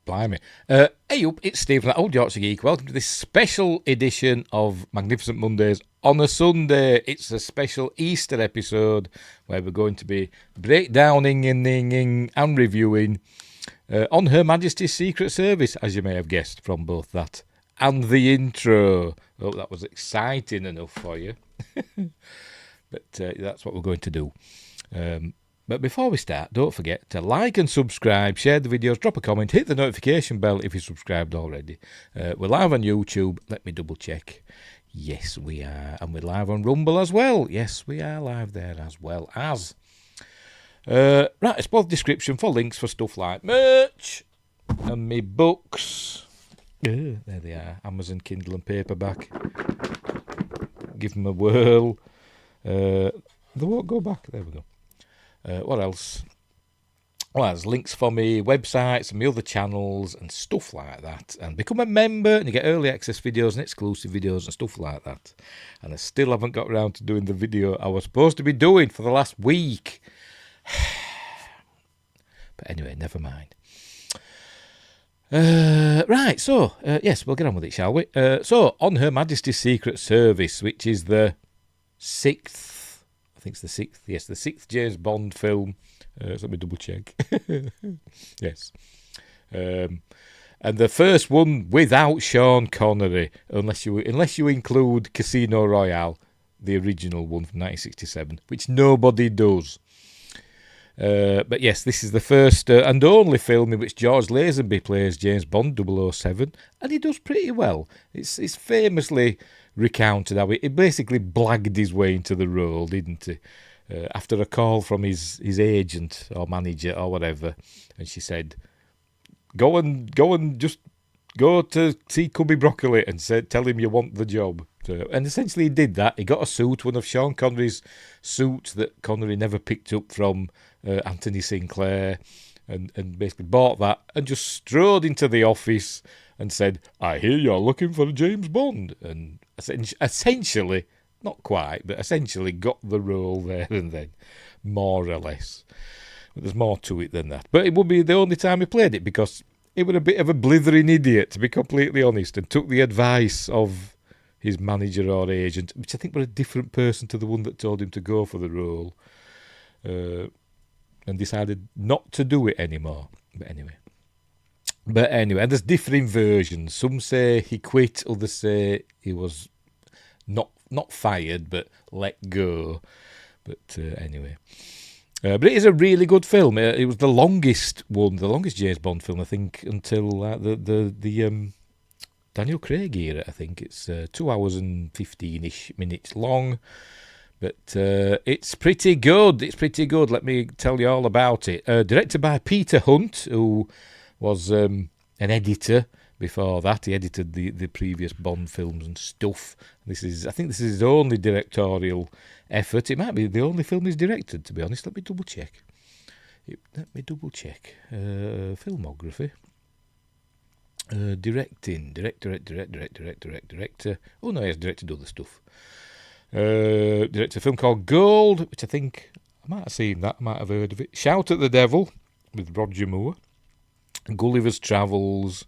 Blimey. Hey up, it's Steve from that Old Yorkshire Geek. Welcome to this special edition of Magnificent Mondays on a Sunday. It's a special Easter episode where we're going to be breakdowning and reviewing on Her Majesty's Secret Service, as you may have guessed from both that and the intro. Hope that was exciting enough for you. But that's what we're going to do. But before we start, don't forget to like and subscribe, share the videos, drop a comment, hit the notification bell if you're subscribed already. We're live on YouTube. Let me double check. Yes, we are. And we're live on Rumble as well. Yes, we are live there as well as. Right, it's both description for links for stuff like merch and me books. There they are. Amazon Kindle and paperback. Give them a whirl. They won't go back. There we go. What else? Well, there's links for me, websites, and my other channels, and stuff like that. And become a member, and you get early access videos and exclusive videos and stuff like that. And I still haven't got around to doing the video I was supposed to be doing for the last week. But anyway, never mind. Right, so, yes, we'll get on with it, shall we? So, on Her Majesty's Secret Service, which is the sixth, I think it's the sixth, yes, the sixth James Bond film. So let me double check. Yes. And the first one without Sean Connery, unless you include Casino Royale, the original one from 1967, which nobody does. But yes, this is the first and only film in which George Lazenby plays James Bond 007, and he does pretty well. It's famously recounted how he basically blagged his way into the role, didn't he? After a call from his agent or manager or whatever, and she said, "Go and just go to see Cubby Broccoli and tell him you want the job." And essentially he did that. He got a suit, one of Sean Connery's suits that Connery never picked up from Anthony Sinclair, and basically bought that and just strode into the office and said, "I hear you're looking for a James Bond," and essentially, not quite, but essentially got the role there and then, more or less. But there's more to it than that. But it would be the only time he played it, because he was a bit of a blithering idiot, to be completely honest, and took the advice of his manager or agent, which I think were a different person to the one that told him to go for the role, and decided not to do it anymore. But anyway, and there's differing versions. Some say he quit, others say he was not fired, but let go. But anyway. But it is a really good film. It was the longest James Bond film, I think, until the Daniel Craig era, I think. It's 2 hours and 15-ish minutes long. But it's pretty good. Let me tell you all about it. Directed by Peter Hunt, who was an editor before that. He edited the previous Bond films and stuff. I think this is his only directorial effort. It might be the only film he's directed, to be honest. Let me double check. Filmography. Director. Oh no, he has directed other stuff. Directed a film called Gold, which I think I might have seen that, I might have heard of it. Shout at the Devil with Roger Moore. Gulliver's Travels,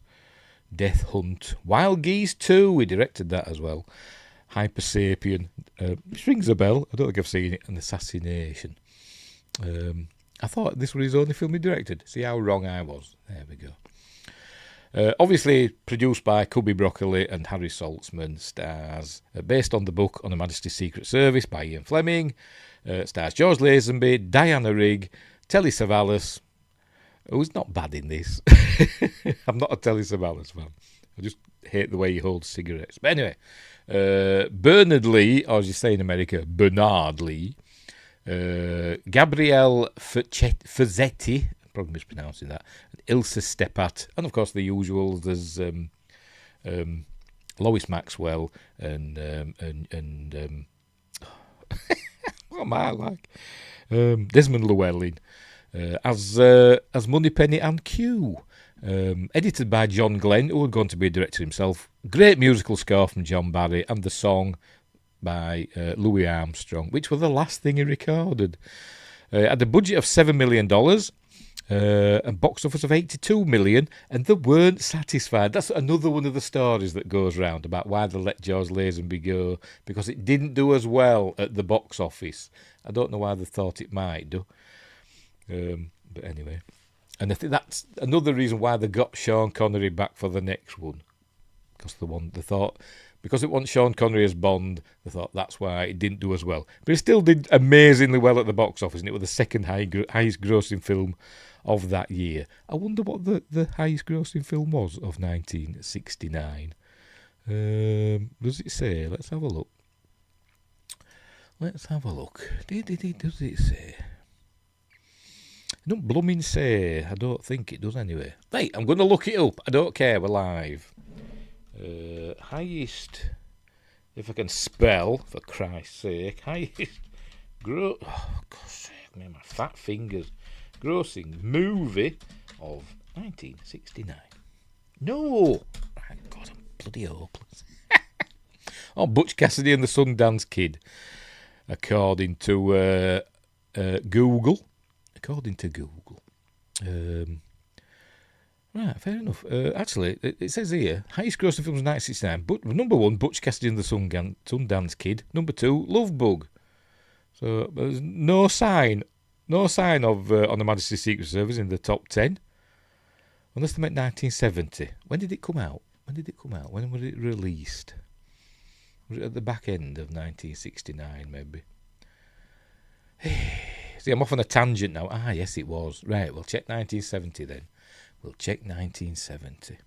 Death Hunt, Wild Geese 2, we directed that as well. Hyper Sapien, which rings a bell, I don't think I've seen it, and Assassination. I thought this was his only film he directed. See how wrong I was. There we go. Obviously produced by Cubby Broccoli and Harry Saltzman, stars based on the book On Her Majesty's Secret Service by Ian Fleming, stars George Lazenby, Diana Rigg, Telly Savalas, who's not bad in this. I'm not a Telly Savalas fan. I just hate the way he holds cigarettes. But anyway, Bernard Lee, or as you say in America, Bernard Lee, Gabrielle Fazzetti, probably mispronouncing that, Ilse Stepat, and of course the usual. There's Lois Maxwell and what am I like? Desmond Llewellyn as Moneypenny and Q. Edited by John Glenn, who had gone to be a director himself. Great musical score from John Barry, and the song by Louis Armstrong, which was the last thing he recorded. Had a budget of $7 million. and box office of 82 million, and they weren't satisfied. That's another one of the stories that goes round about why they let George Lazenby go, because it didn't do as well at the box office. I don't know why they thought it might do. But anyway. And I think that's another reason why they got Sean Connery back for the next one. Because they thought, because it wasn't Sean Connery as Bond, they thought that's why it didn't do as well. But it still did amazingly well at the box office, and it was the second highest grossing film of that year. I wonder what the highest grossing film was of 1969. Does it say? Let's have a look. Does it say? It don't blooming say. I don't think it does anyway. Right, I'm going to look it up. I don't care. We're live. Highest, if I can spell, for Christ's sake, highest oh, God's sake, man, my fat fingers. Grossing movie of 1969. No! God, I'm bloody hopeless. Oh, Butch Cassidy and the Sundance Kid. According to Google. Right, fair enough. Actually, it says here, highest grossing films 1969. But number 1, Butch Cassidy and the Sundance Kid. Number 2, Love Bug. So there's no sign of On Her Majesty's Secret Service in the top 10. Unless they meant 1970. When did it come out? When was it released? Was it at the back end of 1969, maybe? See, I'm off on a tangent now. Ah, yes, it was. Right, we'll check 1970 then. We'll check 1970.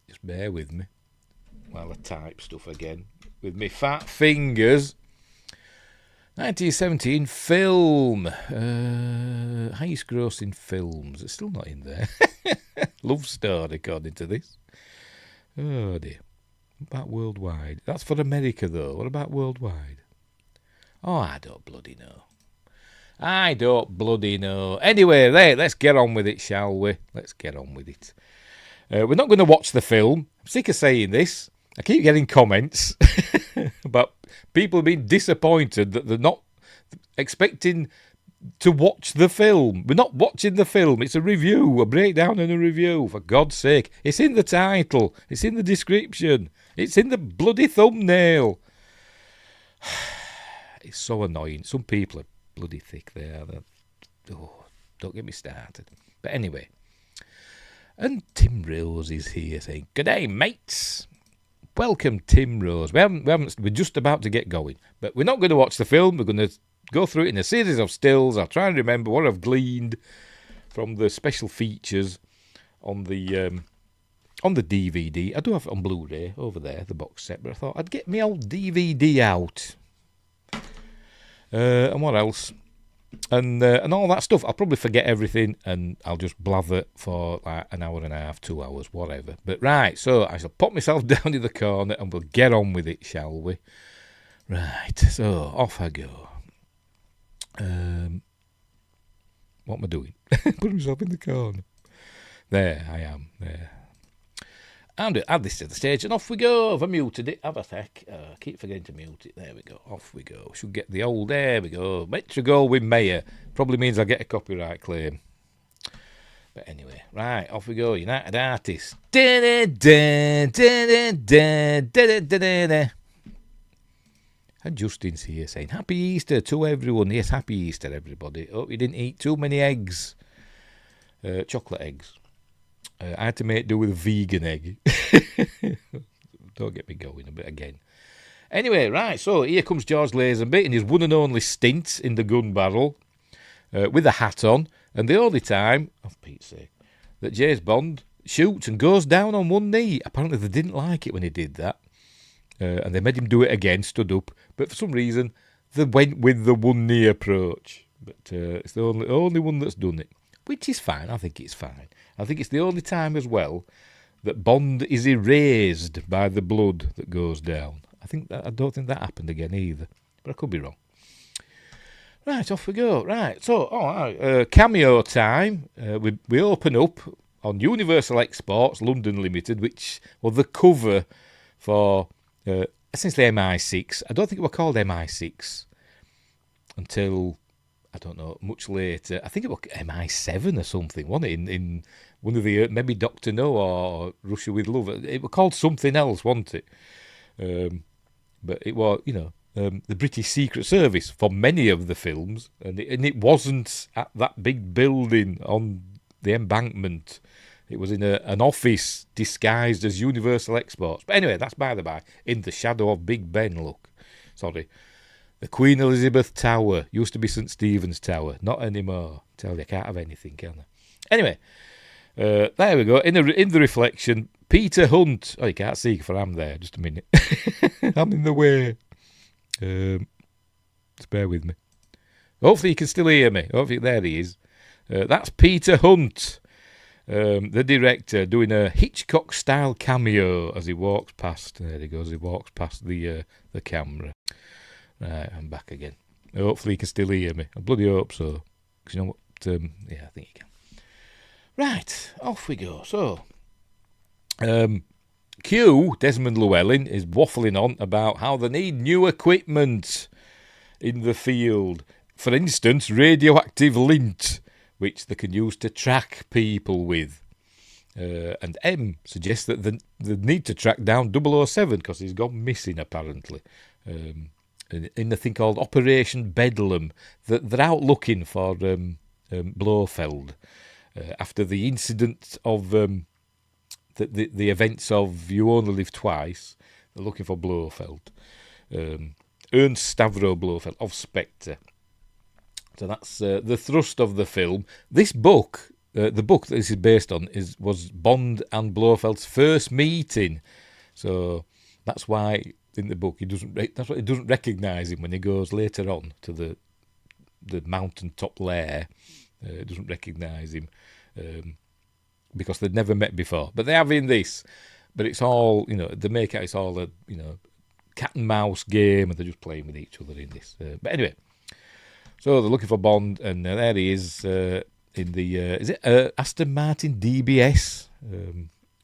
Just bear with me while I type stuff again. With me fat fingers. 1917 film. Highest grossing films. It's still not in there. Love Story, according to this. Oh dear. What about worldwide? That's for America, though. What about worldwide? Oh, I don't bloody know. Anyway, let's get on with it, shall we? Let's get on with it. We're not going to watch the film. I'm sick of saying this. I keep getting comments about people being disappointed that they're not expecting to watch the film. We're not watching the film. It's a review, a breakdown and a review, for God's sake. It's in the title. It's in the description. It's in the bloody thumbnail. It's so annoying. Some people are bloody thick there. Oh, don't get me started. But anyway. And Tim Rose is here saying, "G'day, mates." Welcome, Tim Rose. We're just about to get going. But we're not going to watch the film. We're going to go through it in a series of stills. I'll try and remember what I've gleaned from the special features on the DVD. I do have it on Blu-ray over there, the box set, but I thought I'd get my old DVD out. And what else? And all that stuff. I'll probably forget everything and I'll just blather for like an hour and a half, 2 hours, whatever. But right, so I shall pop myself down in the corner and we'll get on with it, shall we? Right, so off I go. What am I doing? Put myself in the corner. There, I am. There. And add this to the stage and off we go. I've muted it. Have a sec. I keep forgetting to mute it. There we go. Off we go. Should get the old. There we go. Metro Goldwyn Mayer. Probably means I'll get a copyright claim. But anyway, right, off we go. United Artists. And Justin's here saying, "Happy Easter to everyone." Yes, happy Easter, everybody. Hope you didn't eat too many eggs. Chocolate eggs. I had to make do with a vegan egg. Don't get me going a bit again. Anyway, right, so here comes George Lazenby in his one and only stint in the gun barrel with a hat on, and the only time, oh Pete's sake, that James Bond shoots and goes down on one knee. Apparently they didn't like it when he did that, and they made him do it again, stood up, but for some reason they went with the one knee approach. But it's the only one that's done it, which is fine. I think it's fine. I think it's the only time as well that Bond is erased by the blood that goes down. I don't think that happened again either, but I could be wrong. Right, off we go. Right, so cameo time. We open up on Universal Exports London Limited, which was the cover for essentially MI6. I don't think it was called MI6 until I don't know, much later. I think it was MI7 or something, wasn't it? In one of the, maybe Dr. No or Russia with Love. It was called something else, wasn't it? But it was, the British Secret Service for many of the films. And it wasn't at that big building on the embankment. It was in an office disguised as Universal Exports. But anyway, that's by the by. In the shadow of Big Ben, look. Sorry. The Queen Elizabeth Tower. Used to be St. Stephen's Tower. Not anymore. Tell you, I can't have anything, can I? Anyway, there we go. In the reflection, Peter Hunt. Oh, you can't see for I'm there. Just a minute. I'm in the way. Just bear with me. Hopefully you can still hear me. Hopefully, there he is. That's Peter Hunt, the director, doing a Hitchcock-style cameo as he walks past. There he goes. He walks past the camera. Right, I'm back again. Hopefully you can still hear me. I bloody hope so. Because you know what? Yeah, I think you can. Right, off we go. So, Q, Desmond Llewellyn, is waffling on about how they need new equipment in the field. For instance, radioactive lint, which they can use to track people with. And M suggests that they need to track down 007 because he's gone missing, apparently. In a thing called Operation Bedlam. They're out looking for Blofeld after the incident of the events of You Only Live Twice. They're looking for Blofeld. Ernst Stavro Blofeld of Spectre. So that's the thrust of the film. This book, the book that this is based on, was Bond and Blofeld's first meeting. So that's why in the book he doesn't recognise him when he goes later on to the mountaintop lair. He doesn't recognise him because they'd never met before. But they have in this. But it's all, they make it, it's all a, cat and mouse game, and they're just playing with each other in this. But anyway, so they're looking for Bond, and there he is in the, is it Aston Martin DBS?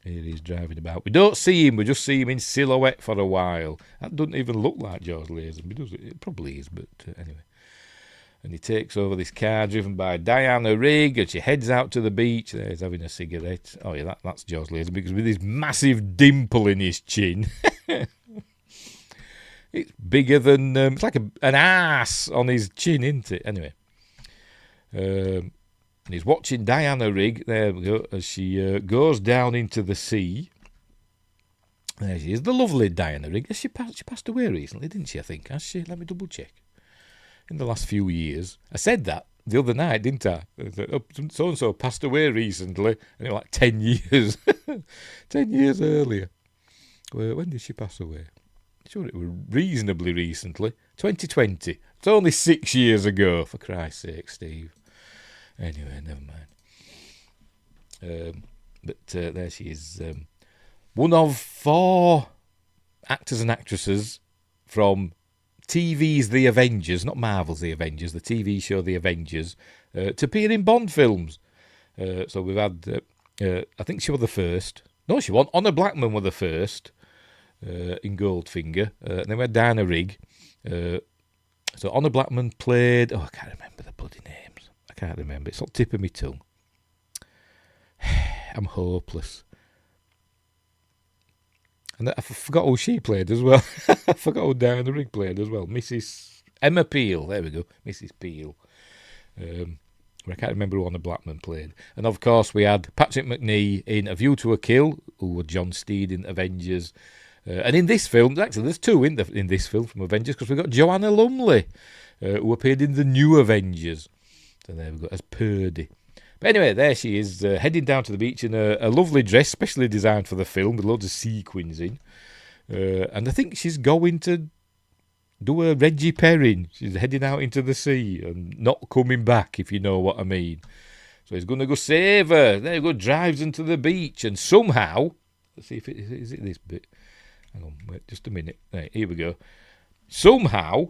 Here he's driving about. We don't see him, we just see him in silhouette for a while. That doesn't even look like George Lazenby, does it? It probably is, but anyway. And he takes over this car driven by Diana Rigg, and she heads out to the beach. There he's having a cigarette. Oh yeah, that's George Lazenby, because with his massive dimple in his chin. It's bigger than, it's like an ass on his chin, isn't it? Anyway. And he's watching Diana Rigg, there we go, as she goes down into the sea. There she is, the lovely Diana Rigg. She passed away recently, didn't she, I think? Has she? Let me double check. In the last few years. I said that the other night, didn't I? So-and-so passed away recently, and it was like 10 years. 10 years earlier. When did she pass away? I'm sure it was reasonably recently. 2020. It's only 6 years ago, for Christ's sake, Steve. Anyway, never mind. But there she is. One of 4 actors and actresses from TV's The Avengers, not Marvel's The Avengers, the TV show The Avengers, to appear in Bond films. So we've had, I think she was the first. No, she wasn't. Honor Blackman were the first in Goldfinger. And then we had Diana Rigg. So Honor Blackman played, I can't remember the bloody names. I can't remember. It's on the tip of my tongue. I'm hopeless. And I forgot who she played as well. I forgot who Diana Rigg played as well. Mrs. Emma Peel. There we go. Mrs. Peel. I can't remember who Honor Blackman played. And of course we had Patrick Macnee in A View to a Kill, who were John Steed in Avengers. And in this film, actually there's 2 in this film from Avengers, because we've got Joanna Lumley, who appeared in the new Avengers. So there we go, as Purdy. But anyway, there she is, heading down to the beach in a lovely dress, specially designed for the film, with loads of sequins in. And I think she's going to do a Reggie Perrin. She's heading out into the sea and not coming back, if you know what I mean. So he's going to go save her. There you go, drives into the beach, and somehow, let's see if is it this bit. Hang on, wait just a minute. Right, here we go. Somehow,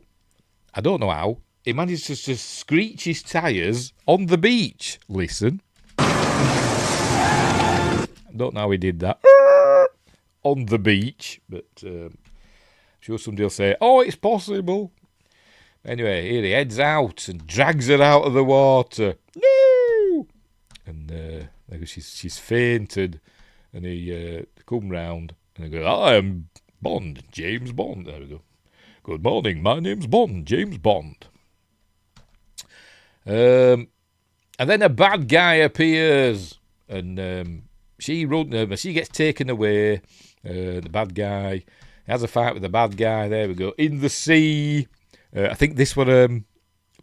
I don't know how, he managed to just screech his tyres on the beach. Listen. I don't know how he did that. On the beach. But I'm sure somebody will say, oh, it's possible. Anyway, here he heads out and drags her out of the water. No! And she's fainted, and he come round and they go, I am Bond, James Bond. There we go. Good morning, my name's Bond, James Bond. And then a bad guy appears, and she gets taken away. The bad guy has a fight with the bad guy. There we go. In the sea. I think this was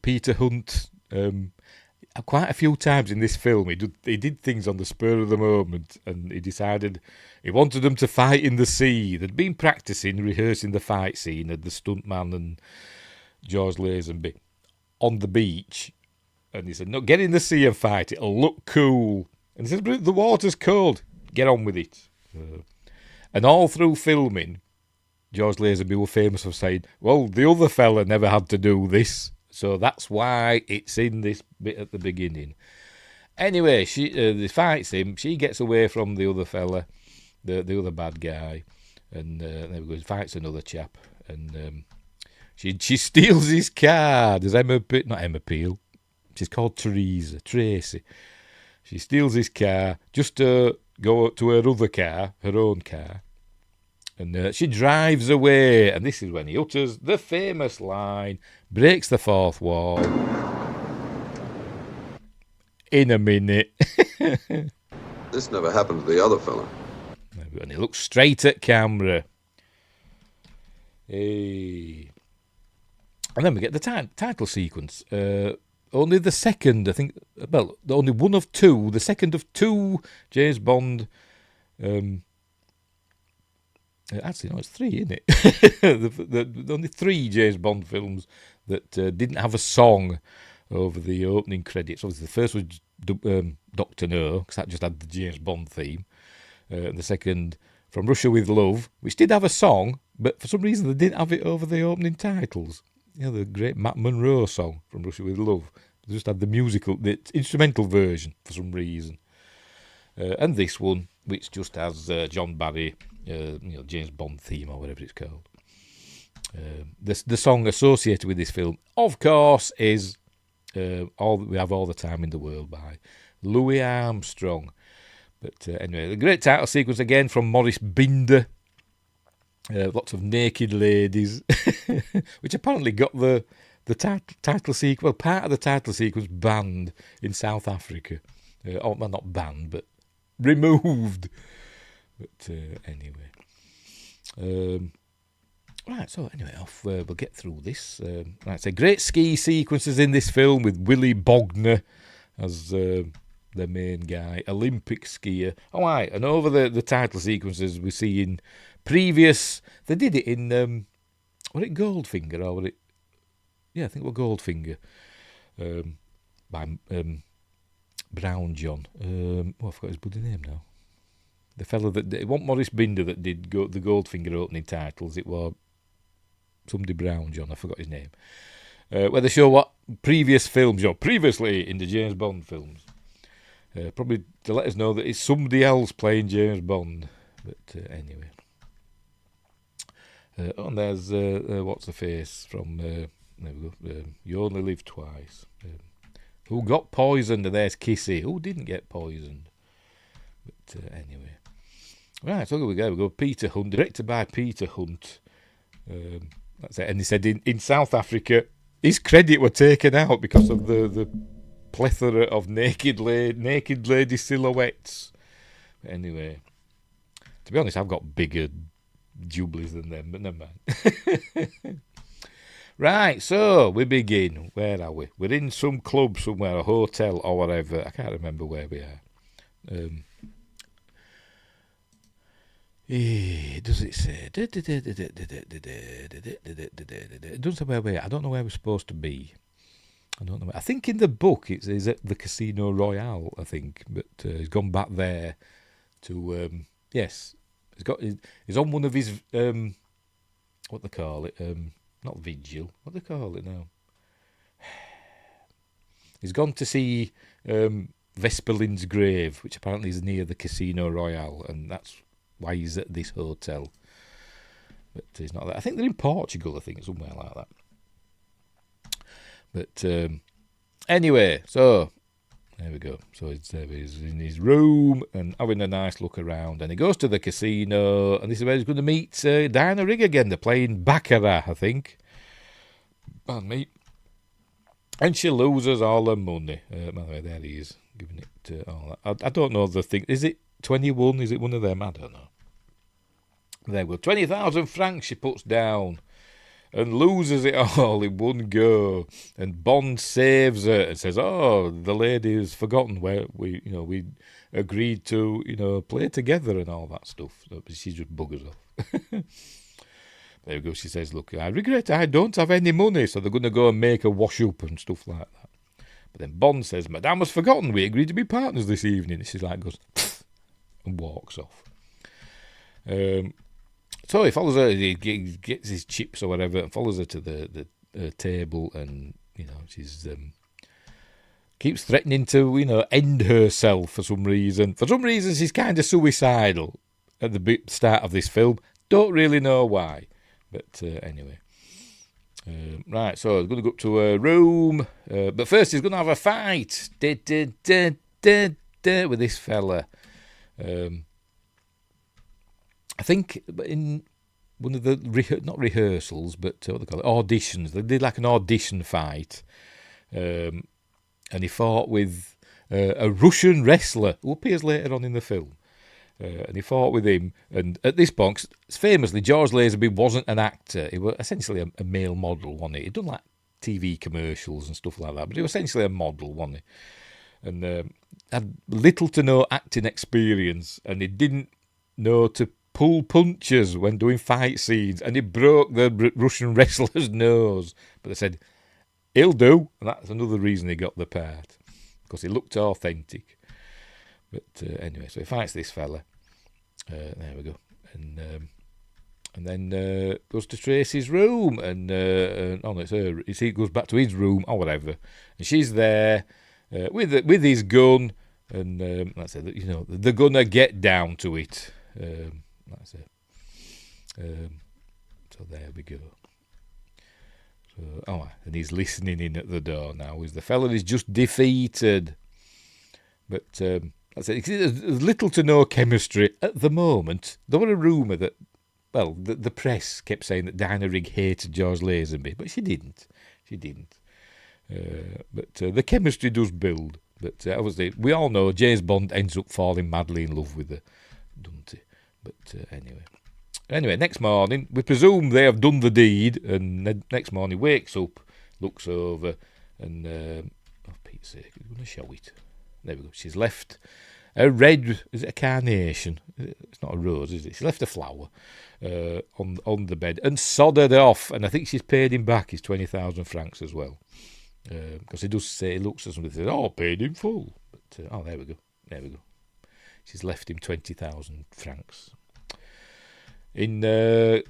Peter Hunt. Quite a few times in this film, he did things on the spur of the moment, and he decided he wanted them to fight in the sea. They'd been practicing, rehearsing the fight scene of the stuntman and George Lazenby on the beach. And he said, no, get in the sea and fight. It'll look cool. And he said, but the water's cold. Get on with it. And all through filming, George Lazenby was famous for saying, well, the other fella never had to do this. So that's why it's in this bit at the beginning. Anyway, she fights him. She gets away from the other fella, the other bad guy. And there we go, fights another chap. And she steals his car. There's not Emma Peel. She's called Tracy. She steals his car just to go to her other car, her own car. And she drives away. And this is when he utters the famous line, breaks the fourth wall. In a minute. This never happened to the other fella. And he looks straight at camera. Hey. And then we get the title sequence. Only the second, I think, well, only one of two, the second of two James Bond. Actually, no, it's three, isn't it? the only three James Bond films that didn't have a song over the opening credits. Obviously, the first was Dr. No, because that just had the James Bond theme. And the second, From Russia with Love, which did have a song, but for some reason they didn't have it over the opening titles. You know, the great Matt Monro song, From Russia with Love. They just had the instrumental version for some reason. And this one, which just has John Barry, James Bond theme or whatever it's called. The song associated with this film, of course, is All That We Have All the Time in the World by Louis Armstrong. But anyway, the great title sequence again from Maurice Binder. Lots of naked ladies, which apparently got the title sequence, well, part of the title sequence banned in South Africa. Well, not banned, but removed. But anyway. Right, so anyway, we'll get through this. Right, so great ski sequences in this film with Willie Bogner as the main guy, Olympic skier. Oh, right, and over the title sequences we see in previous, they did it in, was it Goldfinger or was it, yeah, I think it was Goldfinger, by Brown John. I forgot his bloody name now. The fellow it wasn't Maurice Binder that did the Goldfinger opening titles, it was somebody Brown John, I forgot his name. Where they show what previous films, previously in the James Bond films. Probably to let us know that it's somebody else playing James Bond. But anyway. And there's what's the face from there we go. You Only Live Twice. Who got poisoned? And there's Kissy. Who didn't get poisoned? But anyway, right. So here we go. Peter Hunt, directed by Peter Hunt. That's it. And he said in South Africa, his credit were taken out because of the plethora of naked lady silhouettes. But anyway, to be honest, I've got bigger jublies than them, but never mind. Right, so we begin. Where are we? We're in some club somewhere, a hotel or whatever. I can't remember where we are. Does it say? It doesn't say where we are. I don't know where we're supposed to be. I don't know. I think in the book it says at the Casino Royale, I think, but he's gone back there to yes. He's on one of his what they call it, not vigil. What do they call it now? He's gone to see Vesperlin's grave, which apparently is near the Casino Royale, and that's why he's at this hotel. But he's not there. I think they're in Portugal. I think somewhere like that. But anyway, so there we go. So he's in his room and having a nice look around. And he goes to the casino, and this is where he's going to meet Diana Rigg again. They're playing Baccarat, I think. Pardon me. And she loses all her money. By the way, there he is, giving it all that. I don't know the thing. Is it 21? Is it one of them? I don't know. There we go. 20,000 francs she puts down and loses it all in one go. And Bond saves her and says, "Oh, the lady has forgotten where we agreed to, play together and all that stuff." So she just buggers off. There we go. She says, "Look, I regret I don't have any money." So they're going to go and make a wash up and stuff like that. But then Bond says, "Madame has forgotten we agreed to be partners this evening." And she's like, goes, "Pfft," and walks off. So he follows her, he gets his chips or whatever, and follows her to the table, and she's keeps threatening to end herself for some reason. For some reason, she's kind of suicidal at the start of this film. Don't really know why, but anyway. Right, so he's going to go up to her room, but first he's going to have a fight with this fella. I think in one of the, not rehearsals, but what they call it, auditions. They did like an audition fight. And he fought with a Russian wrestler who appears later on in the film. And he fought with him. And at this point, famously, George Lazenby wasn't an actor. He was essentially a male model, wasn't he? He'd done like TV commercials and stuff like that, but he was essentially a model, wasn't he? And had little to no acting experience, and he didn't know to pull punches when doing fight scenes, and he broke the Russian wrestler's nose. But they said, "He'll do," and that's another reason he got the part, because he looked authentic. But anyway, so he fights this fella. There we go. And then goes to Tracy's room, and it's her. He goes back to his room or whatever, and she's there with his gun, and that's it. They're gonna get down to it. That's it. So there we go. So, and he's listening in at the door now. Is the fella is just defeated, but that's it. There's little to no chemistry at the moment. There was a rumour that, well, the press kept saying that Diana Rigg hated George Lazenby, but she didn't. But the chemistry does build. But obviously, we all know James Bond ends up falling madly in love with her, doesn't he? But anyway, next morning, we presume they have done the deed, and next morning wakes up, looks over, and, oh, Pete's sake, I'm going to show it. There we go. She's left a red, is it a carnation? It's not a rose, is it? She left a flower on the bed and sodded off, and I think she's paid him back his 20,000 francs as well. Because he does say, he looks at somebody and says, "Oh, paid in full." But, there we go. She's left him 20,000 francs. In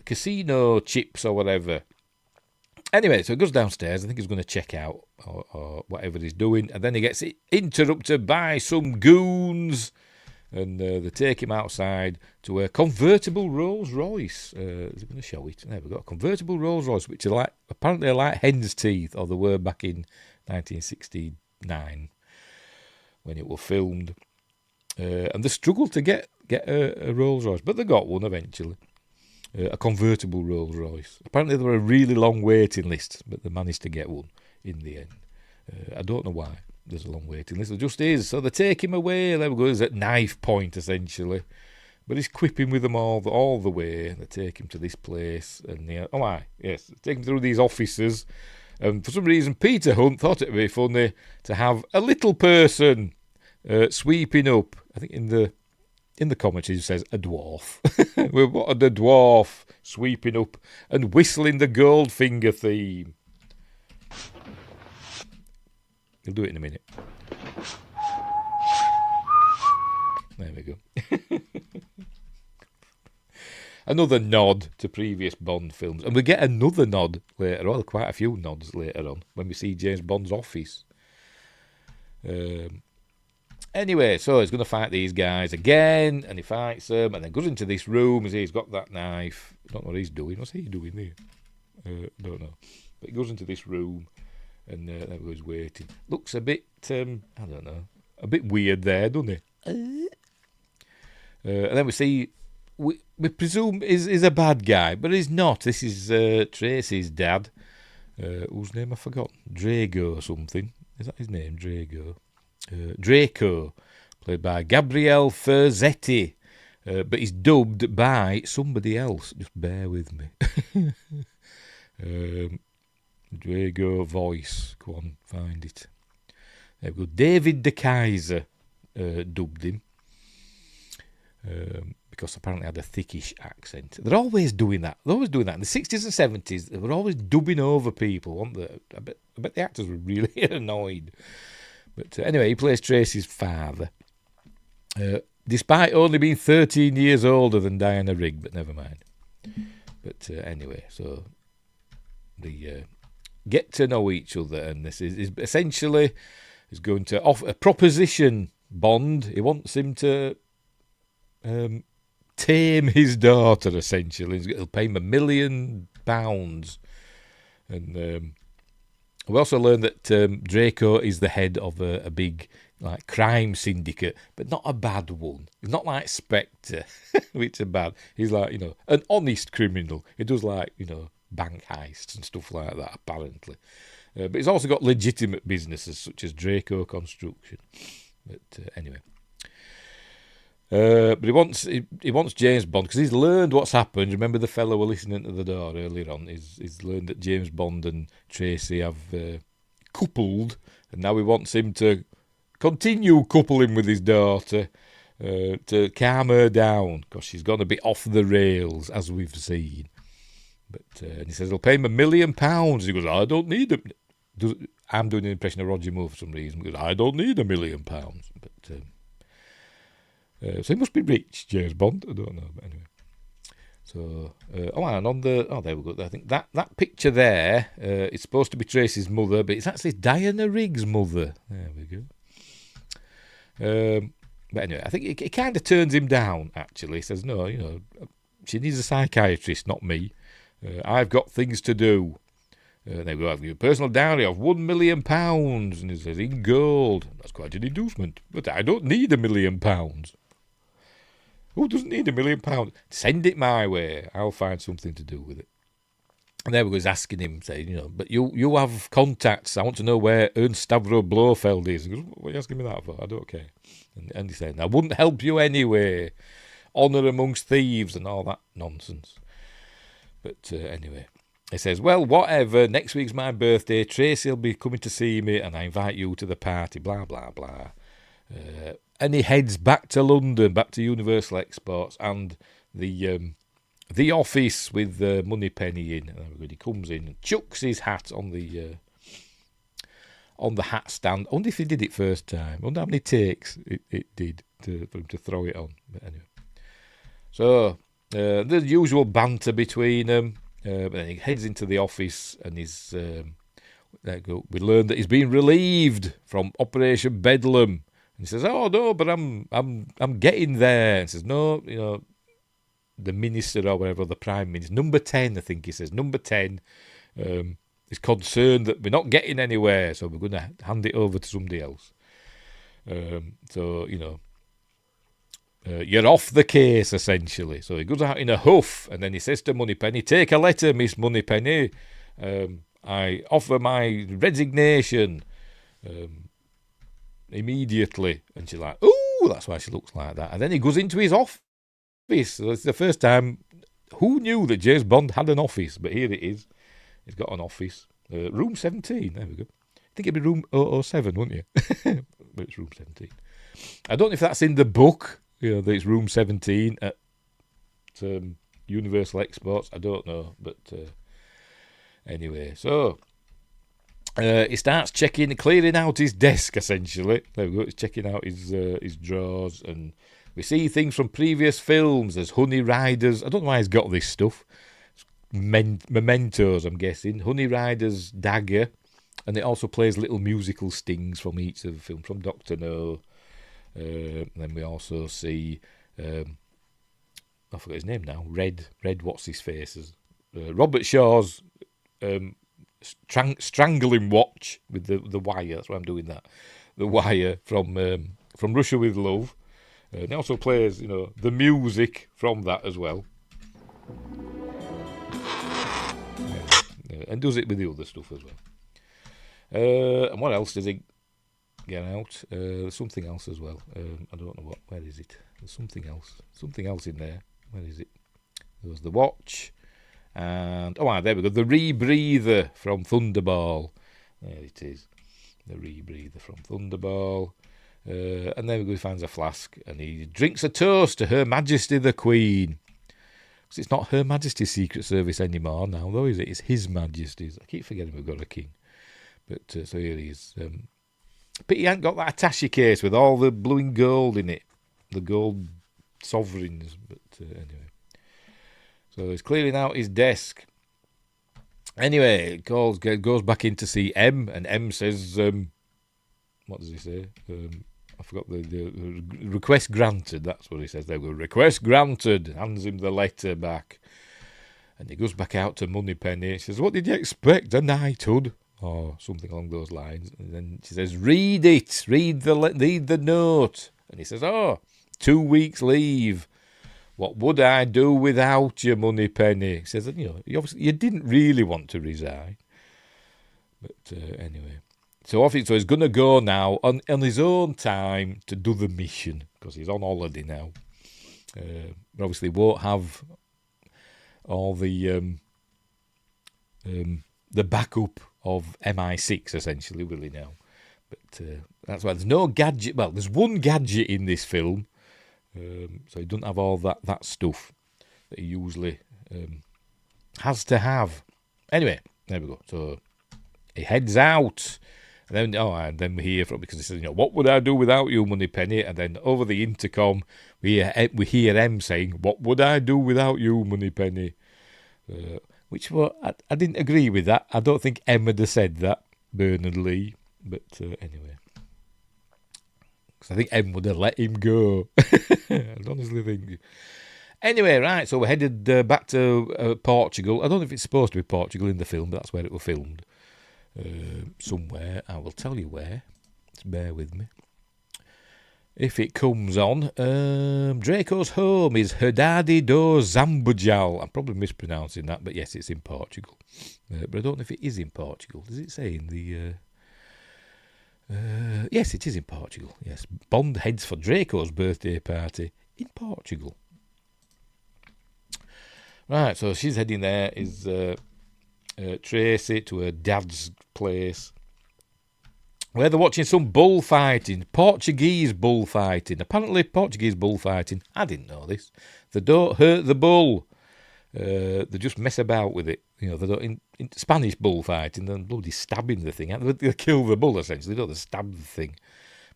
casino chips or whatever. Anyway, so he goes downstairs. I think he's going to check out or whatever he's doing. And then he gets interrupted by some goons. And they take him outside to a convertible Rolls Royce. Is it going to show it? There we go. A convertible Rolls Royce, which are apparently like hen's teeth, or they were back in 1969 when it was filmed. And they struggled to get a Rolls Royce, but they got one eventually. A convertible Rolls Royce. Apparently there were a really long waiting list, but they managed to get one in the end. I don't know why there's a long waiting list. There just is. So they take him away. There we go. He's at knife point, essentially. But he's quipping with them all the way. They take him to this place. And yes, take him through these offices. And for some reason, Peter Hunt thought it would be funny to have a little person sweeping up. I think in the commentary it says a dwarf. We wanted a dwarf sweeping up and whistling the Goldfinger theme. He'll do it in a minute. There we go. Another nod to previous Bond films. And we get another nod later on, quite a few nods later on, when we see James Bond's office. Anyway, so he's going to fight these guys again, and he fights them, and then goes into this room. He's got that knife. I don't know what he's doing. What's he doing there? Don't know. But he goes into this room, And there was waiting. Looks a bit, I don't know, a bit weird there, doesn't it? And then we see, we presume is a bad guy, but he's not. This is Tracy's dad, whose name I forgot. Drago or something. Is that his name? Drago. Draco, played by Gabriele Ferzetti. But he's dubbed by somebody else. Just bear with me. Drago voice. Go on, find it. There we go. David De Kaiser dubbed him. Because apparently had a thickish accent. They're always doing that. In the 60s and 70s, they were always dubbing over people, weren't they? I bet the actors were really annoyed. But anyway, he plays Tracy's father. Despite only being 13 years older than Diana Rigg, but never mind. But anyway, so they get to know each other, and this is essentially is going to offer a proposition Bond. He wants him to tame his daughter, essentially. He'll pay him £1 million. And we also learned that Draco is the head of a big crime syndicate, but not a bad one. He's not like Spectre, which are bad. He's like, an honest criminal. He does bank heists and stuff like that, apparently. But he's also got legitimate businesses such as Draco Construction. But anyway. But he wants James Bond because he's learned what's happened. Remember the fellow we're listening to the door earlier on? He's learned that James Bond and Tracy have coupled, and now he wants him to continue coupling with his daughter to calm her down because she's gone a bit off the rails, as we've seen. But and he says he'll pay him £1 million. He goes, I don't need it. I'm doing an impression of Roger Moore for some reason. He goes, I don't need £1 million. But so he must be rich, James Bond. I don't know, but anyway. So, and on there we go. I think that picture there is supposed to be Tracy's mother, but it's actually Diana Rigg's mother. There we go. But anyway, I think it kind of turns him down, actually. He says, no, she needs a psychiatrist, not me. I've got things to do. They go, I've got a personal dowry of £1 million. And he says, in gold. That's quite an inducement. But I don't need £1 million. Who doesn't need £1 million? Send it my way. I'll find something to do with it. And there we go, he's asking him, saying, but you have contacts. I want to know where Ernst Stavro Blofeld is. He goes, what are you asking me that for? I don't care. And he's saying, I wouldn't help you anyway. Honour amongst thieves and all that nonsense. But anyway, he says, well, whatever. Next week's my birthday. Tracy will be coming to see me and I invite you to the party, blah, blah, blah. And he heads back to London, back to Universal Exports and the office with Moneypenny in. And he comes in and chucks his hat on the hat stand. I wonder if he did it first time. I wonder how many takes it did for him to throw it on. But anyway. So, the usual banter between them. But then he heads into the office and he's... we learn that he's been relieved from Operation Bedlam. And he says, "Oh no, but I'm getting there." And he says, "No, the minister or whatever, the prime minister, number 10, I think he says, number 10, is concerned that we're not getting anywhere, so we're going to hand it over to somebody else. You're off the case, essentially." So he goes out in a huff, and then he says to Moneypenny, "Take a letter, Miss Moneypenny. I offer my resignation immediately." And she's like, "Ooh," that's why she looks like that. And then he goes into his office. So it's the first time. Who knew that James Bond had an office? But here it is. He's got an office. Room 17. There we go. I think it'd be room 007, wouldn't you? But it's room 17. I don't know if that's in the book, that it's room 17 at Universal Exports. I don't know. But anyway, so he starts clearing out his desk, essentially. There we go. He's checking out his drawers, and we see things from previous films. There's Honey Riders. I don't know why he's got this stuff. Mementos, I'm guessing. Honey Rider's dagger. And it also plays little musical stings from each of the films, from Dr. No. Then we also see, I forgot his name now, Red what's-his-face. Robert Shaw's strangling watch with the wire. That's why I'm doing that. The wire from Russia with Love. And it also plays, the music from that as well. And does it with the other stuff as well. And what else does it get out? There's something else as well. I don't know what. Where is it? There's something else. Something else in there. Where is it? There's the watch. And, there we go. The rebreather from Thunderball. There it is. The rebreather from Thunderball. And then he finds a flask and he drinks a toast to Her Majesty the Queen. Because it's not Her Majesty's Secret Service anymore now, though, is it? It's His Majesty's. I keep forgetting we've got a king. But so here he is. But he ain't got that attache case with all the blue and gold in it. The gold sovereigns. But anyway. So he's clearing out his desk. Anyway, goes back in to see M, and M says, what does he say? I forgot the request granted. That's what he says. There we go. Request granted. Hands him the letter back. And he goes back out to Moneypenny. He says, what did you expect? A knighthood? Or something along those lines. And then she says, read it. Read the note. And he says, 2 weeks leave. What would I do without you, Moneypenny? He says, you didn't really want to resign. But anyway. So he's going to go now on his own time to do the mission, because he's on holiday now. But obviously won't have all the backup of MI6, essentially, will he now? But that's why there's no gadget. Well, there's one gadget in this film. So he doesn't have all that stuff that he usually has to have. Anyway, there we go. So he heads out, and then we hear from, because he says, what would I do without you, Moneypenny? And then over the intercom, we hear M saying, what would I do without you, Moneypenny? Which I didn't agree with that. I don't think M would have said that, Bernard Lee. But anyway. Because I think M would have let him go. I honestly think. Anyway, right, so we're headed back to Portugal. I don't know if it's supposed to be Portugal in the film, but that's where it was filmed. Somewhere. I will tell you where. Just bear with me. If it comes on, Draco's home is Herdade do Zambujal. I'm probably mispronouncing that, but yes, it's in Portugal. But I don't know if it is in Portugal. Does it say in the... yes, it is in Portugal. Yes, Bond heads for Draco's birthday party in Portugal. Right, so she's heading there. Is Tracy to her dad's place, where they're watching some bullfighting, Portuguese bullfighting. Apparently, Portuguese bullfighting. I didn't know this. They don't hurt the bull. They just mess about with it. They don't in Spanish bullfighting. They're bloody stabbing the thing. They kill the bull essentially. They stab the thing.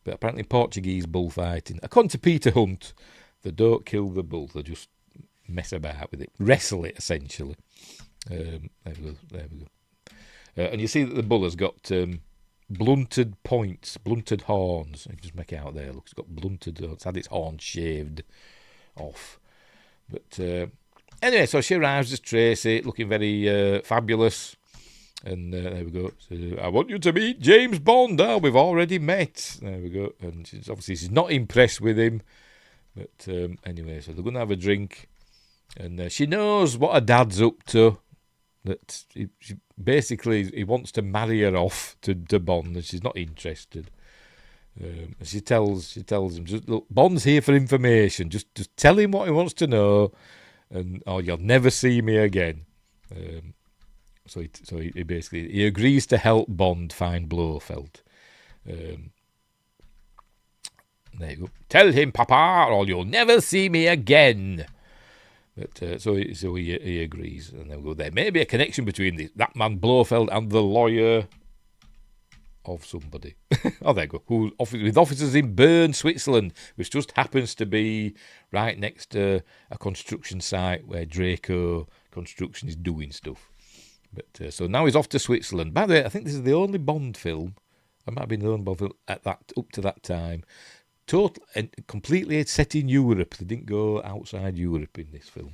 But apparently, Portuguese bullfighting, according to Peter Hunt, they don't kill the bull. They just mess about with it, wrestle it essentially. There we go. And you see that the bull has got blunted points, blunted horns. You can just make it out there. Look, it's got blunted. It's had its horns shaved off. But anyway, so she arrives as Tracy, looking very fabulous. And there we go. So, I want you to meet James Bond. We've already met. There we go. And she's not impressed with him. But anyway, so they're going to have a drink. And she knows what her dad's up to. That he wants to marry her off to Bond, and she's not interested. And she tells him, just look, Bond's here for information. Just tell him what he wants to know, or you'll never see me again. So he basically agrees to help Bond find Blofeld. There you go. Tell him, Papa, or you'll never see me again. But so he agrees, and then we go. There may be a connection between that man Blofeld and the lawyer of somebody. Oh, there you go. With officers in Bern, Switzerland, which just happens to be right next to a construction site where Draco Construction is doing stuff. But so now he's off to Switzerland. By the way, I think this is the only Bond film. It might have been the only Bond film up to that time. Total and completely set in Europe. They didn't go outside Europe in this film.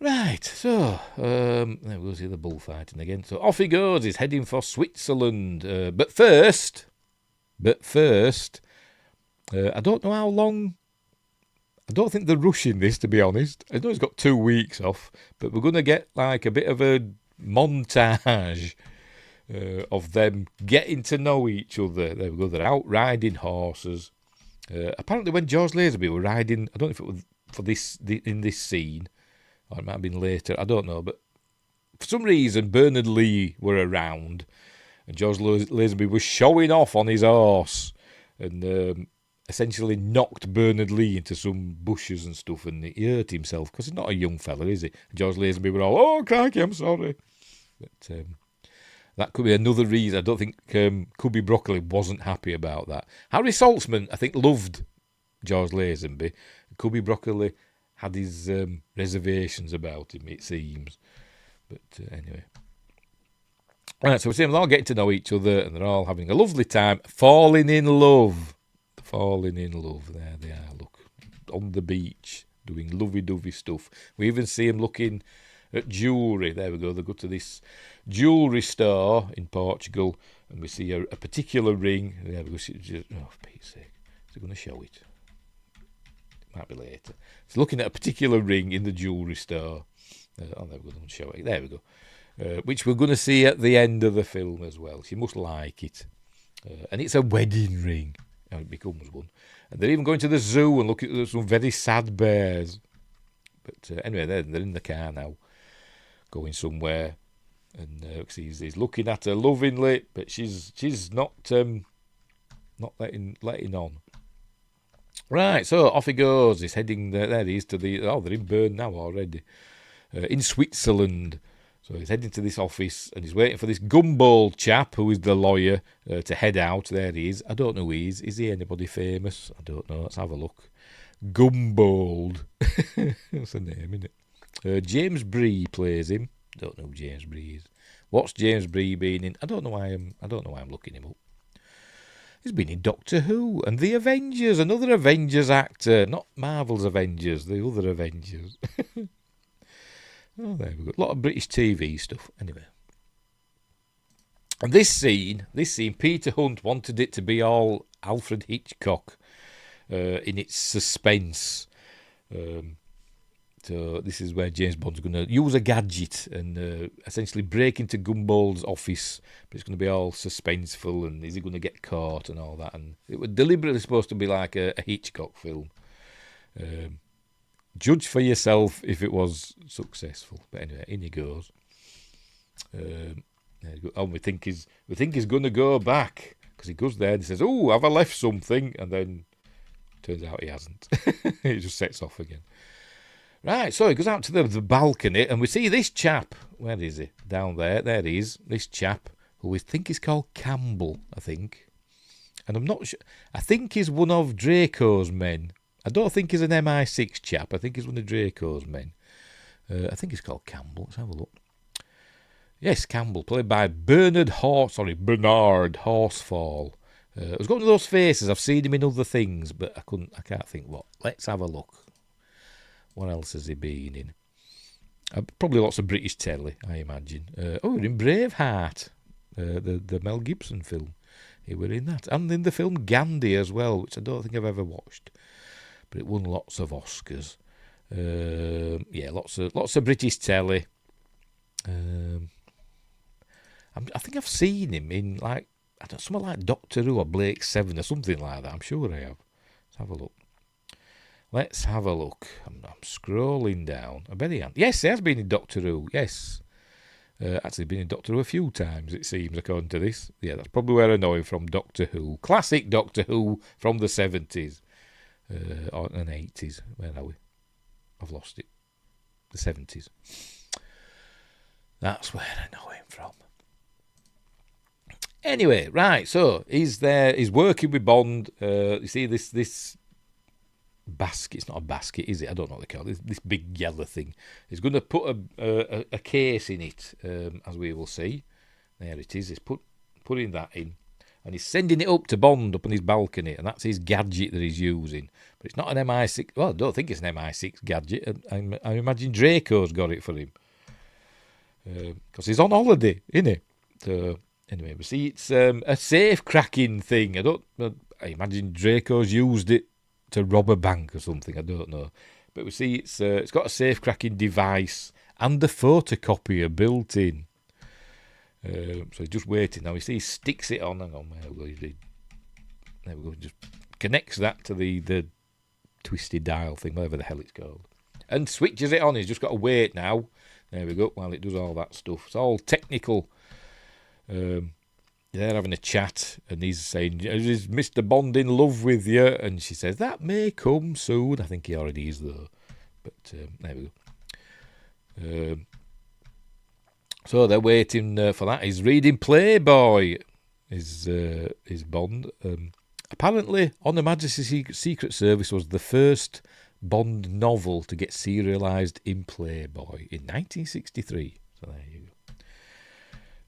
Right, so there we go, see the bullfighting again. So off he goes, he's heading for Switzerland. But first, I don't know how long. I don't think they're rushing this, to be honest. I know he's got 2 weeks off, but we're going to get like a bit of a montage of them getting to know each other. There we go, they're out riding horses. Apparently when George Lazenby were riding, I don't know if it was for in this scene, or it might have been later, I don't know, but for some reason Bernard Lee were around and George Lazenby was showing off on his horse and essentially knocked Bernard Lee into some bushes and stuff, and he hurt himself because he's not a young fella, is he? And George Lazenby were all, oh crikey, I'm sorry. But that could be another reason. I don't think Cubby Broccoli wasn't happy about that. Harry Saltzman, I think, loved George Lazenby. Cubby Broccoli had his reservations about him, it seems. But anyway. Right, so we see them all getting to know each other and they're all having a lovely time. Falling in love. Falling in love. There they are, look. On the beach, doing lovey-dovey stuff. We even see them looking at jewellery. There we go. They go to this jewellery store in Portugal and we see a particular ring. There we go. Oh, for Pete's sake. Is he going to show it? Might be later. He's looking at a particular ring in the jewellery store. Oh, there we go. Don't show it. There we go. Which we're going to see at the end of the film as well. She must like it. And it's a wedding ring. And it becomes one. And they're even going to the zoo and looking at some very sad bears. But anyway, they're in the car now, going somewhere. And he's looking at her lovingly, but she's not letting on. Right, so off he goes. He's heading there. He is to the. Oh, they're in Bern now already, in Switzerland. So he's heading to this office and he's waiting for this Gumball chap who is the lawyer to head out. There he is. I don't know who he is. Is he anybody famous? I don't know. Let's have a look. Gumball. That's the name, isn't it? James Bree plays him. Don't know who James Bree is. What's James Bree been in? I don't know why I'm looking him up. He's been in Doctor Who and The Avengers, another Avengers actor. Not Marvel's Avengers, the other Avengers. Oh, there we go. A lot of British TV stuff. Anyway. And this scene, Peter Hunt wanted it to be all Alfred Hitchcock in its suspense. So this is where James Bond's going to use a gadget and essentially break into Gumball's office. But it's going to be all suspenseful and is he going to get caught and all that. And it was deliberately supposed to be like a Hitchcock film. Judge for yourself if it was successful. But anyway, in he goes. There you go. And we think he's going to go back because he goes there and he says, "Oh, have I left something?" And then turns out he hasn't. He just sets off again. Right, so he goes out to the balcony and we see this chap. Where is he? Down there. There he is. This chap who we think is called Campbell, I think. And I'm not sure. I think he's one of Draco's men. I don't think he's an MI6 chap. I think he's one of Draco's men. I think he's called Campbell. Let's have a look. Yes, Campbell, played by Bernard Horsfall. He's got one of those faces. I've seen him in other things, but I can't think what. Let's have a look. What else has he been in? Probably lots of British telly, I imagine. In Braveheart, the Mel Gibson film. He were in that. And in the film Gandhi as well, which I don't think I've ever watched. But it won lots of Oscars. Lots of British telly. I think I've seen him in something like Doctor Who or Blake 7 or something like that. I'm sure I have. Let's have a look. I'm scrolling down. I bet he hasn't. Yes, he has been in Doctor Who. Yes. Actually been in Doctor Who a few times, it seems, according to this. Yeah, that's probably where I know him from, Doctor Who. Classic Doctor Who from the 70s. Or the 80s. Where are we? I've lost it. The 70s. That's where I know him from. Anyway, right, so he's there, he's working with Bond. You see this basket, it's not a basket, is it? I don't know what they call it. This big yellow thing. He's going to put a case in it, as we will see. There it is. He's putting that in. and he's sending it up to Bond up on his balcony, and that's his gadget that he's using. But it's not an MI6. Well, I don't think it's an MI6 gadget. I imagine Draco's got it for him because he's on holiday, isn't he? So anyway, we see it's a safe cracking thing. I imagine Draco's used it to rob a bank or something. I don't know, but we see it's got a safe cracking device and the photocopier built in. So he's just waiting now. You see, he sticks it on. Hang on, there we go. Just connects that to the twisted dial thing, whatever the hell it's called, and switches it on. He's just got to wait now. There we go. While it does all that stuff, it's all technical. They're having a chat, and he's saying, "Is Mr. Bond in love with you?" And she says, "That may come soon." I think he already is though. But there we go. So they're waiting for that. He's reading Playboy, is Bond. Apparently, On Her Majesty's Secret Service was the first Bond novel to get serialised in Playboy in 1963. So there you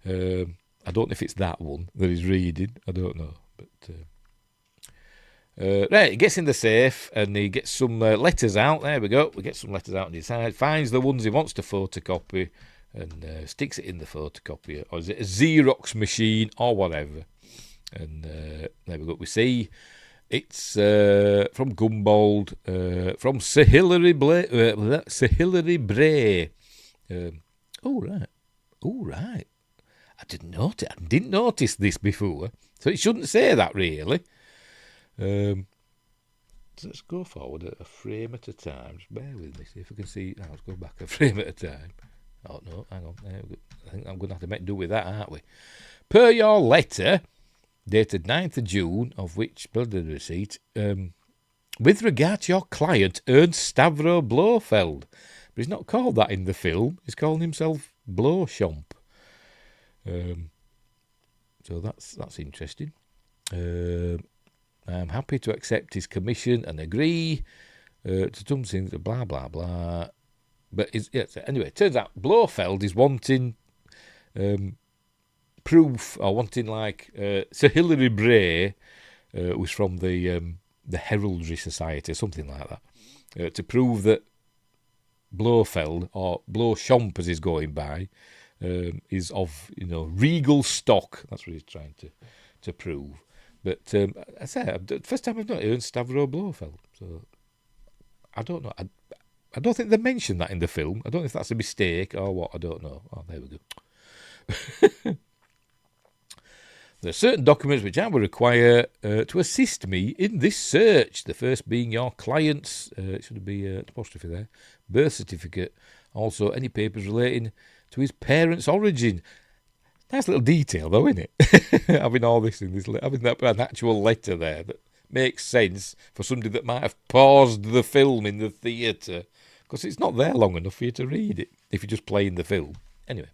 go. I don't know if it's that one that he's reading. I don't know. But right, he gets in the safe and he gets some letters out. There we go. We get some letters out and he finds the ones he wants to photocopy and sticks it in the photocopier, or is it a Xerox machine or whatever? And there we go. We see it's from Gumbold, from Sir Hilary Bray. Oh right. I didn't notice this before, so it shouldn't say that really. So let's go forward a frame at a time. Just bear with me, see if I can see. Let's go back a frame at a time. Oh, no, hang on. I think I'm going to have to make do with that, aren't we? Per your letter, dated 9th of June, of which, build the receipt, with regard to your client, Ernst Stavro Blofeld. But he's not called that in the film. He's calling himself Blowchomp. So that's interesting. I'm happy to accept his commission and agree to something, blah, blah, blah. But anyway, it turns out Blofeld is wanting proof, or wanting Sir Hilary Bray, who's from the Heraldry Society, something like that, to prove that Blofeld, or Blowchomp as he's going by, is of regal stock. That's what he's trying to prove. But I say, first time I've not heard Stavro Blofeld, so I don't know. I don't think they mentioned that in the film. I don't know if that's a mistake or what. I don't know. Oh, there we go. There are certain documents which I will require to assist me in this search. The first being your client's, it should be an apostrophe there, birth certificate. Also, any papers relating to his parents' origin. Nice little detail, though, isn't it? Having all this in this, having that an actual letter there that makes sense for somebody that might have paused the film in the theatre, because it's not there long enough for you to read it if you're just playing the film. Anyway,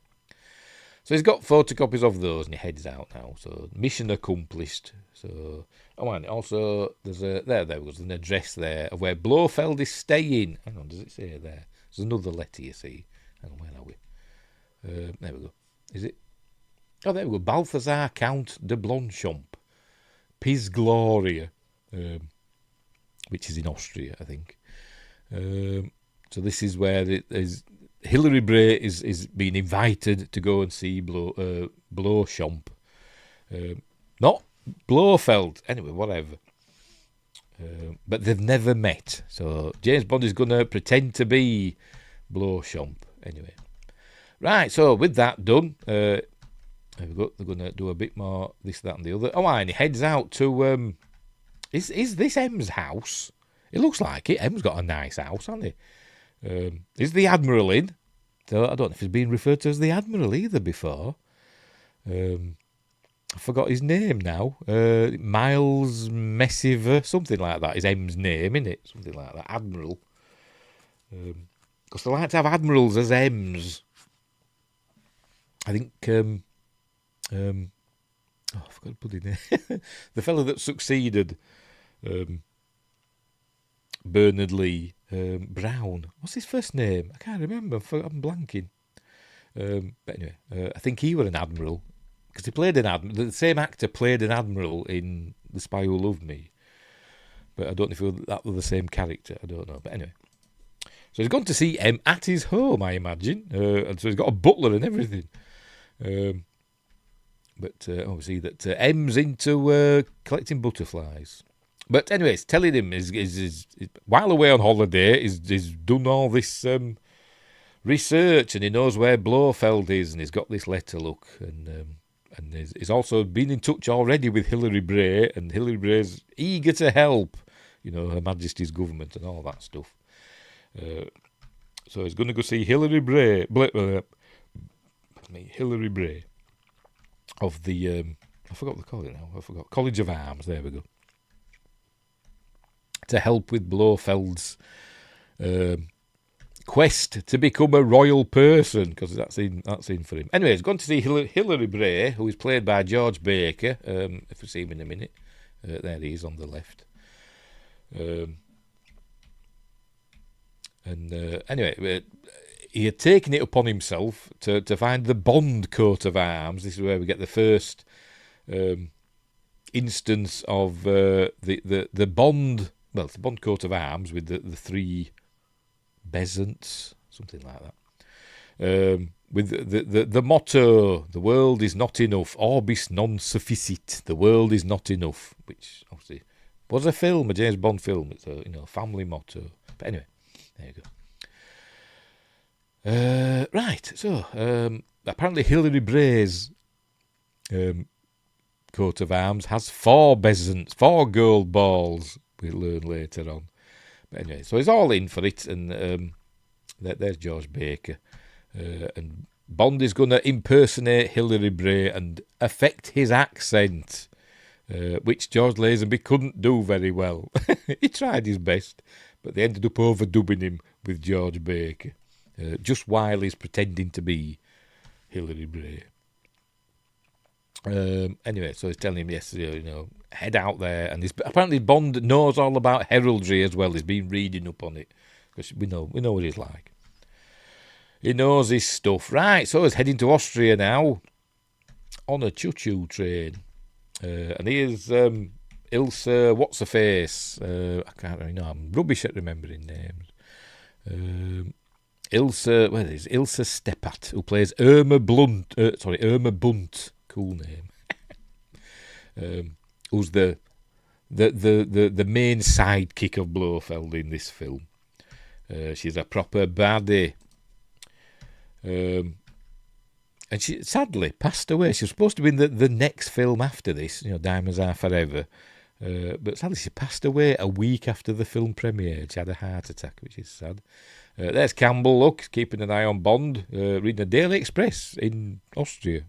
so he's got photocopies of those and he heads out now. So mission accomplished. So and also there's an address there of where Blofeld is staying. Hang on, does it say there? There's another letter you see. Hang on, where are we? There we go. Is it? Oh, there we go. Balthazar Count de Blonchomp, Pis Gloria, which is in Austria, I think. So this is where Hilary Bray is being invited to go and see Blowchomp. Not Blofeld. Anyway, whatever. But they've never met. So James Bond is going to pretend to be Blowchomp. Anyway. Right, so with that done, there we go. They're going to do a bit more this, that and the other. Oh, and he heads out to... Is this M's house? It looks like it. M's got a nice house, hasn't he? Is the Admiral in? So I don't know if he's been referred to as the Admiral either before. I forgot his name now. Miles Messiver, something like that is M's name, isn't it? Something like that. Admiral. Because they like to have Admirals as M's. I think... I forgot to put it in. The fellow that succeeded Bernard Lee Brown. What's his first name? I can't remember. I'm blanking. But anyway, I think he was an admiral because he played an admiral. The same actor played an admiral in The Spy Who Loved Me, but I don't know if that was the same character. I don't know, but anyway. So he's gone to see M at his home, I imagine, and so he's got a butler and everything. But obviously that M's into collecting butterflies. But anyways, telling him is while away on holiday, he's done all this research, and he knows where Blofeld is, and he's got this letter, look, and he's also been in touch already with Hilary Bray, and Hilary Bray's eager to help, Her Majesty's government and all that stuff. So he's going to go see Hilary Bray, Hilary Bray of the I forgot what they call it now. I forgot, College of Arms. There we go. To help with Blofeld's quest to become a royal person, because that's in for him. Anyway, he's gone to see Hilary Bray, who is played by George Baker. If we see him in a minute, there he is on the left. Anyway, he had taken it upon himself to find the Bond coat of arms. This is where we get the first instance of the Bond. Well, it's the Bond coat of arms with the three bezants, something like that. With the motto, "The world is not enough, orbis non sufficit." The world is not enough, which obviously was a film, a James Bond film. It's a family motto. But anyway, there you go. Right, so apparently Hilary Bray's coat of arms has 4 bezants, 4 gold balls. We'll learn later on. But anyway, so he's all in for it, and there's George Baker. And Bond is going to impersonate Hilary Bray and affect his accent, which George Lazenby couldn't do very well. He tried his best, but they ended up overdubbing him with George Baker, just while he's pretending to be Hilary Bray. Anyway, so he's telling him, yes, head out there, and apparently Bond knows all about heraldry as well. He's been reading up on it, because we know what he's like. He knows his stuff. Right, so he's heading to Austria now on a choo-choo train, and here's Ilsa, what's her face? I can't really know. I'm rubbish at remembering names. Ilsa, where is Ilsa Stepat, who plays Irma Bunt. Cool name. Who's the main sidekick of Blofeld in this film. She's a proper baddie. And she sadly passed away. She was supposed to be in the next film after this, Diamonds Are Forever. But sadly she passed away a week after the film premiered. She had a heart attack, which is sad. There's Campbell, look, keeping an eye on Bond, reading the Daily Express in Austria.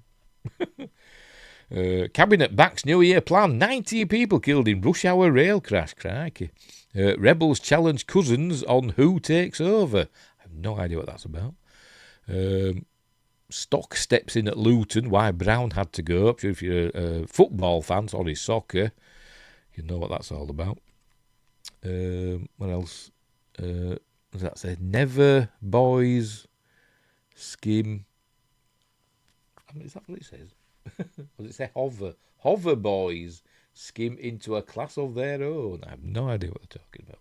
Cabinet backs New Year plan. 90 people killed in rush hour rail crash. Crikey. Rebels challenge Cousins on who takes over. I have no idea what that's about. Stock steps in at Luton. Why Brown had to go. I'm sure if you're a football fan, sorry, soccer, you know what that's all about. What else? What does that say? Never boys skim. Is that what it says? Does it say hover? Hover boys skim into a class of their own. I have no idea what they're talking about.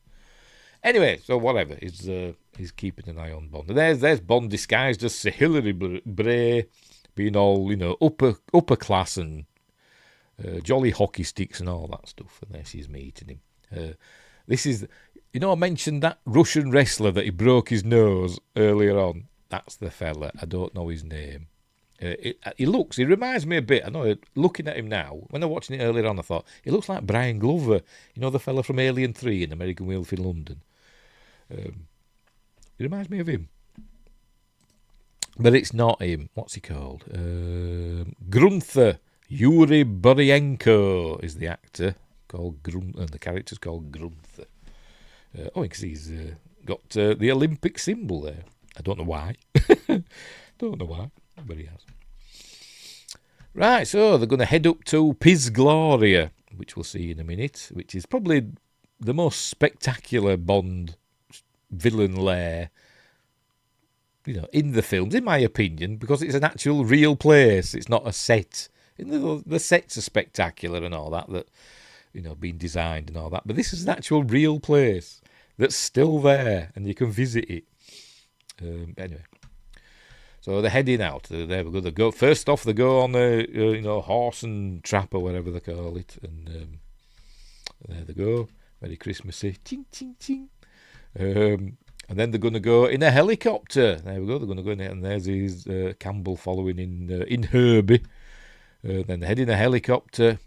Anyway, so whatever. He's keeping an eye on Bond. And there's Bond disguised as Sir Hilary Bray, being all, upper class and jolly hockey sticks and all that stuff. And there she's meeting him. This is, I mentioned that Russian wrestler that he broke his nose earlier on. That's the fella. I don't know his name. He reminds me a bit, I know, looking at him now, when I was watching it earlier on, I thought, he looks like Brian Glover, the fella from Alien 3 in American Werewolf in London. He reminds me of him. But it's not him. What's he called? Grunther. Yuri Boryenko is the actor, called and the character's called Grunther. Because he's got the Olympic symbol there. I don't know why. But he has. Right, so they're going to head up to Piz Gloria, which we'll see in a minute, which is probably the most spectacular Bond villain lair, in the films, in my opinion, because it's an actual real place. It's not a set, The sets are spectacular and all that, being designed and all that. But this is an actual real place that's still there, and you can visit it. Anyway, so they're heading out. There we go. They go first off. They go on a horse and trap or whatever they call it, and there they go. Very Christmassy. Ting ting ting. And then they're going to go in a helicopter. There we go. They're going to go in there, and there's his Campbell following in Herbie. Then they head in a helicopter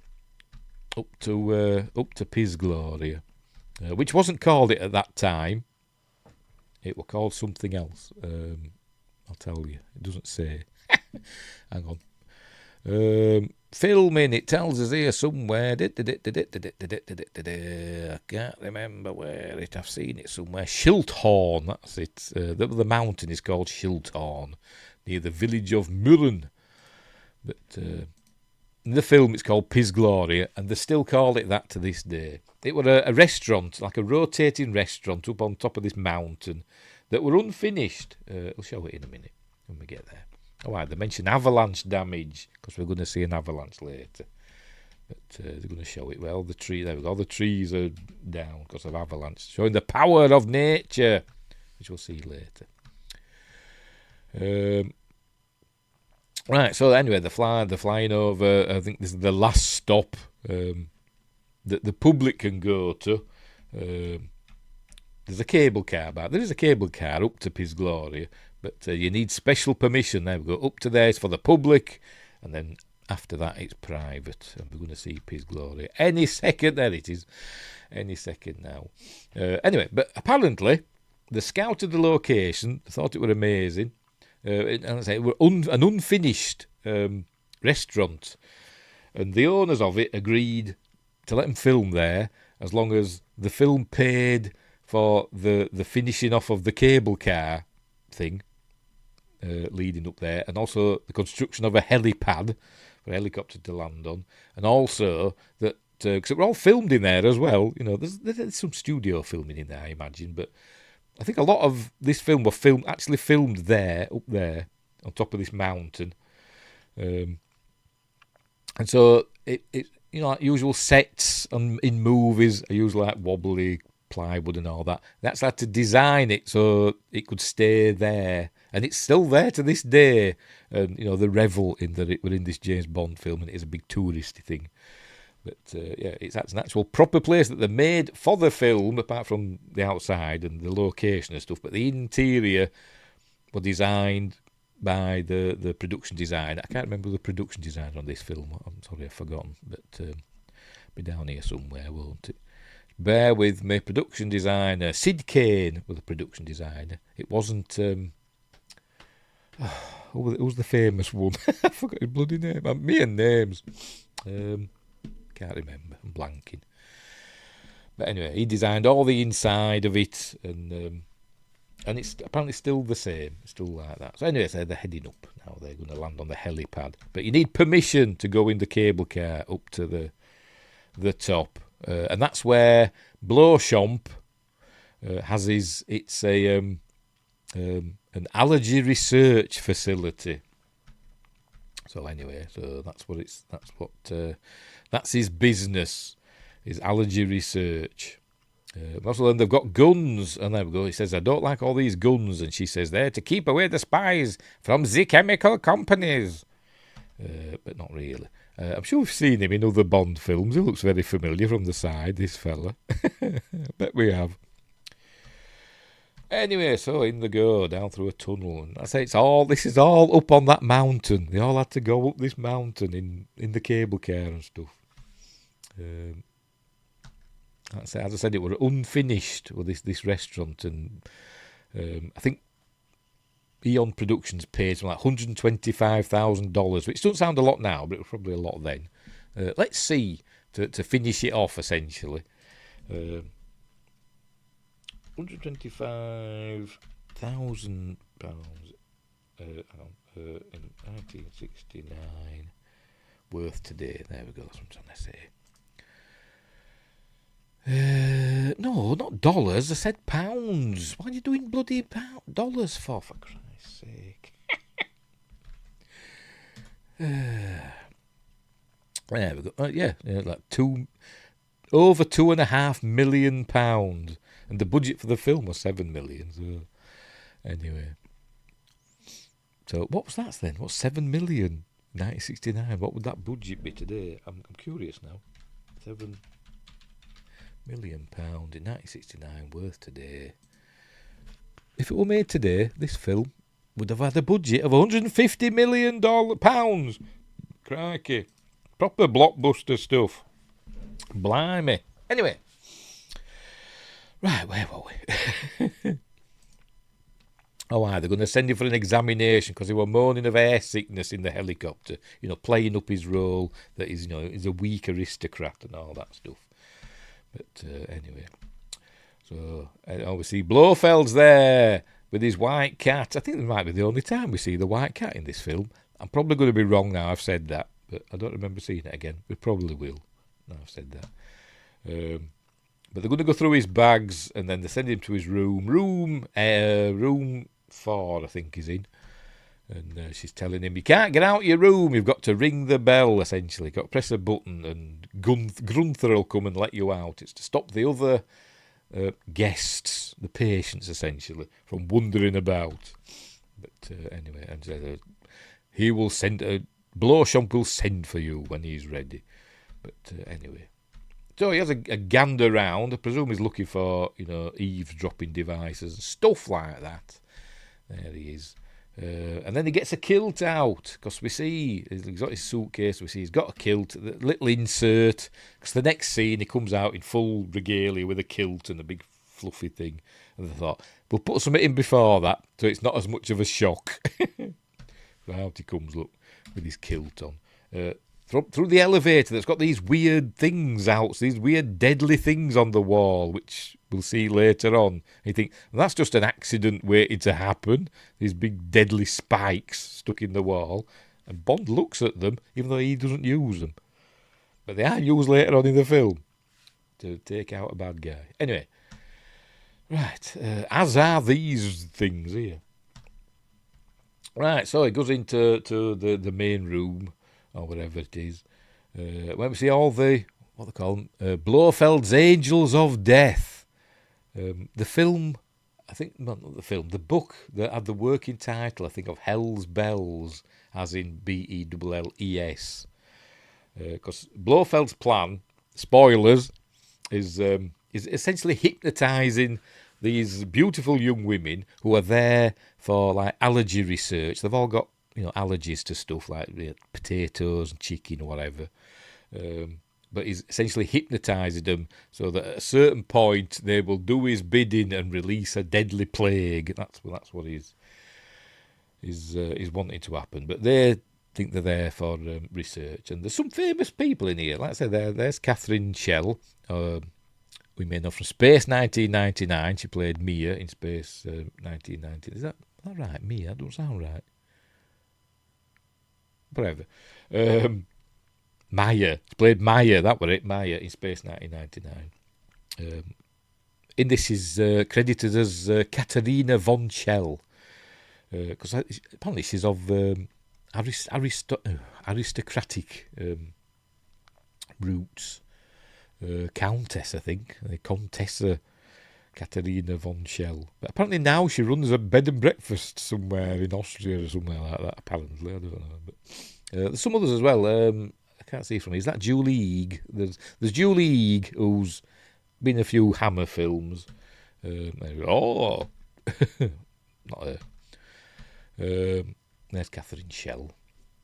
up to Pisgloria, which wasn't called it at that time. It was called something else. I'll tell you. It doesn't say. Hang on. Filming, it tells us here somewhere. I can't remember where it. I've seen it somewhere. Shilthorn, that's it. The mountain is called Shilthorn, near the village of Murren. But in the film, it's called Pisgloria, and they still call it that to this day. It was a restaurant, like a rotating restaurant up on top of this mountain that were unfinished. I'll show it in a minute when we get there. Oh, right, they mention avalanche damage, because we're going to see an avalanche later. But they're going to show it. Well, there we go. The trees are down because of avalanche, showing the power of nature, which we'll see later. Right, so anyway, they're flying over. I think this is the last stop that the public can go to. There's a cable car back. There is a cable car up to Pisgloria, but you need special permission. There we go. Up to there is for the public, and then after that it's private. And we're going to see Pisgloria any second. There it is. Any second now. Anyway, but apparently they scouted the location. They thought it were amazing. And I say it were an unfinished restaurant, and the owners of it agreed to let them film there as long as the film paid for the finishing off of the cable car thing leading up there, and also the construction of a helipad for a helicopter to land on, and also that because it were all filmed in there as well. There's some studio filming in there, I imagine, but I think a lot of this film were actually filmed there, up there on top of this mountain, and so it like usual sets in movies are usually like wobbly plywood and all that. That's had to design it so it could stay there, and it's still there to this day. And the revel in that it were in this James Bond film, and it is a big touristy thing. But that's an actual proper place that they made for the film, apart from the outside and the location and stuff. But the interior were designed by the production designer. I can't remember the production designer on this film. I'm sorry, I've forgotten. But be down here somewhere, won't it? Bear with me. Production designer Sid Kane was the production designer. It wasn't. Who was the famous one? I forgot his bloody name. Me and names. Can't remember. I'm blanking. But anyway, he designed all the inside of it, and it's apparently still the same. It's still like that. So anyway, they're heading up now. They're going to land on the helipad, but you need permission to go in the cable car up to the top. And that's where Blowchamp has it's an allergy research facility. So anyway, that's his business, his allergy research. Also, then they've got guns, and there we go. He says, "I don't like all these guns," and she says, "They're to keep away the spies from the chemical companies." But not really. I'm sure we've seen him in other Bond films. He looks very familiar from the side, this fella. I bet we have. Anyway, so in they go, down through a tunnel. And I say this is all up on that mountain. They all had to go up this mountain in the cable car and stuff. As I said, it was unfinished with this restaurant. And I think Eon Productions paid something like $125,000, which doesn't sound a lot now, but it was probably a lot then. Let's see, to finish it off, essentially. £125,000 in 1969 worth today. There we go, that's what I'm trying to say. No, not dollars. I said pounds. What are you doing bloody dollars for Christ's sake? Yeah, we've got, like over £2.5 million, and the budget for the film was 7 million. So anyway, so what was that then? What's 7 million? 1969. What would that budget be today? I'm curious now. £7 million in 1969 worth today. If it were made today, this film would have had a budget of £150 million. Crikey. Proper blockbuster stuff. Blimey. Anyway. Right, where were we? They're going to send him for an examination because he was moaning of air sickness in the helicopter, playing up his role that he's a weak aristocrat and all that stuff. But anyway, so obviously Blofeld's there with his white cat. I think it might be the only time we see the white cat in this film. I'm probably going to be wrong now I've said that, but I don't remember seeing it again. We probably will now I've said that. But they're going to go through his bags and then they send him to his room. Room 4, I think, is in. And she's telling him, you can't get out of your room. You've got to ring the bell, essentially. You've got to press a button and Gunther will come and let you out. It's to stop the other guests, the patients, essentially, from wandering about. But anyway, and he will send, Blowchamp will send for you when he's ready. But anyway. So he has a gander round. I presume he's looking for, eavesdropping devices and stuff like that. There he is. And then he gets a kilt out, because we see, he's got his suitcase, we see he's got a kilt, a little insert, because the next scene he comes out in full regalia with a kilt and a big fluffy thing. And I thought, we'll put something in before that, so it's not as much of a shock. So out he comes, look, with his kilt on. Through the elevator that's got these weird things out, these weird deadly things on the wall, which we'll see later on. And you think, well, that's just an accident waiting to happen, these big deadly spikes stuck in the wall. And Bond looks at them, even though he doesn't use them. But they are used later on in the film to take out a bad guy. Anyway, right, as are these things here. Right, so he goes into the main room, or whatever it is, when we see all the, what they call them, Blofeld's Angels of Death. The film, I think, not the film, the book that had the working title, I think, of Hell's Bells, as in Belles. Because Blofeld's plan, spoilers, is essentially hypnotising these beautiful young women who are there for, like, allergy research. They've all got allergies to stuff like potatoes and chicken or whatever. But he's essentially hypnotising them so that at a certain point they will do his bidding and release a deadly plague. That's what he's wanting to happen. But they think they're there for research. And there's some famous people in here. Like I said, there's Catherine Schell. We may know from Space 1999. She played Mia in Space 1990. Is that right? Mia? That don't sound right. Whatever. Maya. She played Maya, that was it, Maya in Space 1999. In this is credited as Katharina von Schell. Because apparently she's of aristocratic roots. Countess, I think. Contessa Katharina von Schell. But apparently now she runs a bed and breakfast somewhere in Austria or somewhere like that, apparently. I don't know. But there's some others as well. I can't see from here. Is that Julie Eag? There's Julie Eag, who's been in a few Hammer films. Not her. There's Catherine Schell.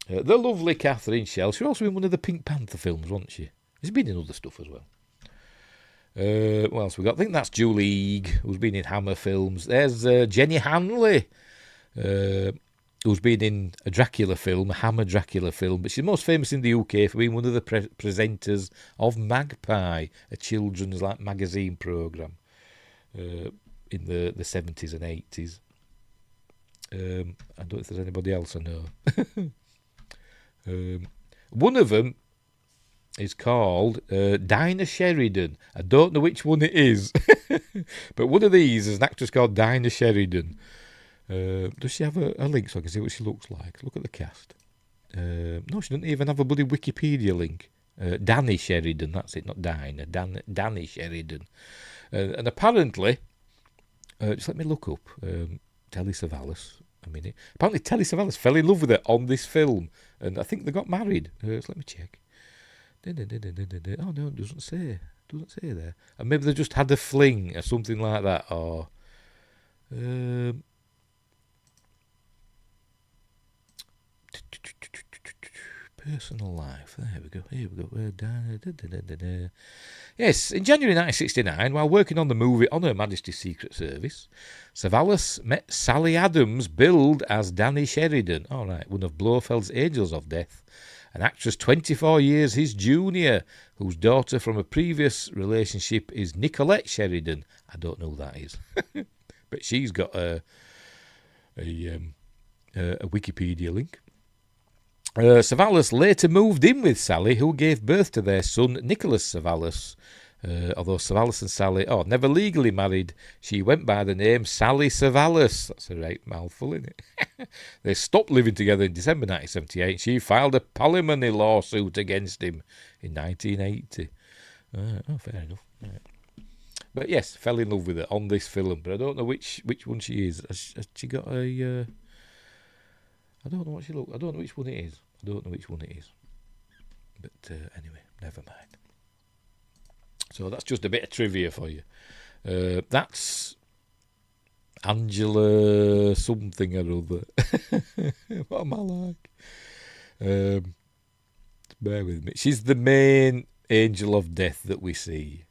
The lovely Catherine Schell. She's also in one of the Pink Panther films, wasn't she? She's been in other stuff as well. What else we got? I think that's Julie Eag, who's been in Hammer films. There's Jenny Hanley, who's been in a Dracula film, a Hammer Dracula film, but she's most famous in the UK for being one of the presenters of Magpie, a children's magazine programme in the 70s and 80s. I don't know if there's anybody else I know. One of them is called Dinah Sheridan. I don't know which one it is, but one of these is an actress called Dinah Sheridan. Does she have a link so I can see what she looks like? Look at the cast. No, she doesn't even have a bloody Wikipedia link. Danny Sheridan, that's it, not Dinah. Danny Sheridan. And apparently, just let me look up Telly Savalas a minute. Apparently, Telly Savalas fell in love with her on this film, and I think they got married. So let me check. Oh no, it doesn't say. Doesn't say there. And maybe they just had a fling or something like that, or personal life. There we go. Here we go. Yes, in January 1969, while working on the movie On Her Majesty's Secret Service, Savalas met Sally Adams, billed as Danny Sheridan. All right, one of Blofeld's Angels of Death, an actress 24 years his junior, whose daughter from a previous relationship is Nicolette Sheridan. I don't know who that is, but she's got a Wikipedia link. Savalas later moved in with Sally, who gave birth to their son Nicholas Savalas. Although Savalas and Sally never legally married, she went by the name Sally Savalas. That's a right mouthful, isn't it? They stopped living together in December 1978. She filed a palimony lawsuit against him in 1980. Fair enough. Right. But yes, fell in love with her on this film, but I don't know which one she is. Has she got a... I don't know what she looks. I don't know which one it is. But anyway, never mind. So that's just a bit of trivia for you. That's Angela something or other. What am I like? Bear with me. She's the main angel of death that we see.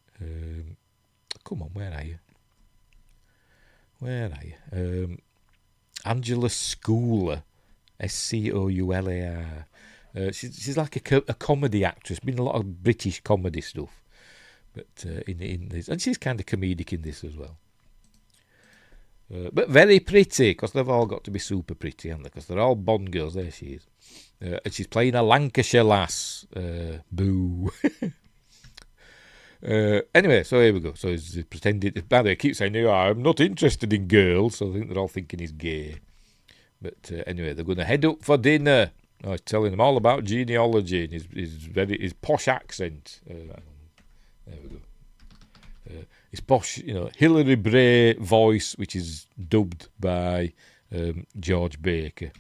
Come on, where are you? Angela Schooler. Scoular. She's like a comedy actress. Been in a lot of British comedy stuff, but in this, and she's kind of comedic in this as well. But very pretty, because they've all got to be super pretty, haven't they? Because they're all Bond girls. There she is, and she's playing a Lancashire lass. Boo. Anyway, so here we go. So he's pretending. By the way, he keeps saying, I'm not interested in girls. So I think they're all thinking he's gay. But anyway, they're going to head up for dinner. He's telling them all about genealogy and his posh accent. There we go. His posh, Hilary Bray voice, which is dubbed by George Baker.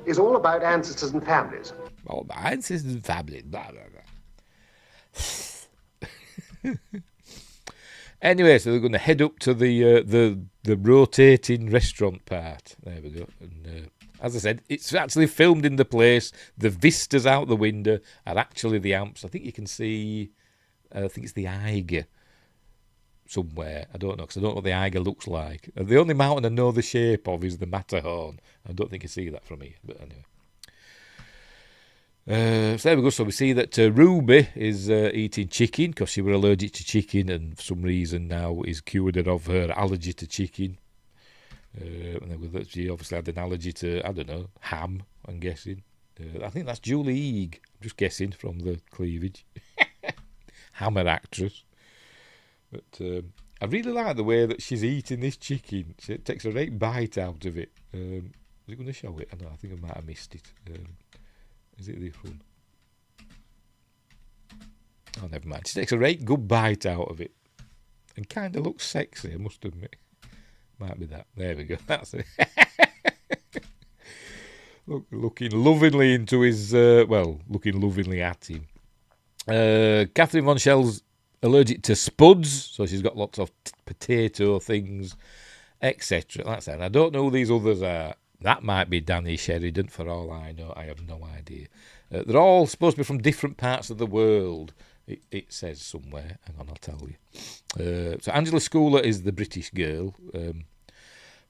Is all about ancestors and families. All about ancestors and families. Blah, blah, blah. Anyway, so they're going to head up to the rotating restaurant part. There we go. And as I said, it's actually filmed in the place. The vistas out the window are actually the Amps. I think you can see, I think it's the Eiger somewhere. I don't know, because I don't know what the Eiger looks like. The only mountain I know the shape of is the Matterhorn. I don't think you see that from here, but anyway. So there we go. So we see that Ruby is eating chicken because she was allergic to chicken, and for some reason now is cured of her allergy to chicken. And then she obviously had an allergy to, I don't know, ham, I'm guessing. I think that's Julie Eag. I'm just guessing from the cleavage. Hammer actress. But I really like the way that she's eating this chicken. She takes a great bite out of it. Is it going to show it? I think I might have missed it. Is it this one? Oh, never mind. She takes a right good bite out of it. And kind of looks sexy, I must admit. Might be that. There we go. That's it. Looking lovingly into his... looking lovingly at him. Catherine Von Schell's allergic to spuds, so she's got lots of potato things, etc. That's it. I don't know who these others are. That might be Danny Sheridan, for all I know. I have no idea. They're all supposed to be from different parts of the world. It says somewhere. Hang on, I'll tell you. So Angela Schooler is the British girl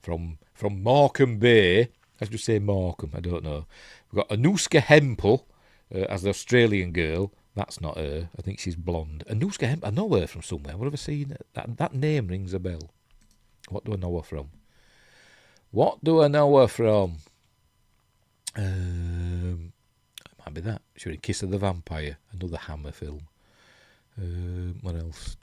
from Morecambe Bay. Let's just say Morecambe. I don't know. We've got Anuska Hempel as the Australian girl. That's not her. I think she's blonde. Anuska Hempel. I know her from somewhere. What have I seen? That name rings a bell. What do I know her from? It might be that. She was in Kiss of the Vampire, another Hammer film. What else?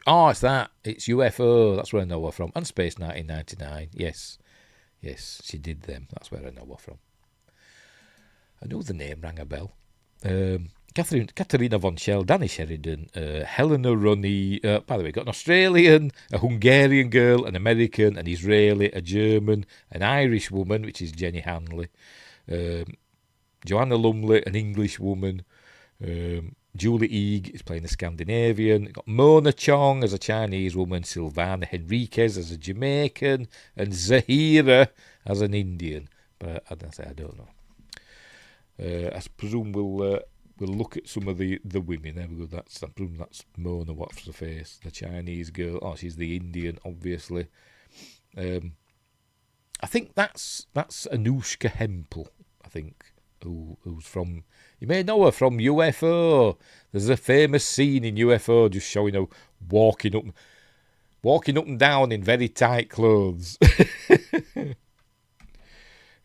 Oh, it's that. It's UFO. That's where I know her from. And Space 1999. Yes, she did them. That's where I know her from. I know the name rang a bell. Katharina von Schell, Danny Sheridan, Helena Runny. By the way, got an Australian, a Hungarian girl, an American, an Israeli, a German, an Irish woman, which is Jenny Hanley, Joanna Lumley, an English woman, Julie Eeg is playing the Scandinavian. Got Mona Chong as a Chinese woman, Silvana Henriquez as a Jamaican, and Zahira as an Indian. But I don't know. I presume we'll look at some of the women. There we go. I presume that's Mona. What's the face? The Chinese girl. Oh, she's the Indian, obviously. I think that's Anushka Hempel. I think who's from. You may know her from UFO. There's a famous scene in UFO just showing her walking up and down in very tight clothes.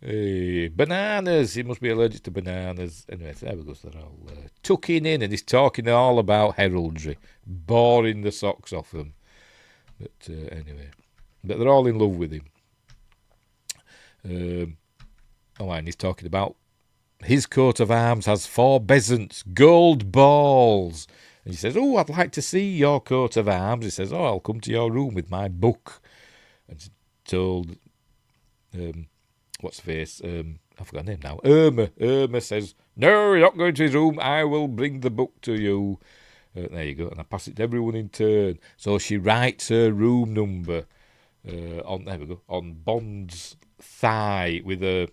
Bananas. He must be allergic to bananas. Anyway, there we go. So they're all tucking in, and he's talking all about heraldry, boring the socks off them. But anyway, but they're all in love with him. And he's talking about his coat of arms has 4 bezants, gold balls. And he says, "Oh, I'd like to see your coat of arms." He says, "Oh, I'll come to your room with my book." And told, what's the face? I forgot her name now. Irma. Irma says, "No, you're not going to his room. I will bring the book to you." There you go. And I pass it to everyone in turn. So she writes her room number on Bond's thigh with a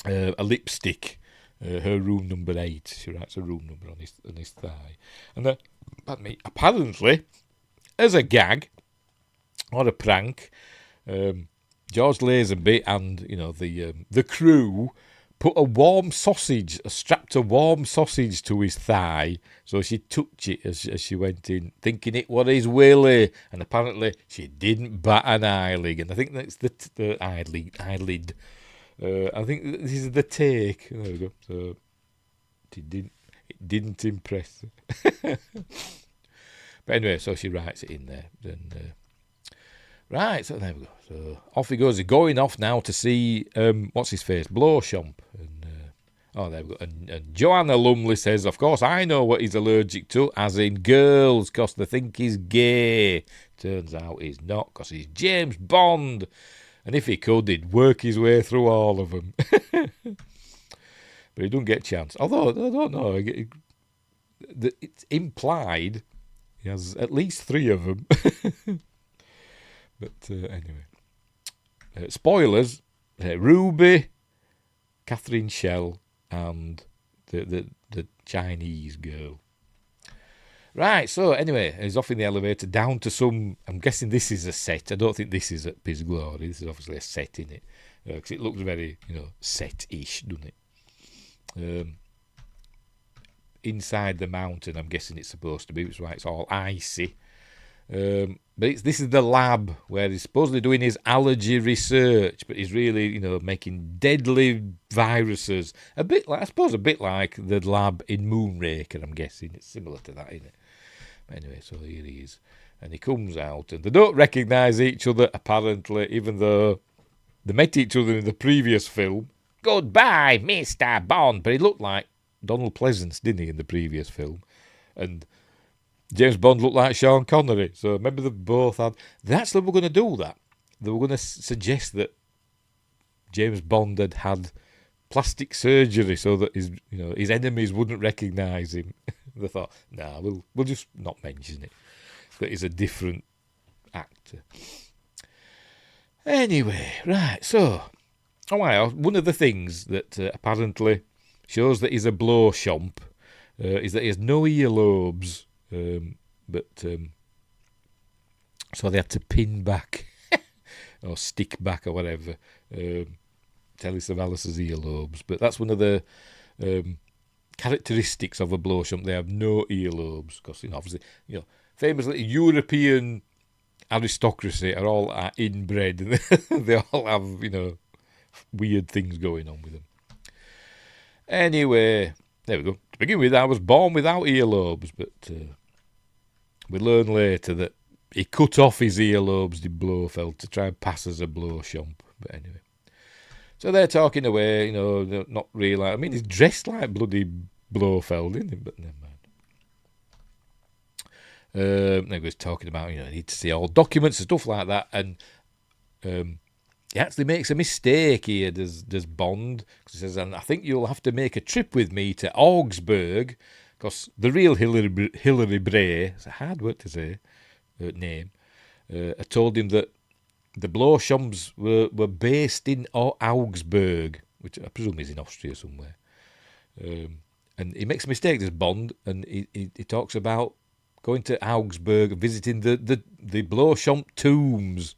lipstick. Her room number 8. She writes her room number on his thigh. And apparently, as a gag or a prank, George Lazenby and the crew put strapped a warm sausage to his thigh, so she touched it as she went in, thinking it was his willy, and apparently she didn't bat an eyelid. And I think that's the eyelid. I think this is the take. There we go. So it didn't impress her. But anyway, so she writes it in there. Then right, so there we go. So off he goes. He's going off now to see what's his face, Blowchamp. And there we go. And Joanna Lumley says, "Of course, I know what he's allergic to, as in girls, because they think he's gay." Turns out he's not, because he's James Bond. And if he could, he'd work his way through all of them. But he don't get a chance. Although, I don't know. It's implied he has at least 3 of them. But anyway. Spoilers. Ruby, Catherine Schell, and the Chinese girl. Right, so anyway, he's off in the elevator down to some. I'm guessing this is a set. I don't think this is at Piz Glory. This is obviously a set in it, because it looks very, set-ish, doesn't it? Inside the mountain, I'm guessing it's supposed to be, which is why it's all icy. But this is the lab where he's supposedly doing his allergy research, but he's really, making deadly viruses. A bit like the lab in Moonraker, I'm guessing. It's similar to that, isn't it? But anyway, so here he is. And he comes out, and they don't recognise each other, apparently, even though they met each other in the previous film. "Goodbye, Mr. Bond." But he looked like Donald Pleasance, didn't he, in the previous film? And James Bond looked like Sean Connery. So remember they both had. They actually were going to do that. They were going to suggest that James Bond had plastic surgery so that his enemies wouldn't recognise him. They thought, nah, we'll just not mention it. That he's a different actor. Anyway, right, so one of the things that apparently shows that he's a Blowchamp is that he has no earlobes. So they had to pin back or stick back or whatever Telly Savalas's earlobes. But that's one of the characteristics of a Blowchamp. They have no earlobes because, obviously, famously European aristocracy are all inbred. They all have, weird things going on with them. Anyway, there we go. To begin with, I was born without earlobes, but we learn later that he cut off his earlobes, did Blofeld, to try and pass as a Blowchamp. But anyway. So they're talking away, they're not really. I mean, he's dressed like bloody Blofeld, isn't he? But never mind. He was talking about, you need to see all documents and stuff like that, and he actually makes a mistake here, does Bond. He says, and I think you'll have to make a trip with me to Augsburg, because the real Hilary Bray, it's a hard word to say, name, I told him that the Bloshoms were based in Augsburg, which I presume is in Austria somewhere. And he makes a mistake, this Bond, and he talks about going to Augsburg and visiting the Bloshomp tombs.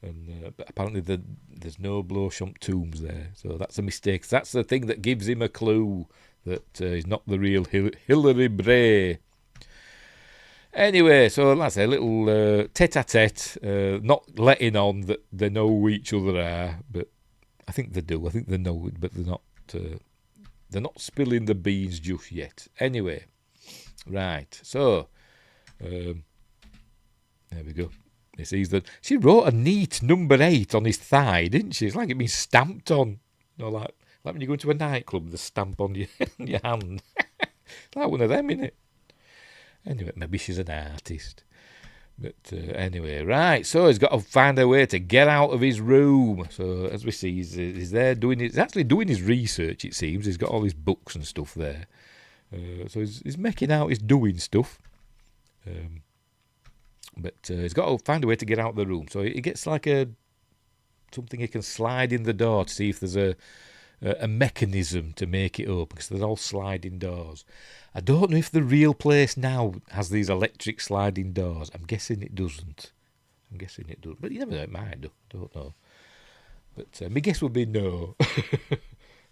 And apparently there's no Bloshomp tombs there. So that's a mistake. That's the thing that gives him a clue that he's not the real Hilary Bray. Anyway, so that's a little tete-a-tete, not letting on that they know who each other are, but I think they do. I think they know it, but they're not spilling the beans just yet. Anyway, right, so there we go. He sees that she wrote a neat number 8 on his thigh, didn't she? It's like it'd been stamped on. Like when you go into a nightclub, the stamp on your, on your hand. Like one of them, innit? Anyway, maybe she's an artist. But anyway, right, so he's got to find a way to get out of his room. So as we see, he's there he's actually doing his research, it seems. He's got all his books and stuff there. So he's making out, he's doing stuff. But he's got to find a way to get out of the room. So he gets like something he can slide in the door to see if there's a mechanism to make it open, because they're all sliding doors. I don't know if the real place now has these electric sliding doors. I'm guessing it doesn't. But you never know, it might do. Don't know. But my guess would be no.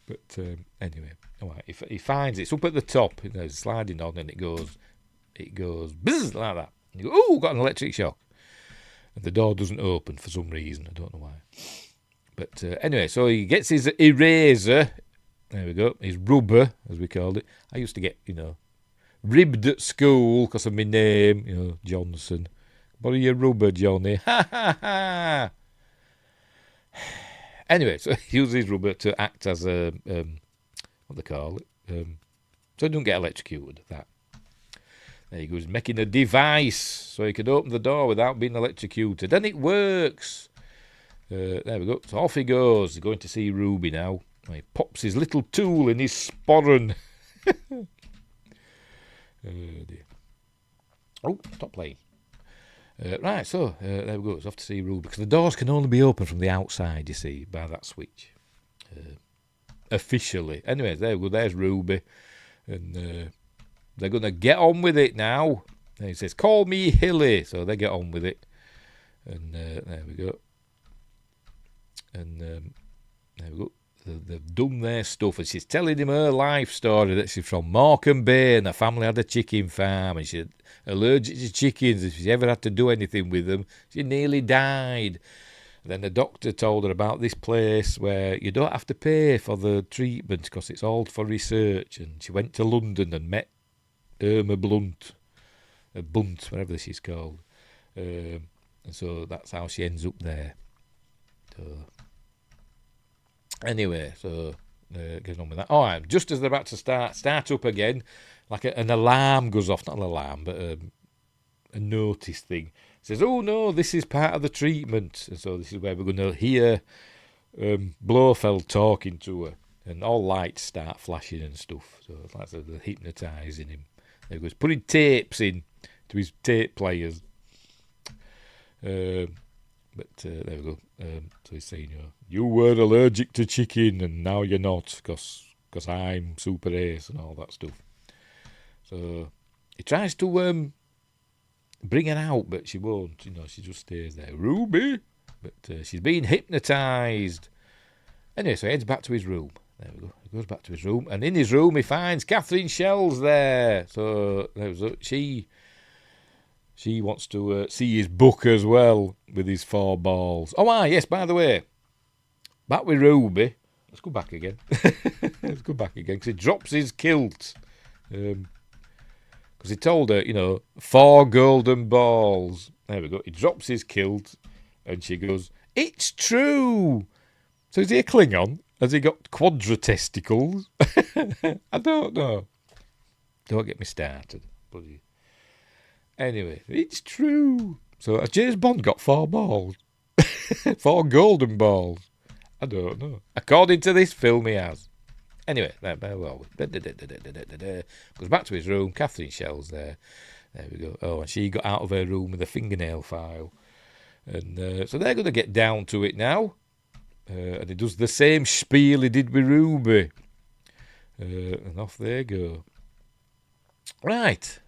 But anyway, all right, he finds it. It's up at the top. It's sliding on, and it goes buzz like that. And you go, oh, got an electric shock. And the door doesn't open for some reason. I don't know why. But anyway, so he gets his eraser. There we go. His rubber, as we called it. I used to get, ribbed at school because of my name, Johnson. Borrow your rubber, Johnny. Ha, ha, ha. Anyway, so he uses his rubber to act as a, what they call it, so he don't get electrocuted, that. There he goes, making a device so he could open the door without being electrocuted. And it works. There we go. So off he goes. He's going to see Ruby now. He pops his little tool in his sporran. Oh, dear. Oh, stop playing. Right, so there we go. It's off to see Ruby, because the doors can only be opened from the outside, you see, by that switch. Officially. Anyway, there we go. There's Ruby. And they're going to get on with it now. And he says, call me Hilly. So they get on with it. And there we go. And there we go. They've done their stuff, and she's telling him her life story, that she's from Morecambe Bay and her family had a chicken farm, and she's allergic to chickens. If she ever had to do anything with them, she nearly died. And then the doctor told her about this place where you don't have to pay for the treatment because it's all for research. And she went to London and met Irma Bunt, whatever she's called. And so that's how she ends up there. So anyway, so getting on with that. All right, just as they're about to start up again, like an alarm goes off. Not an alarm, but a notice thing. It says, oh no, this is part of the treatment. And so this is where we're going to hear Blofeld talking to her. And all lights start flashing and stuff. So it's like they're hypnotising him. There he goes, putting tapes in to his tape players. But there we go. So he's saying, you were allergic to chicken and now you're not because I'm Super Ace and all that stuff. So he tries to bring her out, but she won't. She just stays there. Ruby! But she's being hypnotised. Anyway, so he heads back to his room. There we go. He goes back to his room. And in his room, he finds Catherine Shells there. So there was she wants to see his book as well with his 4 balls. Oh, yes, by the way. Back with Ruby. Let's go back again. Because he drops his kilt. Because he told her, 4 golden balls. There we go. He drops his kilt and she goes, it's true. So is he a Klingon? Has he got quadratesticles? I don't know. Don't get me started. Bloody. Anyway, it's true. So has James Bond got 4 balls? 4 golden balls? I don't know. According to this film, he has. Anyway, well, goes back to his room. Catherine Shell's there. There we go. Oh, and she got out of her room with a fingernail file. And so they're going to get down to it now. And he does the same spiel he did with Ruby. And off they go. Right.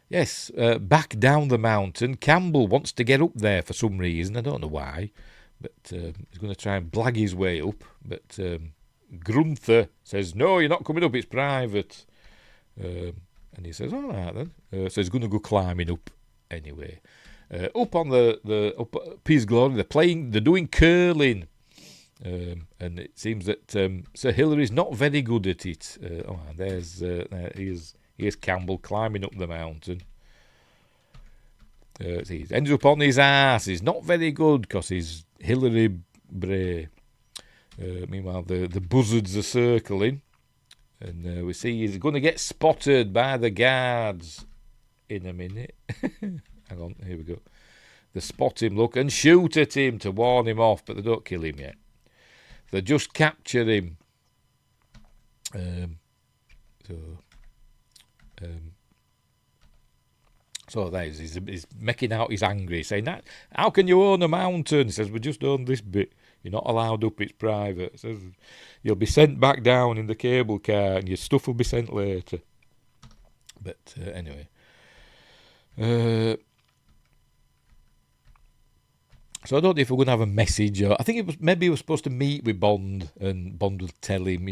Yes, back down the mountain. Campbell wants to get up there for some reason. I don't know why. But he's going to try and blag his way up. But Grunther says, no, you're not coming up, it's private. And he says, all right then. So he's going to go climbing up anyway. Up on up Peace Glory, they're doing curling. And it seems that Sir Hilary's not very good at it. Here's Campbell climbing up the mountain. He ends up on his ass. He's not very good because he's Hilary Bray. Meanwhile, the buzzards are circling. And we see he's going to get spotted by the guards in a minute. Hang on, here we go. They spot him, look, and shoot at him to warn him off, but they don't kill him yet. They just capture him. So there he's making out he's angry, saying, that, how can you own a mountain? He says, we just own this bit. You're not allowed up, it's private. He says, you'll be sent back down in the cable car and your stuff will be sent later. But anyway. So I don't know if we're going to have a message. Or I think maybe he was supposed to meet with Bond and Bond would tell him,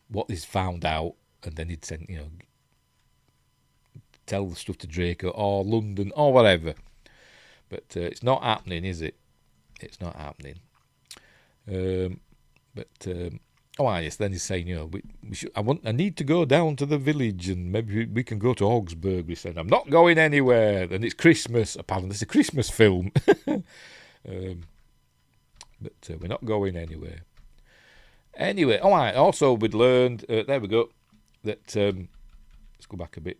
what he's found out. And then he'd send, tell the stuff to Draco or London or whatever. But it's not happening, is it? It's not happening. Yes. Then he's saying, we should. I need to go down to the village and maybe we can go to Augsburg. He said, I'm not going anywhere. And it's Christmas. Apparently, it's a Christmas film. But we're not going anywhere. Anyway, also we'd learned. There we go. That let's go back a bit.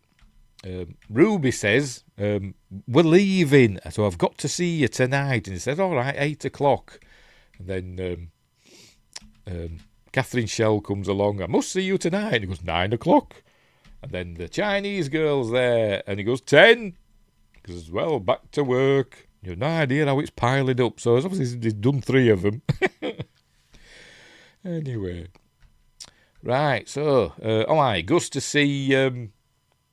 Ruby says, we're leaving, so I've got to see you tonight. And he says, all right, 8 o'clock. And then Catherine Shell comes along, I must see you tonight. And he goes, 9 o'clock. And then the Chinese girl's there, and he goes, 10. He goes, well, back to work. You have no idea how it's piling up. So obviously he's done 3 of them. Anyway. Right, so, he goes to see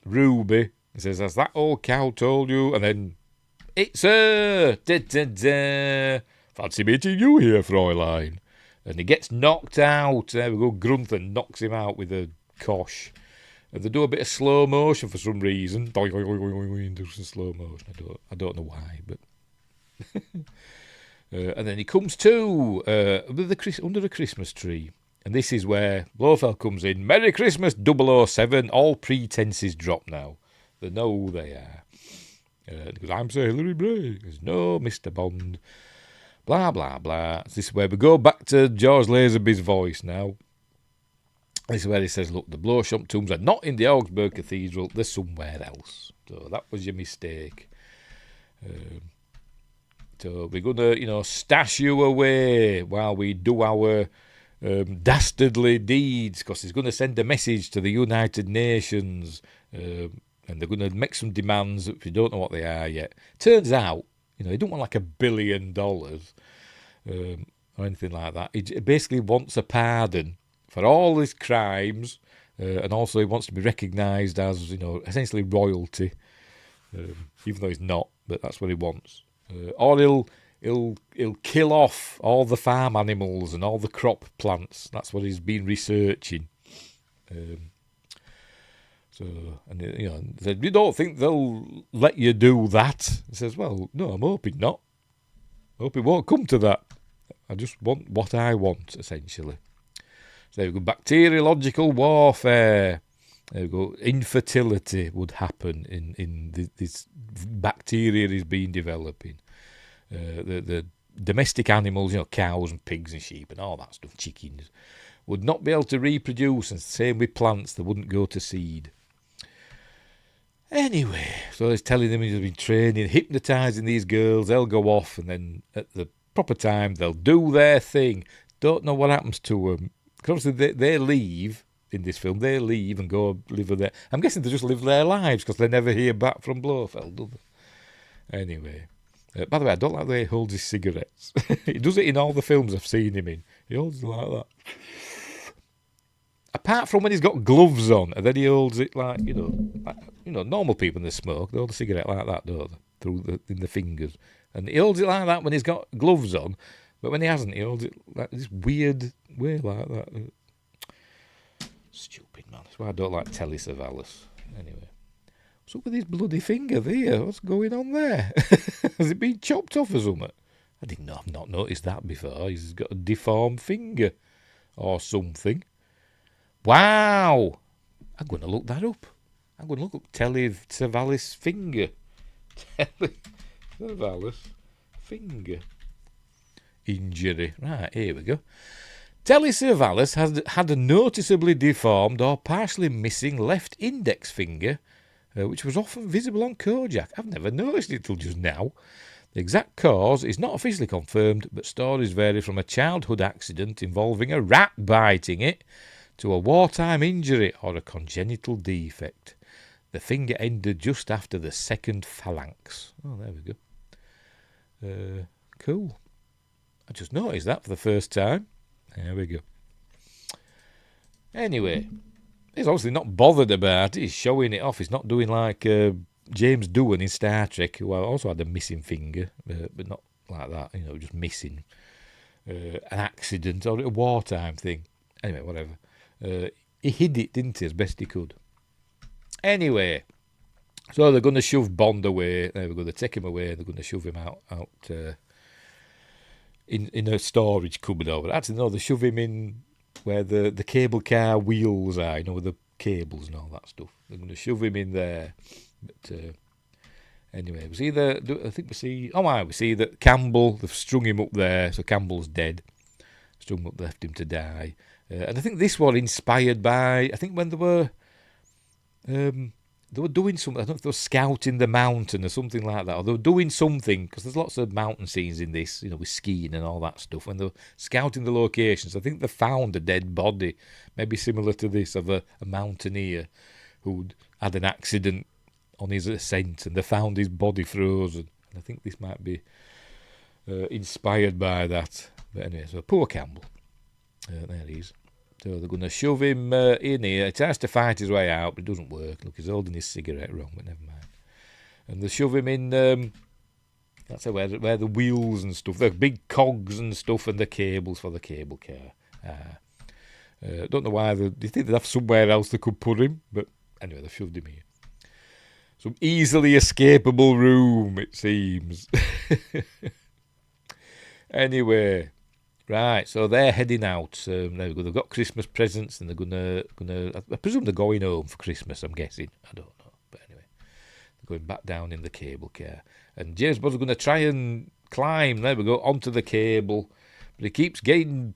Ruby. He says, has that old cow told you? And then, it's her! Da-da-da! Fancy meeting you here, Fräulein. And he gets knocked out. There we go, Grunther knocks him out with a kosh. And they do a bit of slow motion for some reason. Do some slow motion. I don't know why, but... and then he comes to under a Christmas tree. And this is where Blofeld comes in. Merry Christmas, 007. All pretences drop now. They know who they are. He goes, I'm Sir Hilary Bray. He goes, no, Mr. Bond. Blah, blah, blah. This is where we go back to George Lazenby's voice now. This is where he says, look, the Blowshop tombs are not in the Augsburg Cathedral. They're somewhere else. So that was your mistake. So we're going to, stash you away while we do our... dastardly deeds, because he's going to send a message to the United Nations, and they're going to make some demands if you don't know what they are yet. Turns out, he don't want like $1 billion or anything like that. He basically wants a pardon for all his crimes, and also he wants to be recognised as, essentially royalty, even though he's not, but that's what he wants. Or he'll kill off all the farm animals and all the crop plants. That's what he's been researching. Said, you don't think they'll let you do that? He says, well, no, I'm hoping not. I hope it won't come to that. I just want what I want, essentially. So there we go, bacteriological warfare. There we go, infertility would happen in this bacteria he's been developing. The domestic animals, cows and pigs and sheep and all that stuff, chickens, would not be able to reproduce, and same with plants, they wouldn't go to seed. Anyway, so he's telling them he's been training, hypnotising these girls, they'll go off, and then at the proper time, they'll do their thing. Don't know what happens to them. Because obviously they leave, in this film, they leave and go live their... I'm guessing they just live their lives, because they never hear back from Blofeld, do they? Anyway. By the way, I don't like the way he holds his cigarettes. He does it in all the films I've seen him in. He holds it like that. Apart from when he's got gloves on, and then he holds it like, normal people when they smoke, they hold a cigarette like that, don't they? In the fingers. And he holds it like that when he's got gloves on, but when he hasn't, he holds it like this weird way like that. Stupid man. That's why I don't like Telly Savalas. Anyway. What's up with his bloody finger there? What's going on there? Has it been chopped off or something? I've not noticed that before. He's got a deformed finger or something. Wow! I'm going to look that up. I'm going to look up Telly Savalas finger. Telly Savalas finger injury. Right, here we go. Telly Savalas had a noticeably deformed or partially missing left index finger, which was often visible on Kojak. I've never noticed it till just now. The exact cause is not officially confirmed, but stories vary from a childhood accident involving a rat biting it to a wartime injury or a congenital defect. The finger ended just after the second phalanx. Oh, there we go. Cool. I just noticed that for the first time. There we go. Anyway, he's obviously not bothered about it. He's showing it off. He's not doing like James Doohan in Star Trek, who also had a missing finger, but not like that, just missing. An accident or a wartime thing. Anyway, whatever. He hid it, didn't he, as best he could. Anyway, so they're going to shove Bond away. They're going to take him away. They're going to shove him out in a storage cupboard over. Actually, no, they shove him in where the cable car wheels are, with the cables and all that stuff. They're going to shove him in there. But anyway, we see that Campbell, they've strung him up there, so Campbell's dead. Strung him up, left him to die. And I think this was inspired by, I think when they were doing something, I don't know if they were scouting the mountain or something like that, or they were doing something, because there's lots of mountain scenes in this, with skiing and all that stuff. When they were scouting the locations, I think they found a dead body, maybe similar to this, of a mountaineer who'd had an accident on his ascent, and they found his body frozen. And I think this might be inspired by that. But anyway, so poor Campbell. There he is. So they're going to shove him in here. He tries to fight his way out, but it doesn't work. Look, he's holding his cigarette wrong, but never mind. And they shove him in, that's where the wheels and stuff, the big cogs and stuff, and the cables for the cable car. Don't know why. Do you think they'd have somewhere else they could put him? But anyway, they've shoved him here. Some easily escapable room, it seems. Anyway. Right, so they're heading out. They've got Christmas presents, and they're gonna. I presume they're going home for Christmas. I'm guessing. I don't know, but anyway, they're going back down in the cable car. And James Bond's going to try and climb. There we go, onto the cable, but he keeps getting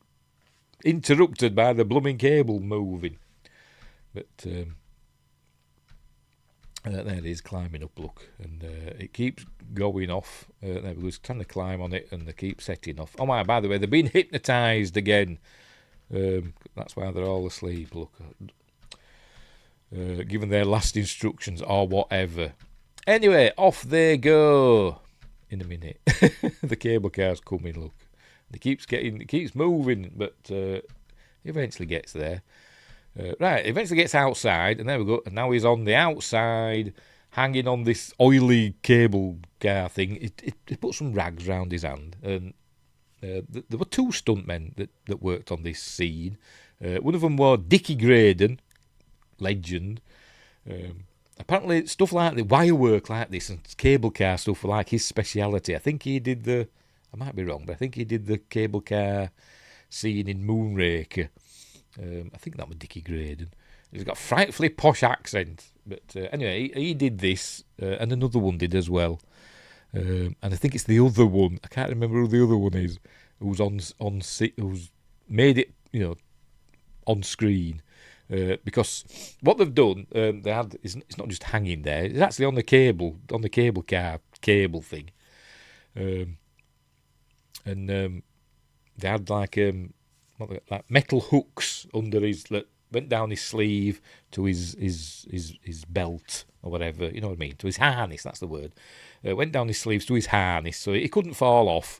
interrupted by the blooming cable moving. But there it is, climbing up, look. And it keeps going off. There we go, he's trying to climb on it, and they keep setting off. Oh, my, by the way, they've been hypnotised again. That's why they're all asleep, look. Given their last instructions or whatever. Anyway, off they go. In a minute. The cable car's coming, look. It keeps moving, but it eventually gets there. Right, eventually gets outside, and there we go. And now he's on the outside, hanging on this oily cable car thing. It put some rags round his hand, and there were two stuntmen that worked on this scene. One of them was Dickie Graydon, legend. Apparently, stuff like the wire work like this and cable car stuff were like his speciality. I think he did I might be wrong, but I think he did the cable car scene in Moonraker. I think that was Dickie Graydon. He's got a frightfully posh accent. But anyway, he did this, and another one did as well. And I think it's the other one. I can't remember who the other one is. Who's who's made it, on screen. Because what they've done, they had it's not just hanging there. It's actually on the cable car cable thing. And they had like metal hooks under his that went down his sleeve to his belt or whatever, you know what I mean, to his harness. That's the word. Went down his sleeves to his harness, so he couldn't fall off.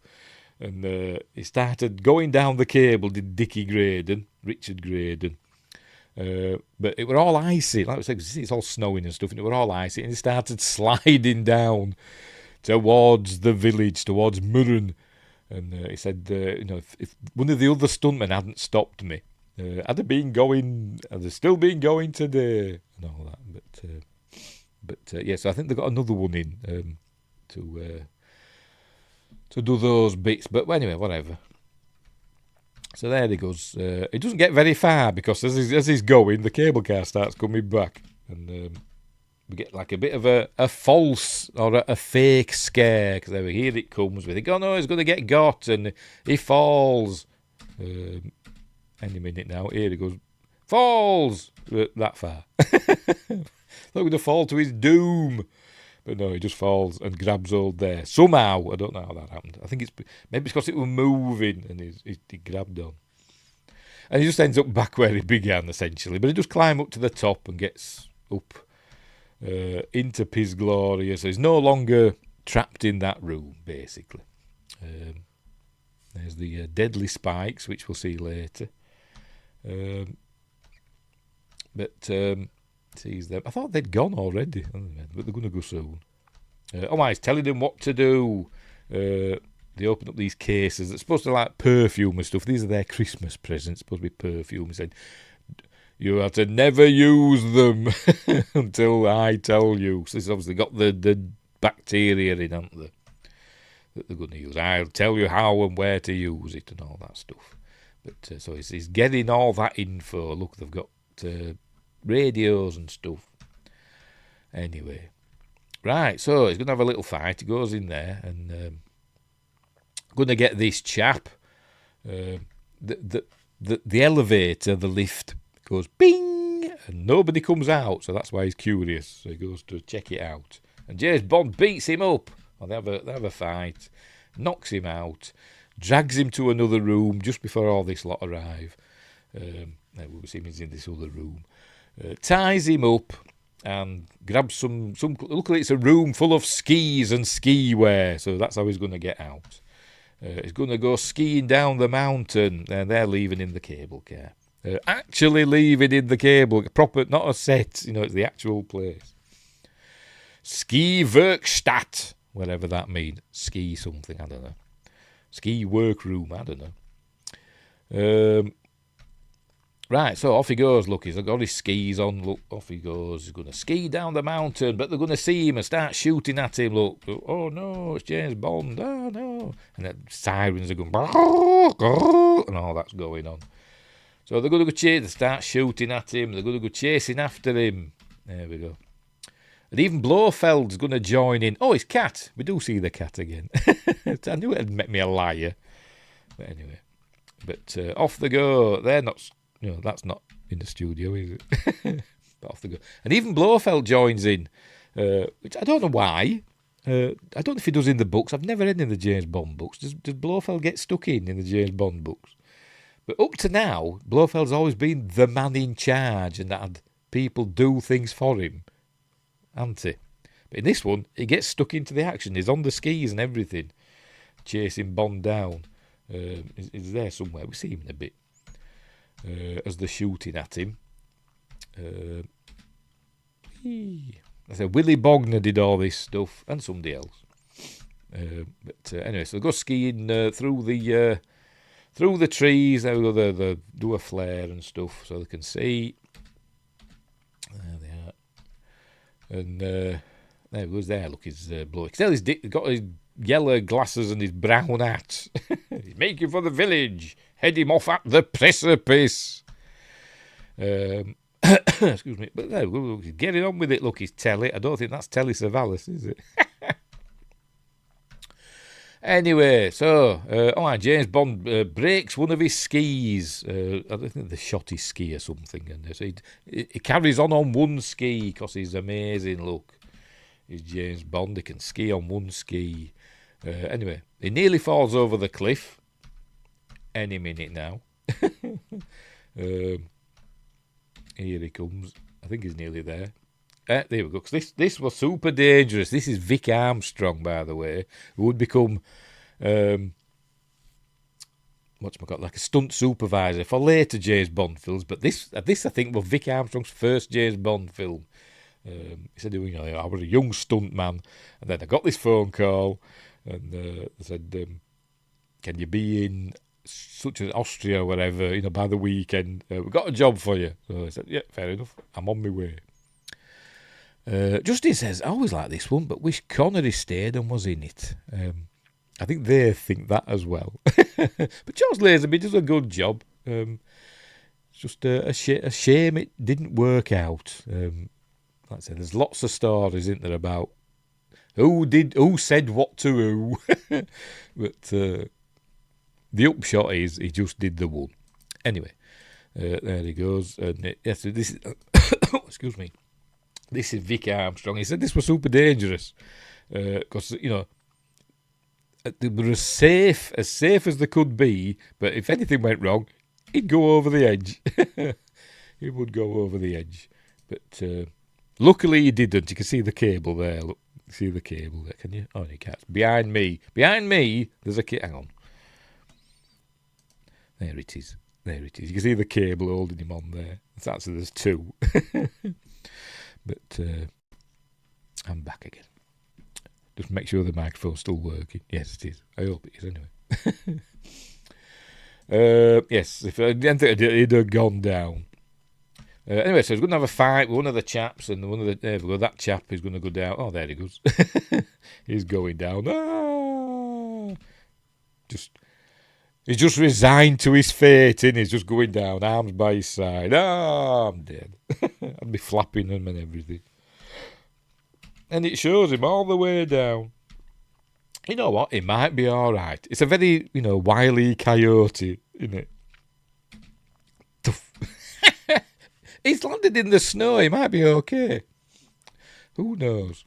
And he started going down the cable. Did Richard Graydon. But it were all icy. Like I said, it's all snowing and stuff, and it were all icy. And he started sliding down towards the village, towards Murren. And he said, if one of the other stuntmen hadn't stopped me, I'd have still been going today, and all that. But yeah, so I think they've got another one in to do those bits. But anyway, whatever. So there he goes. He doesn't get very far because as he's going, the cable car starts coming back, and we get like a bit of a false or a fake scare, because here it comes. We think, oh no, he's going to get got, and he falls. Any minute now, here he goes, falls that far. Not going to fall to his doom. But no, he just falls and grabs hold there. Somehow, I don't know how that happened. I think maybe because it was moving and he grabbed on. And he just ends up back where he began, essentially. But he just climbs up to the top and gets up into Piz Gloria. So he's no longer trapped in that room, basically. There's the deadly spikes, which we'll see later. Sees them. I thought they'd gone already, but they're going to go soon. He's telling them what to do. They open up these cases. They're supposed to like perfume and stuff. These are their Christmas presents, supposed to be perfume. He said, you have to never use them until I tell you. So it's obviously got the bacteria in, haven't they? That they're going to use. I'll tell you how and where to use it and all that stuff. But so he's getting all that info. Look, they've got radios and stuff. Anyway, right, so he's going to have a little fight. He goes in there and going to get this chap. The elevator, the lift goes bing, and nobody comes out, so that's why he's curious. So he goes to check it out, and James Bond beats him up. Well, they have a fight, knocks him out, drags him to another room just before all this lot arrive. We'll see him in this other room. Ties him up and grabs some. Luckily, it's a room full of skis and ski wear, so that's how he's going to get out. He's going to go skiing down the mountain, and they're leaving in the cable car. Actually leaving in the cable, proper, not a set. It's the actual place. Ski Werkstatt, whatever that means. Ski something, I don't know. Ski workroom, I don't know. Right, so off he goes. Look, he's got his skis on. Look, off he goes. He's going to ski down the mountain, but they're going to see him and start shooting at him. Look, oh no, it's James Bond. Oh no. And the sirens are going, and all that's going on. So they're going to go start shooting at him. They're going to go chasing after him. There we go. And even Blofeld's going to join in. Oh, it's Cat. We do see the cat again. I knew it had made me a liar. But anyway. But off they go. They're not... that's not in the studio, is it? But off they go. And even Blofeld joins in, which I don't know why. I don't know if he does in the books. I've never read in the James Bond books. Does Blofeld get stuck in the James Bond books? But up to now, Blofeld's always been the man in charge and had people do things for him, hasn't he? But in this one, he gets stuck into the action. He's on the skis and everything, chasing Bond down. He's there somewhere. We see him in a bit. As they're shooting at him. I said Willie Bogner did all this stuff, and somebody else. But anyway, so they go skiing through the trees. They go they do a flare and stuff, so they can see. There they are. And there he goes. There, look, he's blowing. He's got his yellow glasses and his brown hat. He's making for the village. Head him off at the precipice. Excuse me. But there, he's getting on with it. Look, he's Telly. I don't think that's Telly Savalas, is it? Anyway, so, James Bond breaks one of his skis. I think they shot his ski or something. And so he carries on one ski because he's amazing, look. He's James Bond, he can ski on one ski. Anyway, he nearly falls over the cliff. Any minute now. Here he comes. I think he's nearly there. There we go. 'Cause this was super dangerous. This is Vic Armstrong, by the way, who would become like a stunt supervisor for later James Bond films. But this I think was Vic Armstrong's first James Bond film. He said, I was a young stunt man, and then I got this phone call, and they said, "Can you be in such as Austria or whatever, by the weekend? We've got a job for you." So I said, "Yeah, fair enough. I'm on my way." Justin says, "I always like this one, but wish Connery stayed and was in it." I think they think that as well. But Charles Lazenby does a good job. It's just a shame it didn't work out. Like I said, there's lots of stories, isn't there, about who said what to who. But the upshot is he just did the one. Anyway, there he goes. And yes, this is excuse me. This is Vic Armstrong. He said this was super dangerous because they were as safe as they could be. But if anything went wrong, he'd go over the edge. He would go over the edge. But luckily he didn't. You can see the cable there. Look, see the cable there. Can you? Oh, you can't. Behind me, there's a cable. Hang on. There it is. You can see the cable holding him on there. So there's two. But I'm back again. Just make sure the microphone's still working. Yes, it is. I hope it is anyway. Yes, if I didn't think it'd have gone down. Anyway, so he's going to have a fight with one of the chaps, and there we go, that chap is going to go down. Oh, there he goes. He's going down. He's just resigned to his fate, and he's just going down, arms by his side. I'm dead. I'd be flapping him and everything. And it shows him all the way down. You know what? It might be all right. It's a very, Wile E. Coyote, isn't it? He's landed in the snow. He might be okay. Who knows?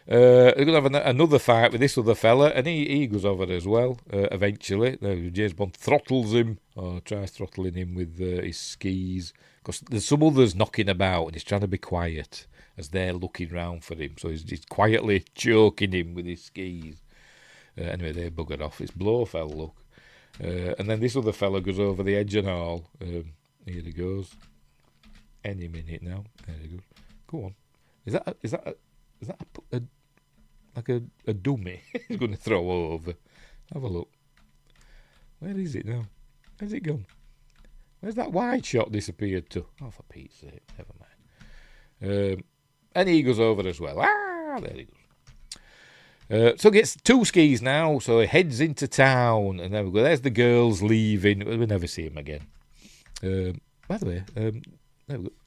We're going to have another fight with this other fella, and he goes over as well, eventually. James Bond throttles him, or tries throttling him with his skis, because there's some others knocking about, and he's trying to be quiet as they're looking round for him, so he's quietly choking him with his skis. Anyway, they buggered off. It's Blofeld, look. And then this other fella goes over the edge and all. Here he goes. Any minute now. There he goes. Go on. Is that a dummy he's going to throw over? Have a look. Where is it now? Where's it gone? Where's that wide shot disappeared to? Oh, for Pete's sake. Never mind. And he goes over as well. There he goes. So he gets two skis now, so he heads into town, and there we go. There's the girls leaving. We'll never see him again. By the way, there we go.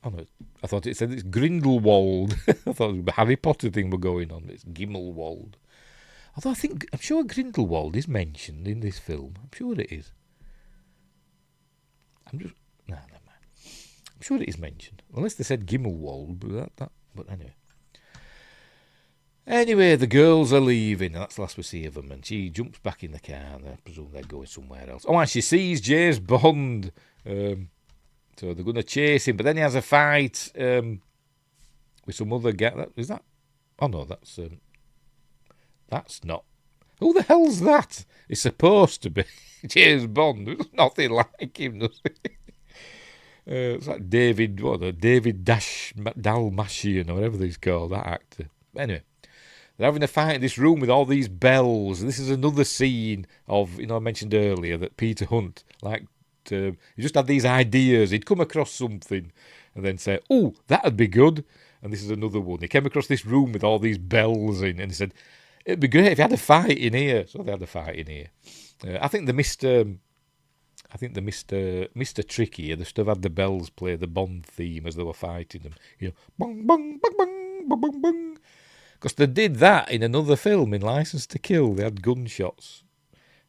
Oh no, I thought it said it's Grindelwald. I thought the Harry Potter thing were going on. It's Gimmelwald. Although I'm sure Grindelwald is mentioned in this film. I'm sure it is. Never mind. I'm sure it is mentioned, unless they said Gimmelwald. But anyway. Anyway, the girls are leaving, and that's the last we see of them. And she jumps back in the car, and I presume they're going somewhere else. Oh, and she sees James Bond. So they're going to chase him, but then he has a fight with some other guy. Is that? Oh no, that's not. Who the hell's that? It's supposed to be James Bond. There's nothing like him, does it? It's like David Dalmatian or whatever he's called, that actor. Anyway, they're having a fight in this room with all these bells. This is another scene of, I mentioned earlier that Peter Hunt he just had these ideas. He'd come across something and then say, "Oh, that'd be good." And this is another one. He came across this room with all these bells in, and he said, "It'd be great if you had a fight in here." So they had a fight in here. I think the Mr. Tricky, they should have had the bells play the Bond theme as they were fighting them. Bong, bong, bong, bong, bong, bong, bong. Because they did that in another film, in License to Kill. They had gunshots,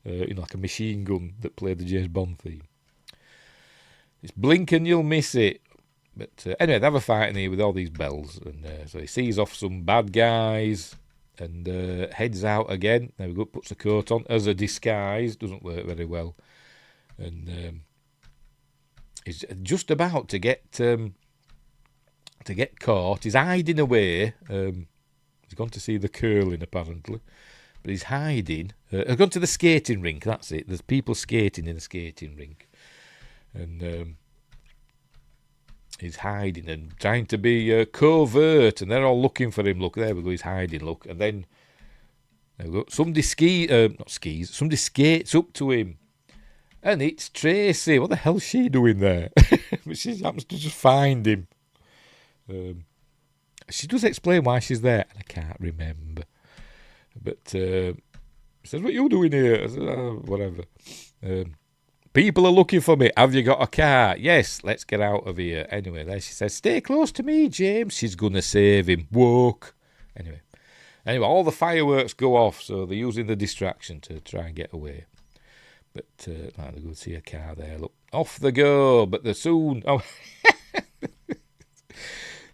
like a machine gun that played the James Bond theme. It's blink and you'll miss it. But anyway, they have a fight in here with all these bells. And so he sees off some bad guys and heads out again. There we go, puts a coat on as a disguise. Doesn't work very well. And he's just about to get caught. He's hiding away. He's gone to see the curling, apparently. But he's hiding. He's gone to the skating rink, that's it. There's people skating in the skating rink. And he's hiding and trying to be covert. And they're all looking for him. Look, there we go, he's hiding, look. And then, there we go, somebody skates up to him. And it's Tracy. What the hell's she doing there? But she happens to just find him. She does explain why she's there, and I can't remember. But she says, "What are you doing here?" I said, "Oh, whatever. People are looking for me. Have you got a car?" "Yes, let's get out of here." Anyway, there she says, "Stay close to me, James." She's going to save him. Woke. Anyway, all the fireworks go off, so they're using the distraction to try and get away. But they go see a car there. Look, off they go. But they're soon. Oh,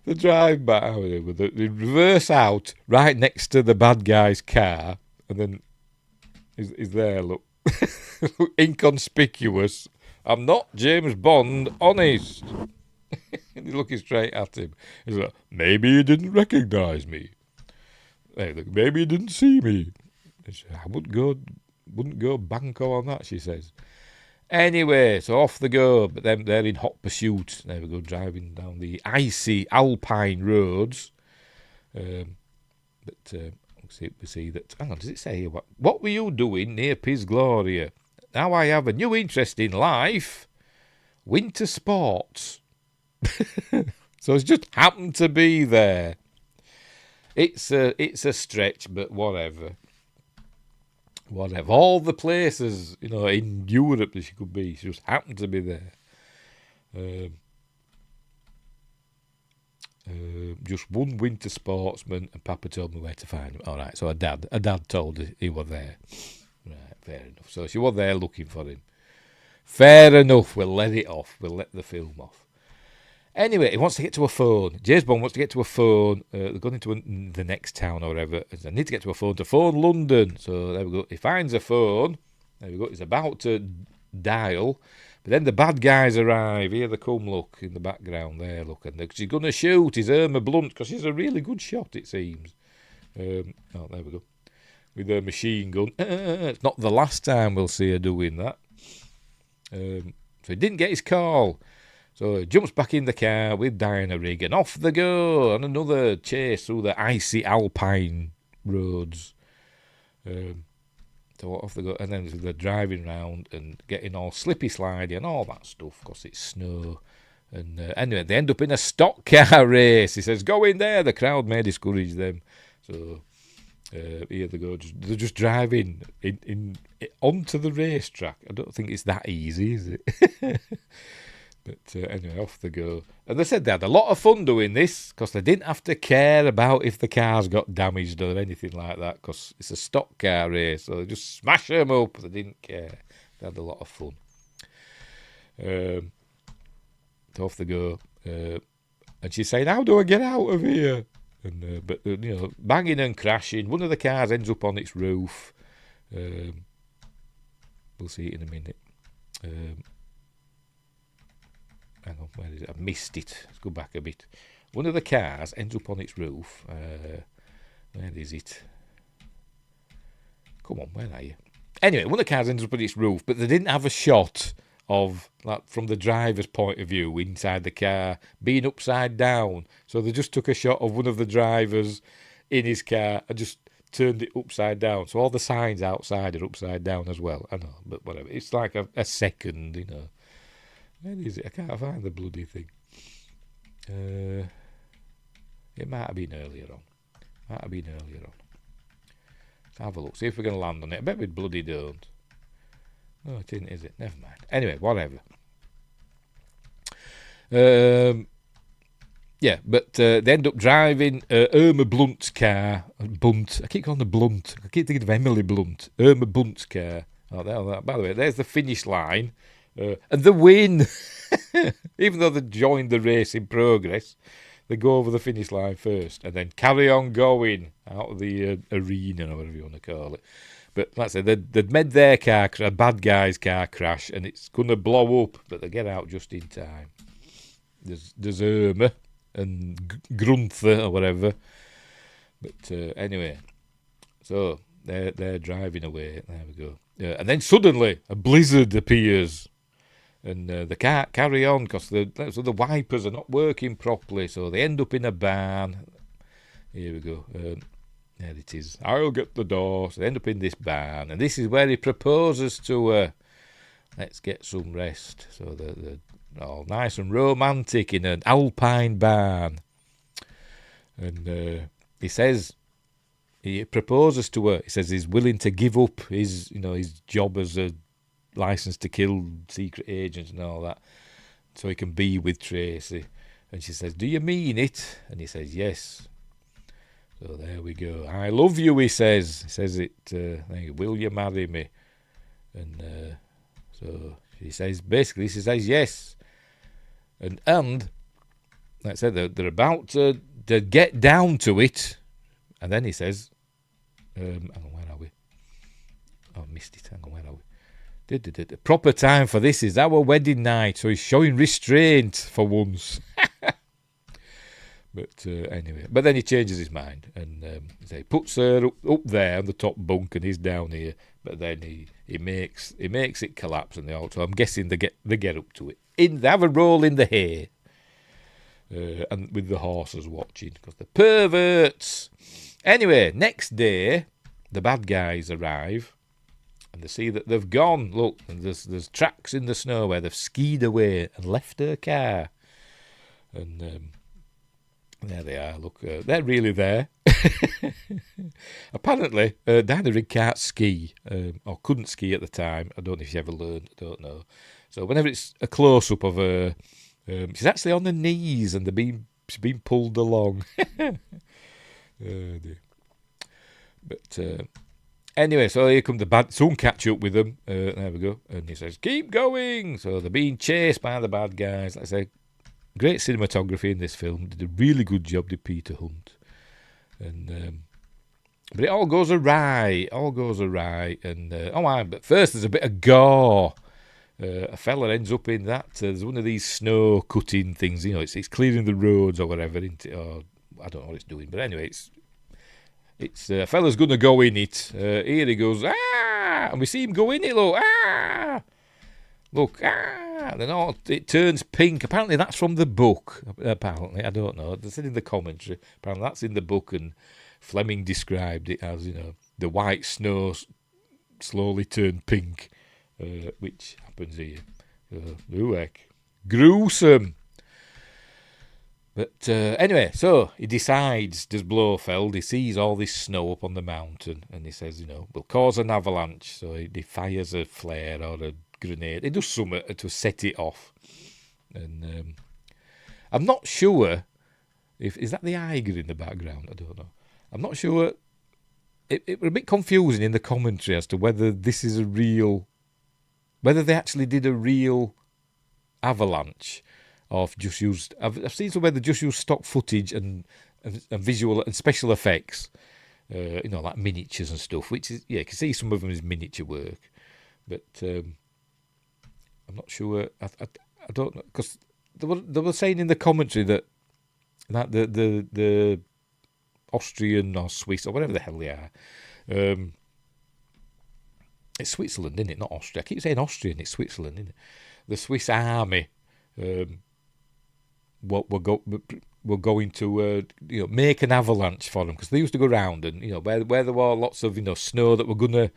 the drive back. They reverse out right next to the bad guy's car, and then he's there. Look, inconspicuous. "I'm not James Bond, honest." And he's looking straight at him. He's like, "Maybe you didn't recognise me. Hey, look, maybe you didn't see me." I wouldn't go banco on that, she says. Anyway, so off they go, but then they're in hot pursuit. There we go, driving down the icy alpine roads. We see that. Hang on, does it say here? What were you doing near Piz Gloria? Now I have a new interest in life: winter sports. So it's just happened to be there. It's a stretch, but whatever. All the places, in Europe that she could be, she just happened to be there. Just one winter sportsman, and Papa told me where to find him. All right, so a dad told her he was there. Right, fair enough. So she was there looking for him. Fair enough. We'll let it off. We'll let the film off. Anyway, he wants to get to a phone. James Bond wants to get to a phone. They're going into the next town or whatever. I need to get to a phone to phone London. So there we go. He finds a phone. There we go. He's about to dial. But then the bad guys arrive. Here they come, look, in the background there, look. And she's going to shoot. He's Irma Blunt, because she's a really good shot, it seems. There we go. With her machine gun. It's not the last time we'll see her doing that. So he didn't get his call. So he jumps back in the car with Diana Rigg, and off they go on another chase through the icy alpine roads. So off they go, and then they're driving round and getting all slippy slidey and all that stuff because it's snow. And anyway, they end up in a stock car race. He says, "Go in there." The crowd may discourage them. So here they go. They're just driving onto the racetrack. I don't think it's that easy, is it? But anyway, off they go. And they said they had a lot of fun doing this because they didn't have to care about if the cars got damaged or anything like that because it's a stock car race. So they just smash them up. They didn't care. They had a lot of fun. So off they go. And she's saying, "How do I get out of here?" And but banging and crashing. One of the cars ends up on its roof. We'll see it in a minute. Hang on, where is it? I missed it. Let's go back a bit. One of the cars ends up on its roof. Where is it? Come on, where are you? Anyway, one of the cars ends up on its roof, but they didn't have a shot of, like, from the driver's point of view inside the car being upside down. So they just took a shot of one of the drivers in his car and just turned it upside down. So all the signs outside are upside down as well. I know, but whatever. It's like a second, Where is it? I can't find the bloody thing. It might have been earlier on. Let's have a look. See if we're going to land on it. I bet we bloody don't. No, it isn't, is it? Never mind. Anyway, whatever. Yeah, but they end up driving Irma Blunt's car. Bunt. I keep calling her Blunt. I keep thinking of Emily Blunt. Irma Blunt's car. Oh, by the way, there's the finish line. And the win. Even though they joined the race in progress, they go over the finish line first and then carry on going out of the arena or whatever you want to call it. But like I said, they'd made their car, a bad guy's car crash, and it's going to blow up, but they get out just in time. There's Irma and Grunther or whatever. But anyway, so they're driving away. There we go. And then suddenly a blizzard appears. And they can't carry on because the wipers are not working properly. So they end up in a barn. Here we go. There it is. I'll get the door. So they end up in this barn. And this is where he proposes to her. Let's get some rest. So they're all nice and romantic in an alpine barn. And he proposes to her. He says he's willing to give up his job as a license to kill secret agents and all that, so he can be with Tracy. And she says, "Do you mean it?" And he says, "Yes." So there we go. "I love you," he says. He says it. "Will you marry me?" And so she says, basically, she says yes. And like I said, they're about to get down to it. And then he says, hang on, where are we? Oh, I missed it. Hang on, where are we? The proper time for this is our wedding night, so he's showing restraint for once. But anyway, but then he changes his mind and he puts her up there on the top bunk and he's down here. But then he makes it collapse and so I'm guessing they get up to it. They have a roll in the hay, and with the horses watching because the perverts. Anyway, next day the bad guys arrive. And they see that they've gone. Look, and there's tracks in the snow where they've skied away and left her car. And there they are. Look, they're really there. Apparently, Dinah Rigg can't ski, or couldn't ski at the time. I don't know if she ever learned. I don't know. So whenever it's a close-up of her, she's actually on her knees and she's being pulled along. Oh, dear. But anyway, so here come the bad. Soon catch up with them. There we go. And he says, "Keep going." So they're being chased by the bad guys. Like I say, great cinematography in this film. Did a really good job, did Peter Hunt. And but it all goes awry. And but first there's a bit of gore. A fella ends up in that. There's one of these snow cutting things. It's clearing the roads or whatever. Or I don't know what it's doing. But anyway, It's a fella's going to go in it. Here he goes, ah! And we see him go in it, look, ah! Look, ah! And then it turns pink. Apparently that's from the book. Apparently, I don't know. They said in the commentary. Apparently that's in the book, and Fleming described it as, the white snow slowly turned pink, which happens here. Ooh, heck. Gruesome. But anyway, so he decides, does Blofeld, he sees all this snow up on the mountain, and he says, we'll cause an avalanche. So he fires a flare or a grenade. He does something to set it off. And I'm not sure, is that the Eiger in the background? I don't know. I'm not sure. It was a bit confusing in the commentary as to whether this is whether they actually did a real avalanche. Of just used, I've seen some where they just use stock footage and visual and special effects, like miniatures and stuff. Which is, you can see some of them is miniature work, but I'm not sure. I don't know because they were saying in the commentary that the Austrian or Swiss or whatever the hell they are, it's Switzerland, isn't it? Not Austria. I keep saying Austrian. It's Switzerland, isn't it? The Swiss army. We're going to make an avalanche for them because they used to go around and where there were lots of snow that were going to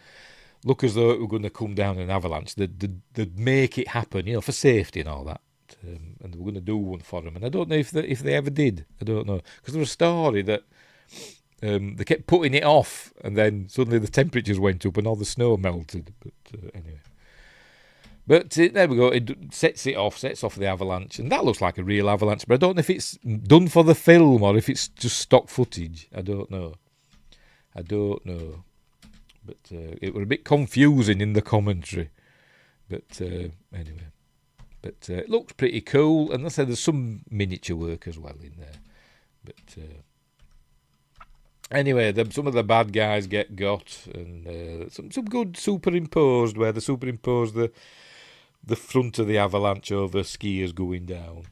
look as though it were going to come down in an avalanche. They'd make it happen for safety and all that, and they were going to do one for them. And I don't know if they ever did. I don't know because there was a story that they kept putting it off and then suddenly the temperatures went up and all the snow melted. But anyway. But there we go. It sets off the avalanche, and that looks like a real avalanche. But I don't know if it's done for the film or if it's just stock footage. I don't know. But it was a bit confusing in the commentary. But anyway, it looks pretty cool, and I said there's some miniature work as well in there. But anyway, some of the bad guys get got, and some good superimposed, where they superimpose the front of the avalanche over skiers going down,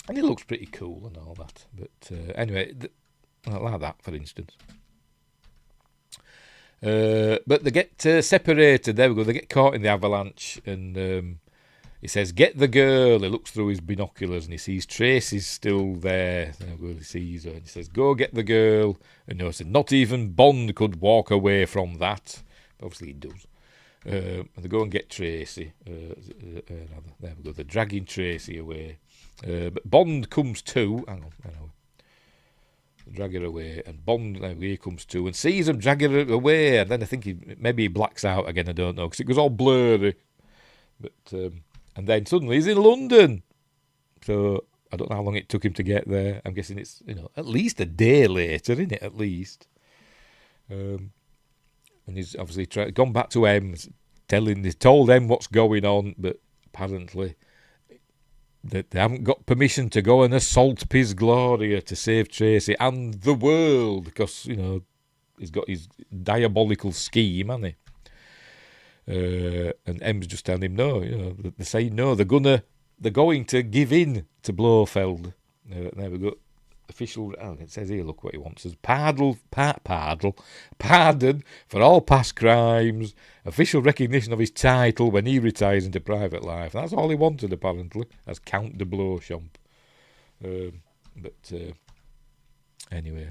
and it looks pretty cool and all that. But anyway, I like that, for instance. But they get separated. There we go. They get caught in the avalanche, and he says, "Get the girl." He looks through his binoculars and he sees Tracy's still there. There we go. He sees her and he says, "Go get the girl." And no, said, "Not even Bond could walk away from that." But obviously he does. And they go and get Tracy. There we go. They're dragging Tracy away. But Bond comes to. Hang on. Drag her away, and Bond here comes to and sees him drag her away, and then I think maybe he blacks out again. I don't know, because it goes all blurry. But and then suddenly he's in London. So I don't know how long it took him to get there. I'm guessing it's at least a day later, isn't it? At least. And he's obviously gone back to M, told them what's going on, but apparently they haven't got permission to go and assault Piz Gloria to save Tracy and the world, because he's got his diabolical scheme, hasn't he? And M's just telling him no. They say no. They're going to give in to Blofeld. There we go. Official. It says here. Look what he wants. It says pardon for all past crimes. Official recognition of his title when he retires into private life. That's all he wanted, apparently, as Count de Blowchamp. Anyway,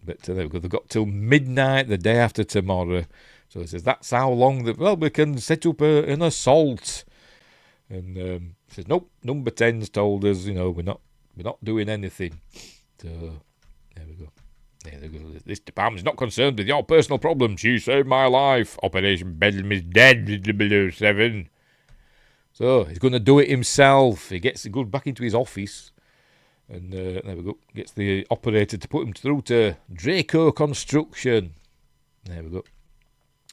there we go. They've got till midnight the day after tomorrow. So he says that's how long we can set up an assault. And he says nope. Number 10's told us we're not doing anything. So there we go. This department's not concerned with your personal problems. You saved my life. Operation Bedlam is dead, 007. So he's going to do it himself. He goes back into his office, and there we go. Gets the operator to put him through to Draco Construction. There we go.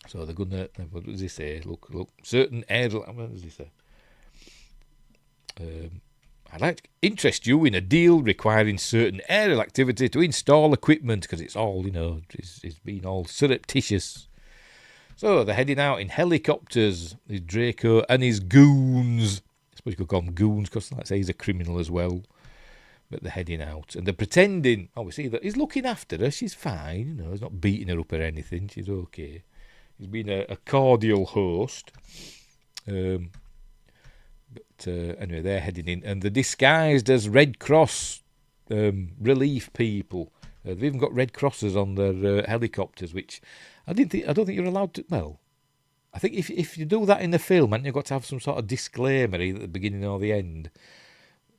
So they're going to. What does he say? Look. Certain aerial. What does he say? I'd like to interest you in a deal requiring certain aerial activity to install equipment, because it's all, it's been all surreptitious. So they're heading out in helicopters, his Draco and his goons. I suppose you could call them goons, because like I say, he's a criminal as well. But they're heading out, and they're pretending, we see that he's looking after her, she's fine, he's not beating her up or anything, she's okay. He's been a cordial host. But anyway, they're heading in, and they're disguised as Red Cross relief people. They've even got Red Crosses on their helicopters, which I don't think you're allowed to. Well, I think if you do that in the film, and you've got to have some sort of disclaimer either at the beginning or the end,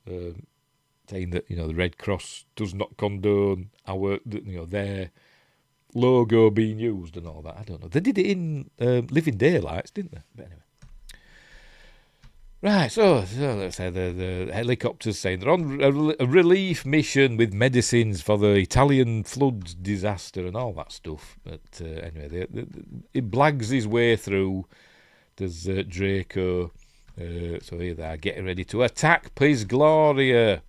saying that the Red Cross does not condone their logo being used and all that. I don't know. They did it in Living Daylights, didn't they? But anyway. Right, so let's say the helicopters saying they're on a relief mission with medicines for the Italian floods disaster and all that stuff. But anyway, it blags his way through. There's Draco. So here they are, getting ready to attack Piz Gloria.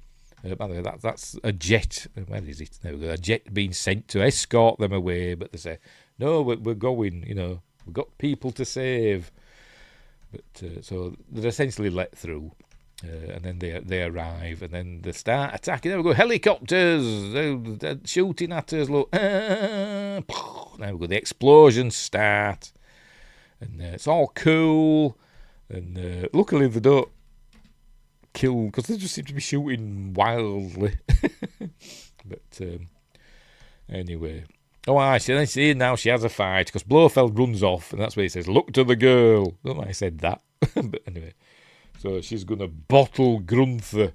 By the way, that's a jet. Where is it? There we go. A jet being sent to escort them away. But they say, no, we're going, we've got people to save. But so they're essentially let through, and then they arrive, and then they start attacking. There we go, helicopters, they're shooting at us. Look, there we go, the explosions start, and it's all cool. And luckily they don't kill, because they just seem to be shooting wildly. But anyway. Oh, I see now she has a fight, because Blofeld runs off, and that's where he says, look to the girl. I don't know why I said that. But anyway, so she's going to bottle Grunther.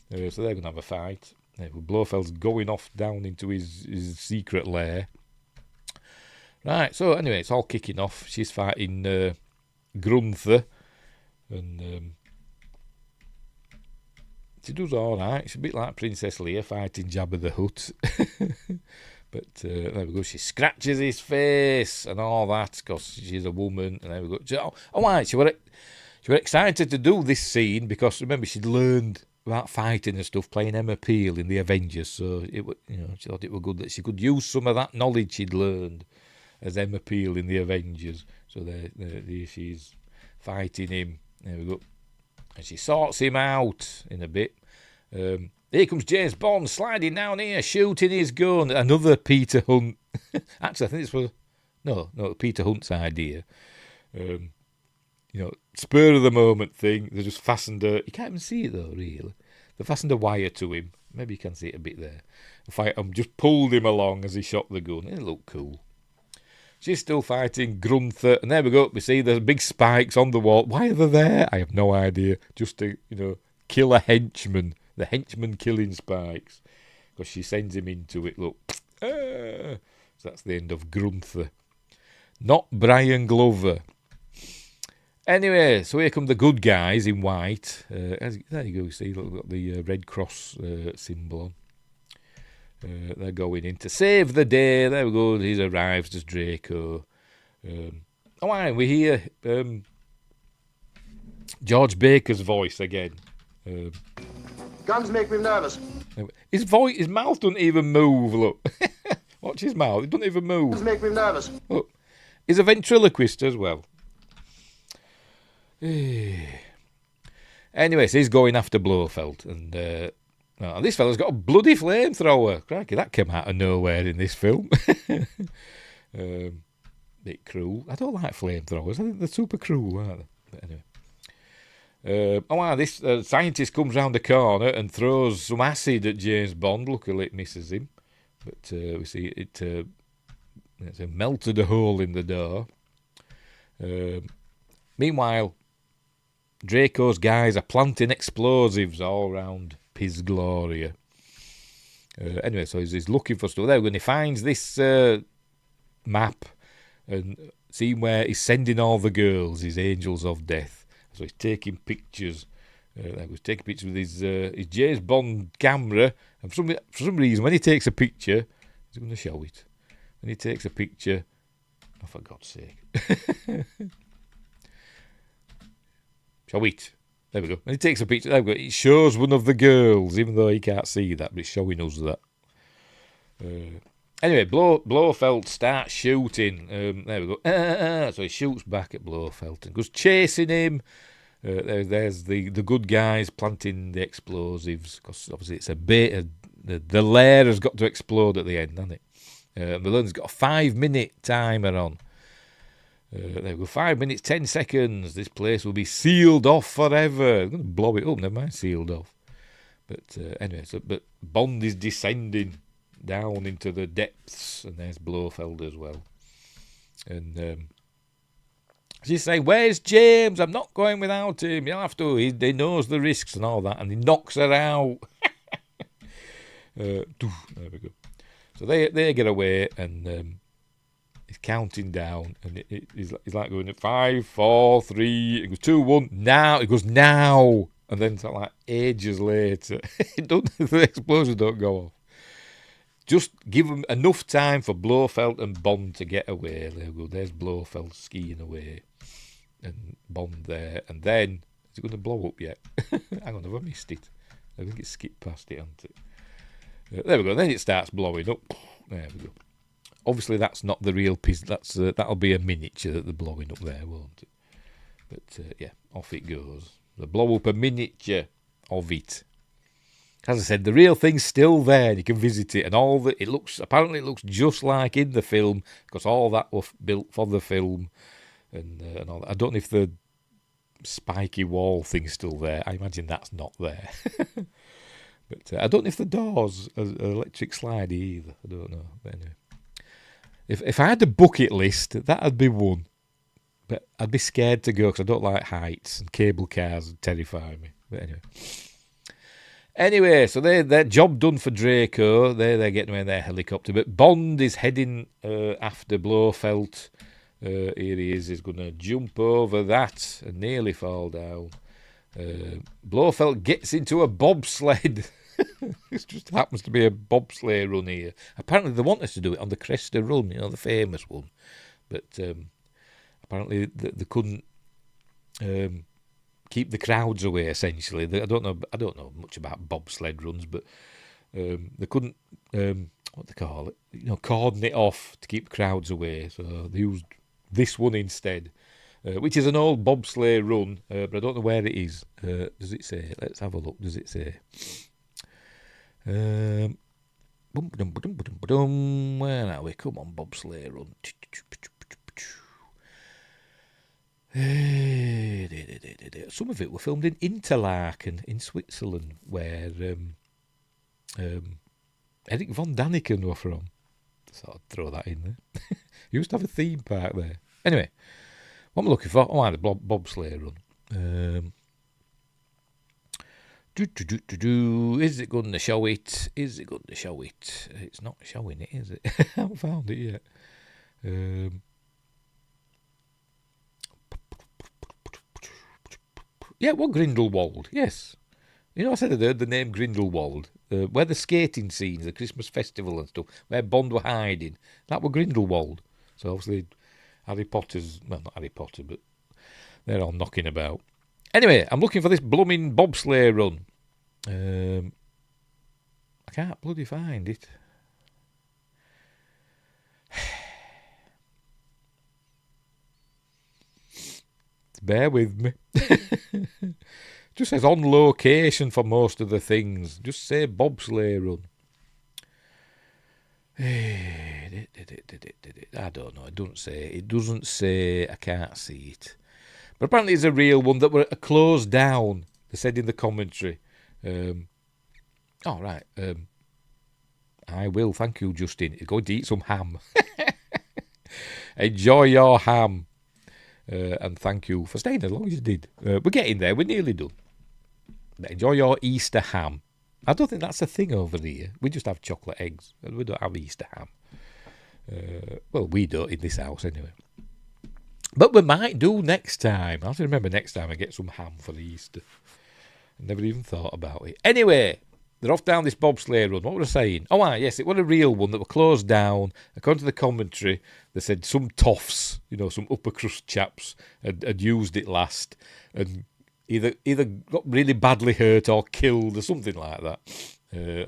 So they're going to have a fight. Blofeld's going off down into his secret lair. Right, so anyway, it's all kicking off. She's fighting Grunther. And she does all right. She's a bit like Princess Leia fighting Jabba the Hutt. But there we go. She scratches his face and all that because she's a woman. And there we go. She were excited to do this scene because remember she'd learned about fighting and stuff playing Emma Peel in the Avengers. So she thought it was good that she could use some of that knowledge she'd learned as Emma Peel in the Avengers. So there she's fighting him. There we go. And she sorts him out in a bit. Here comes James Bond sliding down here, shooting his gun. Another Peter Hunt. Actually, I think this was Peter Hunt's idea. Spur of the moment thing. They just fastened you can't even see it though, really. They fastened a wire to him. Maybe you can see it a bit there. Just pulled him along as he shot the gun. It looked cool. She's still fighting Grunther, and there we go. We see the big spikes on the wall. Why are they there? I have no idea. Just to kill a henchman. The henchman killing spikes. Because she sends him into it, look. So that's the end of Grunther. Not Brian Glover. Anyway, so here come the good guys in white. There you go, see, look, got the Red Cross symbol on. They're going in to save the day. There we go, he arrives as Draco. We hear George Baker's voice again. Guns make me nervous. His mouth doesn't even move, look. Watch his mouth, it doesn't even move. Guns make me nervous. Look, he's a ventriloquist as well. Anyway, so he's going after Blofeld. And this fella's got a bloody flamethrower. Crikey, that came out of nowhere in this film. Bit cruel. I don't like flamethrowers. I think they're super cruel, aren't they? But anyway. This scientist comes round the corner and throws some acid at James Bond. Luckily it misses him. But we see it melted a hole in the door. Meanwhile, Draco's guys are planting explosives all around Piz Gloria. Anyway, so he's looking for stuff there. When he finds this map and seeing where he's sending all the girls, his angels of death. So he's taking pictures. He's taking pictures with his James Bond camera. And for some reason, when he takes a picture, he's going to show it. When he takes a picture, oh, for God's sake. Show it. There we go. When he takes a picture, there we go. It shows one of the girls, even though he can't see that, but it's showing us that. Anyway, Blofeld starts shooting. There we go. So he shoots back at Blofeld and goes chasing him. There's the good guys planting the explosives because obviously it's a bit. The lair has got to explode at the end, hasn't it? Malone's got a 5-minute timer on. There we go. 5 minutes, 10 seconds. This place will be sealed off forever. I'm going to blow it up. Never mind, sealed off. But anyway, but Bond is descending down into the depths, and there's Blofeld as well. And she's saying, "Where's James? I'm not going without him. You'll have to. He knows the risks and all that." And he knocks her out. There we go. So they get away, and he's counting down, and he's like going at 5, 4, 3. It goes 2, 1. Now it goes now, and then sort of like ages later, the explosions don't go off. Just give them enough time for Blofeld and Bond to get away. There we go. There's Blofeld skiing away. And Bond there. And then, is it going to blow up yet? Hang on, have I missed it? I think it skipped past it, hasn't it? There we go. Then it starts blowing up. There we go. Obviously, that's not the real piece. That'll be a miniature that they're blowing up there, won't it? But, yeah, off it goes. They blow up a miniature of it. As I said, the real thing's still there, and you can visit it, and apparently it looks just like in the film, because all that was built for the film, and all that. I don't know if the spiky wall thing's still there. I imagine that's not there. But I don't know if the doors are electric slidey either. I don't know. But anyway, if I had a bucket list, that'd be one. But I'd be scared to go because I don't like heights, and cable cars terrify me. But anyway, so their job done for Draco. They're getting away in their helicopter. But Bond is heading after Blofeld. Here he is. He's going to jump over that and nearly fall down. Blofeld gets into a bobsled. This just happens to be a bobsleigh run here. Apparently they want us to do it on the Cresta Run, the famous one. But apparently they couldn't keep the crowds away, essentially. I don't know much about bobsled runs, but they couldn't, what they call it, cordon it off to keep crowds away. So they used this one instead. Which is an old bobsleigh run, but I don't know where it is. Does it say? Let's have a look. Does it say? Where are we? Come on, bobsleigh run. Some of it were filmed in Interlaken in Switzerland, where Eric von Daniken were from. So I'll throw that in there. Used to have a theme park there. Anyway. What am I looking for? Oh, I had a bobsleigh run. Is it going to show it? Is it going to show it? It's not showing it, is it? I haven't found it yet. Yeah, what Grindelwald? Yes. I said I'd heard the name Grindelwald. Where the skating scenes, the Christmas festival and stuff, where Bond were hiding. That were Grindelwald. So obviously Harry Potter's, well, not Harry Potter, but they're all knocking about. Anyway, I'm looking for this blooming bobsleigh run. I can't bloody find it. Bear with me. Just says on location for most of the things. Just say bobsleigh run. I don't know. It doesn't say. I can't see it. But apparently it's a real one that were closed down. They said in the commentary. Right. I will. Thank you, Justin. You're going to eat some ham. Enjoy your ham. And thank you for staying as long as you did. We're getting there. We're nearly done. But enjoy your Easter ham. I don't think that's a thing over here. We just have chocolate eggs. We don't have Easter ham. Well, we don't in this house anyway. But we might do next time. I have to remember next time I get some ham for Easter. I never even thought about it. Anyway, they're off down this bobsleigh run. What were I saying? Yes, it was a real one that were closed down. According to the commentary, they said some toffs, some upper crust chaps had used it last and either got really badly hurt or killed or something like that.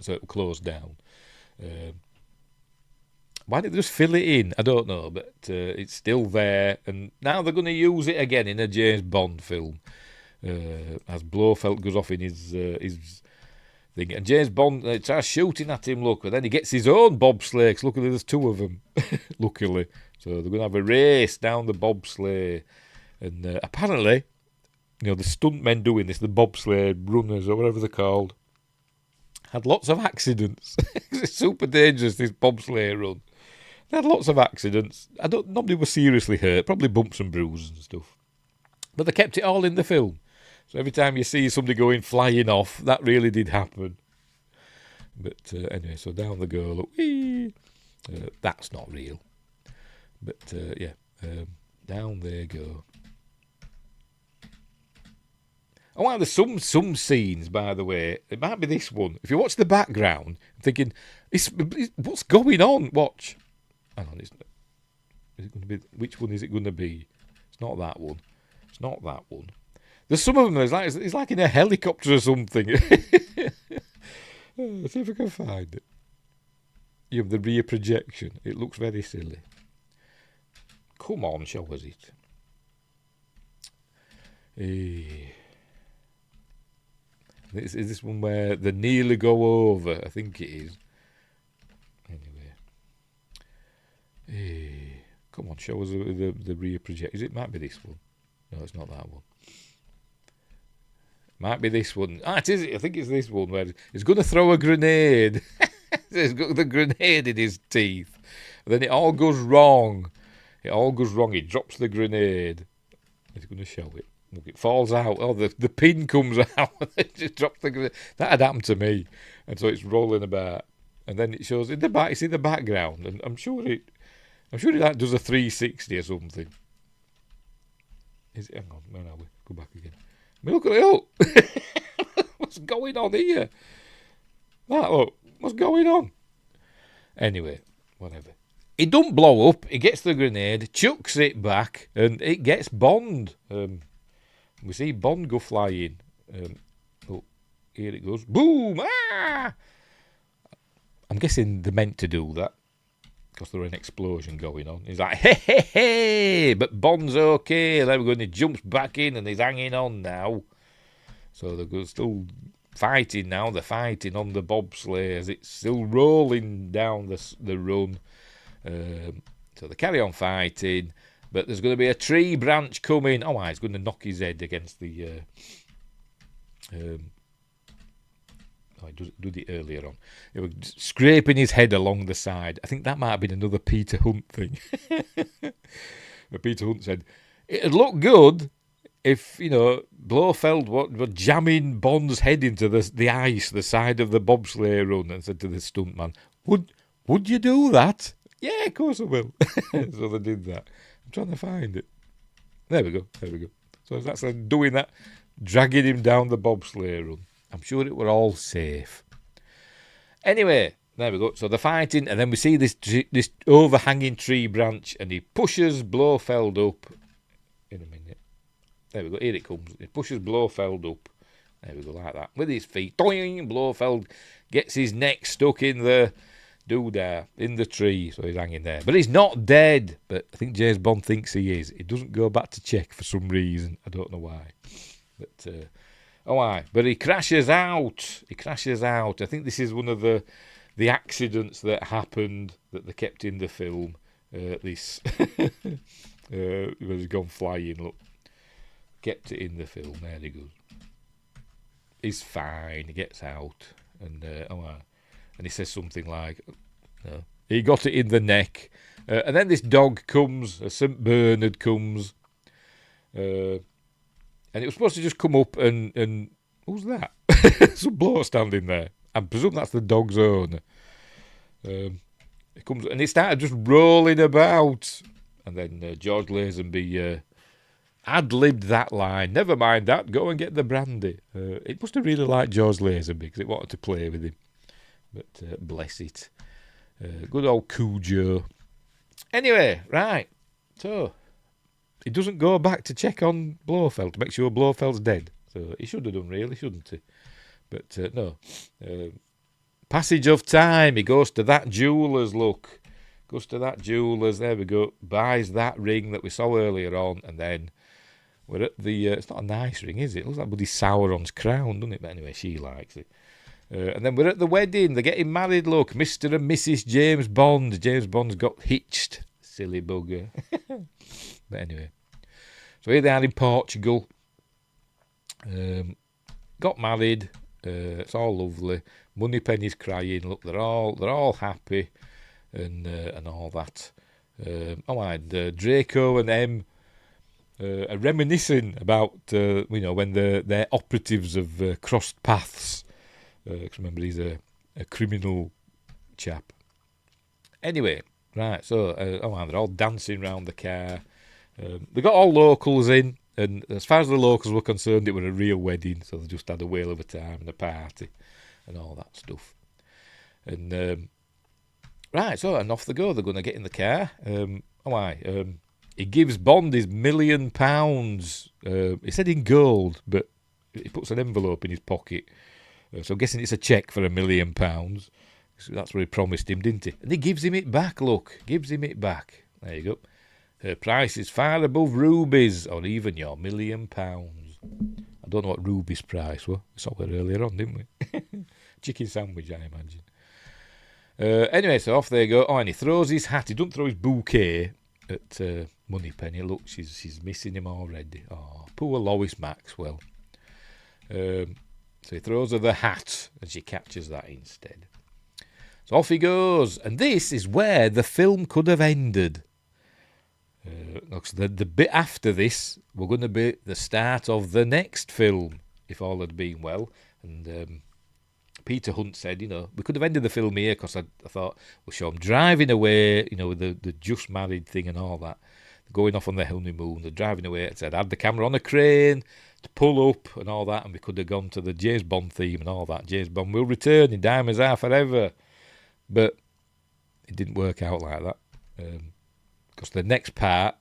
So it was closed down. Why didn't they just fill it in? I don't know, but it's still there. And now they're going to use it again in a James Bond film. As Blofeld goes off in his thing. And James Bond tries shooting at him, look. But then he gets his own bobsleigh. 'Cause luckily there's two of them. Luckily. So they're going to have a race down the bobsleigh. And apparently, the stuntmen doing this, the bobsleigh runners or whatever they're called, had lots of accidents. It's super dangerous, this bobsleigh run. They had lots of accidents. Nobody was seriously hurt, probably bumps and bruises and stuff. But they kept it all in the film. So every time you see somebody going flying off, that really did happen. But anyway, so down they go. Look, that's not real. But down they go. There's some scenes, by the way. It might be this one. If you watch the background, I'm thinking, what's going on? Watch. Hang on, is it going to be? Which one is it going to be? It's not that one. It's not that one. There's some of them. It's like in a helicopter or something. Let's see if I can find it. You have the rear projection. It looks very silly. Come on, show us it. Is this one where they nearly go over? I think it is. Anyway. Come on, show us the rear projection. It might be this one. No, it's not that one. Might be this one. It is. I think it's this one where he's going to throw a grenade. He's got the grenade in his teeth. And then it all goes wrong. He drops the grenade. He's going to show it. Look, it falls out. Oh, the pin comes out. It just drops the grenade. That had happened to me. And so it's rolling about. And then it shows in the back. It's in the background. And I'm sure I'm sure that does a 360 or something. Hang on, where are we? Go back again. I mean, look at it up. What's going on here? That look, what's going on? Anyway, whatever. He don't blow up. He gets the grenade, chucks it back, and it gets Bond. We see Bond go flying. Oh, here it goes. Boom! Ah! I'm guessing they're meant to do that because there's an explosion going on. He's like, hey, hey, hey! But Bond's okay. And then he jumps back in and he's hanging on now. So they're still fighting now. They're fighting on the bobsleigh as it's still rolling down the run. So they carry on fighting, but there's going to be a tree branch coming. Oh, he's going to knock his head against the. I did it earlier on. He was scraping his head along the side. I think that might have been another Peter Hunt thing. But Peter Hunt said it'd look good if Blofeld were jamming Bond's head into the ice, the side of the bobsleigh run, and said to the stuntman, "Would you do that?" Yeah, of course I will. So they did that. I'm trying to find it. There we go. So that's doing that, dragging him down the bobsleigh run. I'm sure it were all safe. Anyway, there we go. So they're fighting, and then we see this overhanging tree branch, and he pushes Blofeld up. In a minute. There we go. Here it comes. He pushes Blofeld up. There we go, like that. With his feet. Doing! Blofeld gets his neck stuck in the doodah, in the tree, so he's hanging there. But he's not dead. But I think James Bond thinks he is. He doesn't go back to check for some reason. I don't know why. But, but he crashes out. I think this is one of the accidents that happened that they kept in the film. This when he's gone flying, look. Kept it in the film. There he goes. He's fine. He gets out. And and he says something like, he got it in the neck. And then this dog comes, a St. Bernard comes. And it was supposed to just come up and who's that? Some bloke standing there. I presume that's the dog's owner. It comes and it started just rolling about. And then George Lazenby ad-libbed that line. Never mind that, go and get the brandy. It must have really liked George Lazenby because it wanted to play with him. But bless it. Good old Cujo. Anyway, right. So, he doesn't go back to check on Blofeld to make sure Blofeld's dead. So, he should have done, really, shouldn't he? But, no. Passage of time. He goes to that jeweller's, look. Goes to that jeweller's. There we go. Buys that ring that we saw earlier on. And then we're at the... it's not a nice ring, is it? It looks like bloody Sauron's crown, doesn't it? But anyway, she likes it. And then we're at the wedding. They're getting married, look. Mr. and Mrs. James Bond. James Bond's got hitched. Silly bugger. But anyway. So here they are in Portugal. Got married. It's all lovely. Moneypenny's crying. Look, they're all happy. And all that. Draco and M are reminiscing about, when their operatives have crossed paths. Because remember, he's a criminal chap. Anyway, right, so, they're all dancing around the car. They got all locals in, and as far as the locals were concerned, it was a real wedding, so they just had a whale of a time and a party and all that stuff. And, right, so, and off they go. They're going to get in the car. He gives Bond his £1 million. He said in gold, but he puts an envelope in his pocket. So I'm guessing it's a cheque for £1 million. So that's what he promised him, didn't he? And he gives him it back, look. Gives him it back. There you go. Her price is far above Ruby's, or even your £1 million. I don't know what Ruby's price was. We saw it earlier on, didn't we? Chicken sandwich, I imagine. Anyway, so off they go. Oh, and he throws his hat. He doesn't throw his bouquet at Moneypenny. Look, she's missing him already. Oh, poor Lois Maxwell. So he throws her the hat, and she catches that instead. So off he goes. And this is where the film could have ended. The bit after this were going to be the start of the next film, if all had been well. And Peter Hunt said, we could have ended the film here because I thought we'll show them driving away, with the just married thing and all that. They're going off on their honeymoon, they're driving away. It said, had the camera on a crane to pull up and all that, and we could have gone to the James Bond theme and all that. James Bond will return in Diamonds Are Forever. But it didn't work out like that. Because the next part,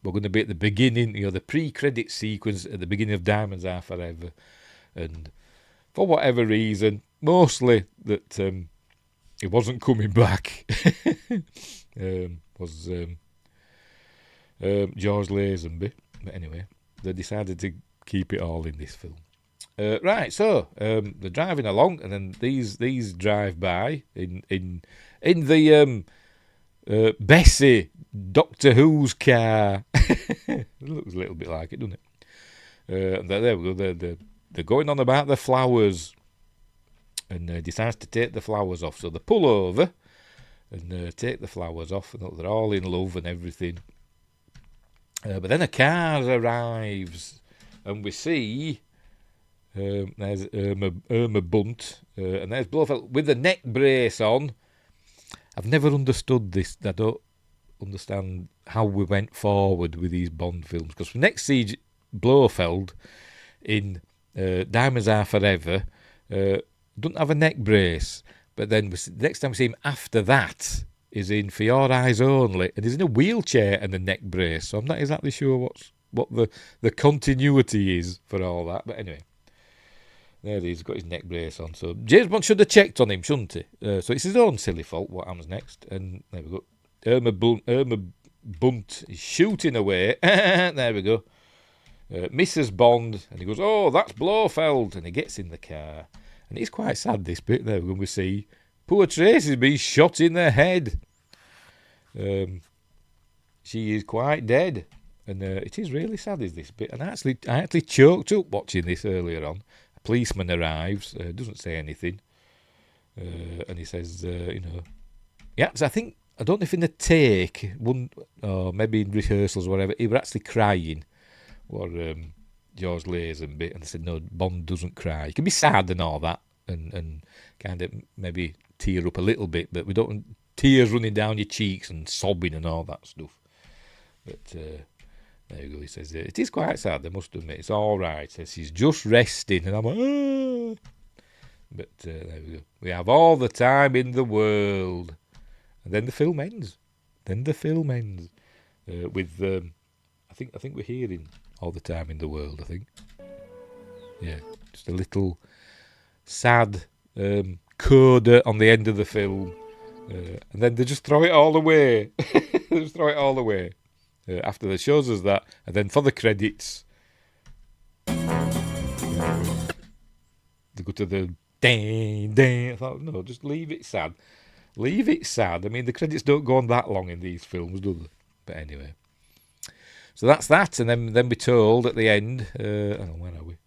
we're going to be at the beginning, the pre-credit sequence at the beginning of Diamonds Are Forever. And for whatever reason, mostly that he wasn't coming back, was George Lazenby. But anyway, they decided to keep it all in this film. Right, so they're driving along, and then these drive by in the Bessie Doctor Who's car. It looks a little bit like it, doesn't it? And there we go. They're going on about the flowers, and decides to take the flowers off. So they pull over and take the flowers off, and they're all in love and everything. But then a car arrives, and we see there's Irma Bunt, and there's Blofeld with the neck brace on. I've never understood this. I don't understand how we went forward with these Bond films, because we next see Blofeld in Diamonds Are Forever, doesn't have a neck brace, but then next time we see him after that is in For Your Eyes Only, and he's in a wheelchair and a neck brace, so I'm not exactly sure what the continuity is for all that, but anyway. There he is, got his neck brace on. So James Bond should have checked on him, shouldn't he? So it's his own silly fault what happens next. And there we go. Irma Bunt is shooting away. There we go. Mrs. Bond, and he goes, oh, that's Blofeld. And he gets in the car. And it's quite sad, this bit there, when we see poor Tracy's been shot in the head. She is quite dead. And it is really sad, is this bit. And I actually choked up watching this earlier on. Policeman arrives, doesn't say anything, and he says, yeah, so I don't know if in the take, one, or maybe in rehearsals or whatever, he was actually crying, or George Lazenby, and they said, no, Bond doesn't cry. He can be sad and all that, and kind of maybe tear up a little bit, but we don't want tears running down your cheeks and sobbing and all that stuff. But there you go, he says, it is quite sad, I must admit. It's all right. Says she's just resting, and I'm like, ah. But there we go. We have all the time in the world. And then the film ends. With, I think we're hearing all the time in the world, I think. Yeah, just a little sad coda on the end of the film. And then they just throw it all away. After they shows us that, and then for the credits, they go to the dang. I thought, no, just leave it sad. I mean, the credits don't go on that long in these films, do they? But anyway, so that's that, and then we're told at the end, where are we?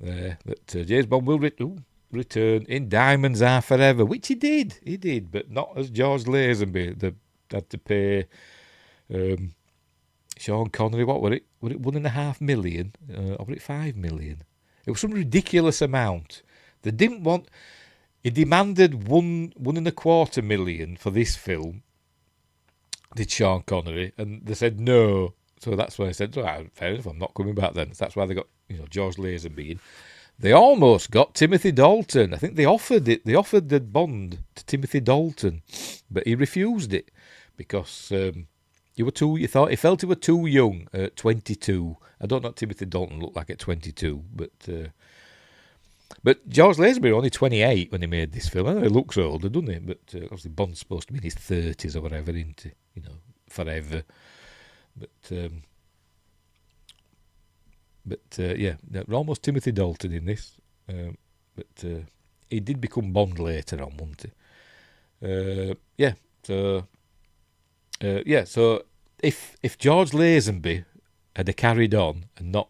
That James Bond will return in Diamonds Are Forever, which he did, but not as George Lazenby. They had to pay Sean Connery, what were it? Was it $1.5 million? Or was it $5 million? It was some ridiculous amount. They didn't want. He demanded $1.25 million for this film. Did Sean Connery, and they said no. So that's why I said, right, fair enough, I'm not coming back then. So that's why they got George Lazenby in. They almost got Timothy Dalton. I think they offered it. They offered the Bond to Timothy Dalton, but he refused it because. He felt he was too young at 22. I don't know what Timothy Dalton looked like at 22, but George Lazenby was only 28 when he made this film. I know he looks older, doesn't he? But obviously Bond's supposed to be in his 30s or whatever, isn't he? Forever. But yeah, almost Timothy Dalton in this. But he did become Bond later on, wasn't he? Yeah, so... so if George Lazenby had carried on and not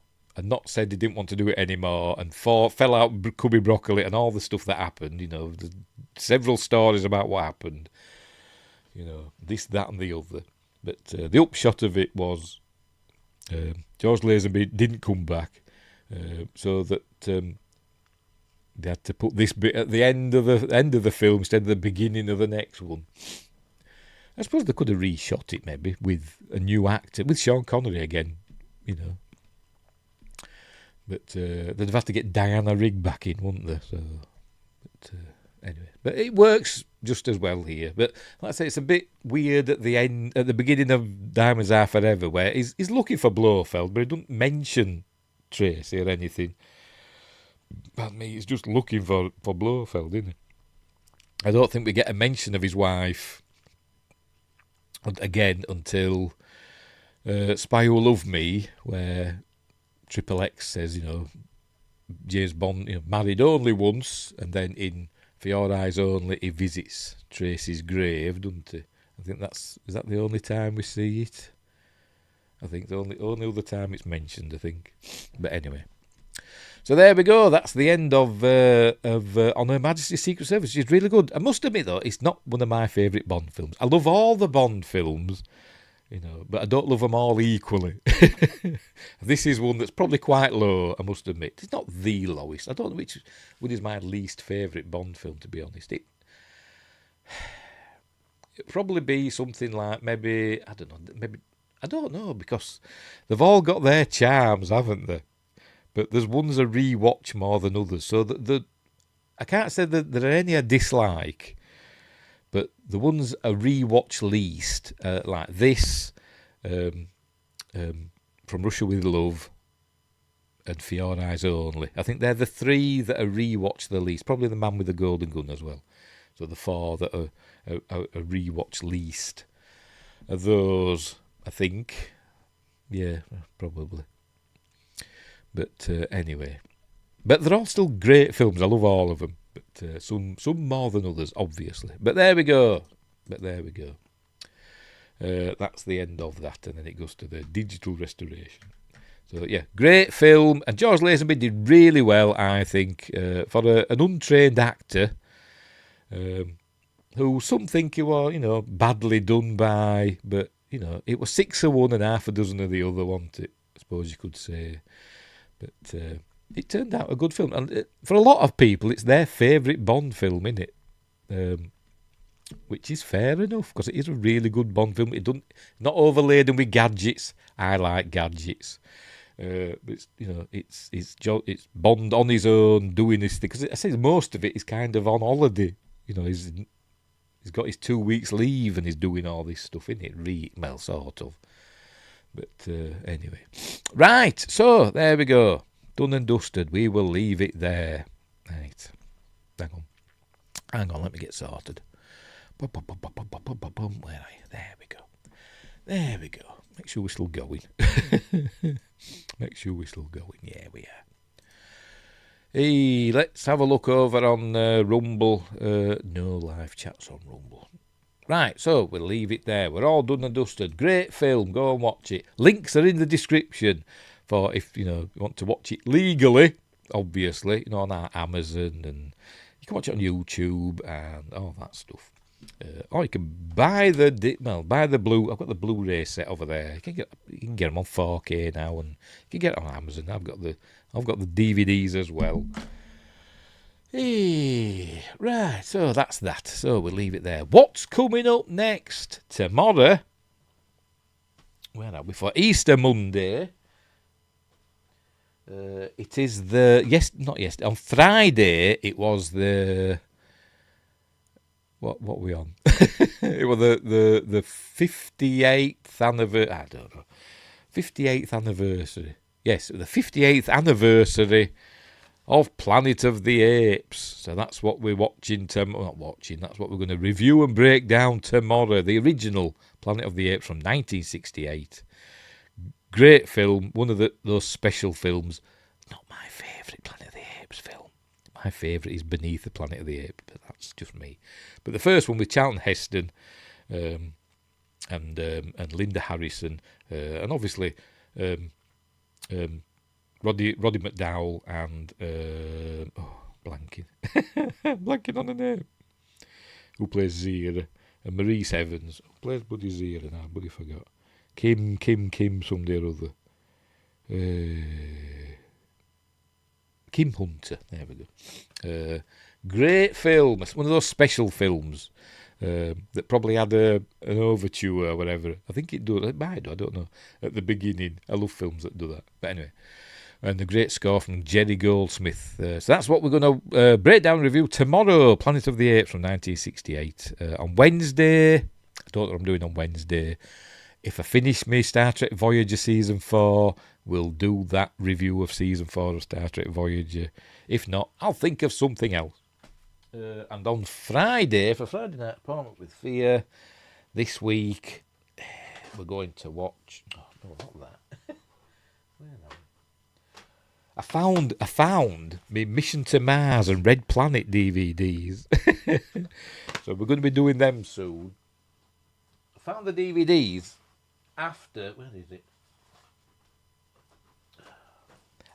said he didn't want to do it anymore and fell out Cubby Broccoli and all the stuff that happened, there's several stories about what happened, this, that, and the other. But the upshot of it was George Lazenby didn't come back, so that they had to put this bit at the end of the film instead of the beginning of the next one. I suppose they could have reshot it maybe with a new actor, with Sean Connery again, you know. But they'd have had to get Diana Rigg back in, wouldn't they? So, anyway, but it works just as well here. But like I say, it's a bit weird at the beginning of Diamonds Are Forever, where he's looking for Blofeld, but he doesn't mention Tracy or anything. I mean, he's just looking for Blofeld, isn't he? I don't think we get a mention of his wife again until Spy Who Loved Me, where Triple X says, you know, James Bond, you know, married only once, and then in For Your Eyes Only, he visits Tracy's grave, doesn't he? I think is that the only time we see it? I think the only other time it's mentioned, I think. But anyway. So there we go. That's the end of On Her Majesty's Secret Service. It's really good. I must admit, though, it's not one of my favourite Bond films. I love all the Bond films, you know, but I don't love them all equally. This is one that's probably quite low, I must admit. It's not the lowest. I don't know which one is my least favourite Bond film, to be honest. It'd probably be something like maybe, I don't know, because they've all got their charms, haven't they? But there's ones I rewatch more than others. So I can't say that there are any I dislike, but the ones I rewatch least, like this, From Russia With Love, and For Your Eyes Only. I think they're the three that I rewatch the least. Probably The Man with the Golden Gun as well. So the four that I rewatch least are those, I think. Yeah, probably. But anyway, but they're all still great films. I love all of them, but some more than others, obviously. But there we go. That's the end of that, and then it goes to the digital restoration. So yeah, great film, and George Lazenby did really well, I think, for an untrained actor, who some think he was, you know, badly done by, but you know, it was 6 of one and half a dozen of the other, wasn't it? I suppose you could say. But it turned out a good film. And for a lot of people, it's their favourite Bond film, isn't it? Which is fair enough, because it is a really good Bond film. Not overladen with gadgets. I like gadgets. But it's, you know, it's Bond on his own doing this thing. Because I say most of it is kind of on holiday. You know, he's got his 2 weeks leave and he's doing all this stuff, isn't it? Well, sort of. But anyway. Right, so there we go. Done and dusted. We will leave it there. Right. Hang on, let me get sorted. Where are you? There we go. Make sure we're still going. Yeah, we are. Hey, let's have a look over on Rumble. No live chats on Rumble. Right, so we'll leave it there. We're all done and dusted. Great film. Go and watch it. Links are in the description for if you want to watch it legally, obviously, on our Amazon, and you can watch it on YouTube and all that stuff. Or you can buy the Blu. I've got the Blu-ray set over there. You can get them on 4K now, and you can get it on Amazon. I've got the DVDs as well. Hey, right, so that's that. So we'll leave it there. What's coming up next? Tomorrow, where are we? For Easter Monday. It is on Friday, it was the... What were we on? It was the 58th anniversary. I don't know. 58th anniversary. Yes, the 58th anniversary of Planet of the Apes. So that's what we're watching. That's what we're going to review and break down tomorrow. The original Planet of the Apes from 1968. Great film. One of those special films. Not my favourite Planet of the Apes film. My favourite is Beneath the Planet of the Apes, but that's just me. But the first one with Charlton Heston and Linda Harrison, and obviously Roddy McDowall and blanking on the name, who plays Zira, and Maurice Evans, who plays bloody Zira now, bloody forgot. Kim, somebody or other. Kim Hunter. There we go. Great film. It's one of those special films that probably had an overture or whatever. I think it does. It might do, I don't know. At the beginning. I love films that do that. But anyway. And the great score from Jerry Goldsmith. So that's what we're going to break down and review tomorrow. Planet of the Apes from 1968. On Wednesday, I don't know what I'm doing on Wednesday. If I finish my Star Trek Voyager Season 4, we'll do that review of Season 4 of Star Trek Voyager. If not, I'll think of something else. And on Friday, for Friday Night Appointment with Fear, this week, we're going to watch... Oh, no, not that. Where am I? I found my Mission to Mars and Red Planet DVDs. So we're going to be doing them soon. I found the DVDs after... Where is it?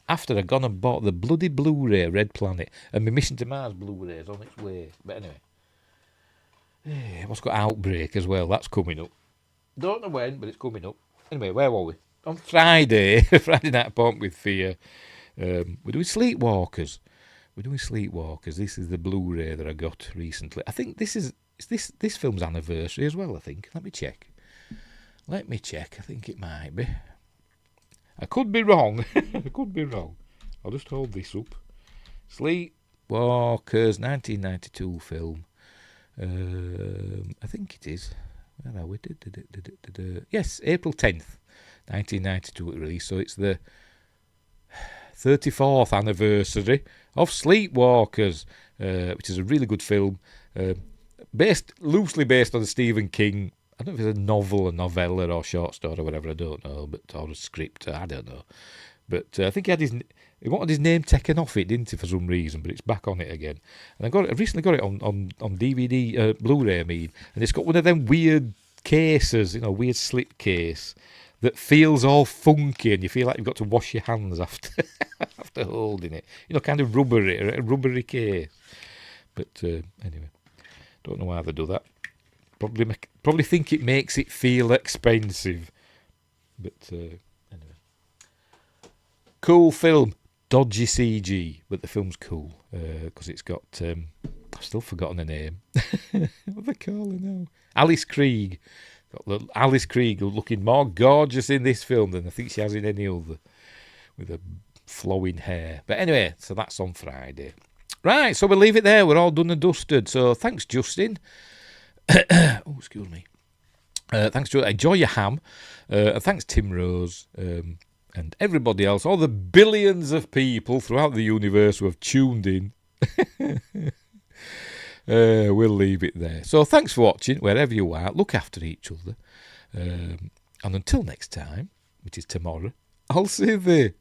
After I'd gone and bought the bloody Blu-ray Red Planet, and my Mission to Mars Blu-ray is on its way. But anyway. What's got Outbreak as well? That's coming up. Don't know when, but it's coming up. Anyway, where were we? On Friday. Friday Night Appointment with Fear. We're doing Sleepwalkers. This is the Blu-ray that I got recently. I think this film's anniversary as well, I think. Let me check. I think it might be. I could be wrong. I'll just hold this up. Sleepwalkers, 1992 film. I think it is. Where are we? Yes, April 10th, 1992 it released. So it's the 34th anniversary of Sleepwalkers, which is a really good film, loosely based on Stephen King. I don't know if it's a novel, a novella, or short story, or whatever. I don't know, or a script. I don't know. But I think he wanted his name taken off it, didn't he, for some reason? But it's back on it again. And I recently got it on DVD, Blu-ray. And it's got one of them weird cases, weird slip case, that feels all funky, and you feel like you've got to wash your hands after holding it. Kind of rubbery case. But anyway, don't know why they do that. Probably think it makes it feel expensive. But anyway, cool film, dodgy CG, but the film's cool because it's got. I've still forgotten the name. What they call her now? Alice Krieg. Got Alice Krieg looking more gorgeous in this film than I think she has in any other, with her flowing hair. But anyway, so that's on Friday. Right, so we'll leave it there. We're all done and dusted. So thanks, Justin. Oh, excuse me. Thanks, Justin. Enjoy your ham. And thanks, Tim Rose. And everybody else, all the billions of people throughout the universe who have tuned in. We'll leave it there. So thanks for watching, wherever you are. Look after each other. And until next time, which is tomorrow, I'll see you there.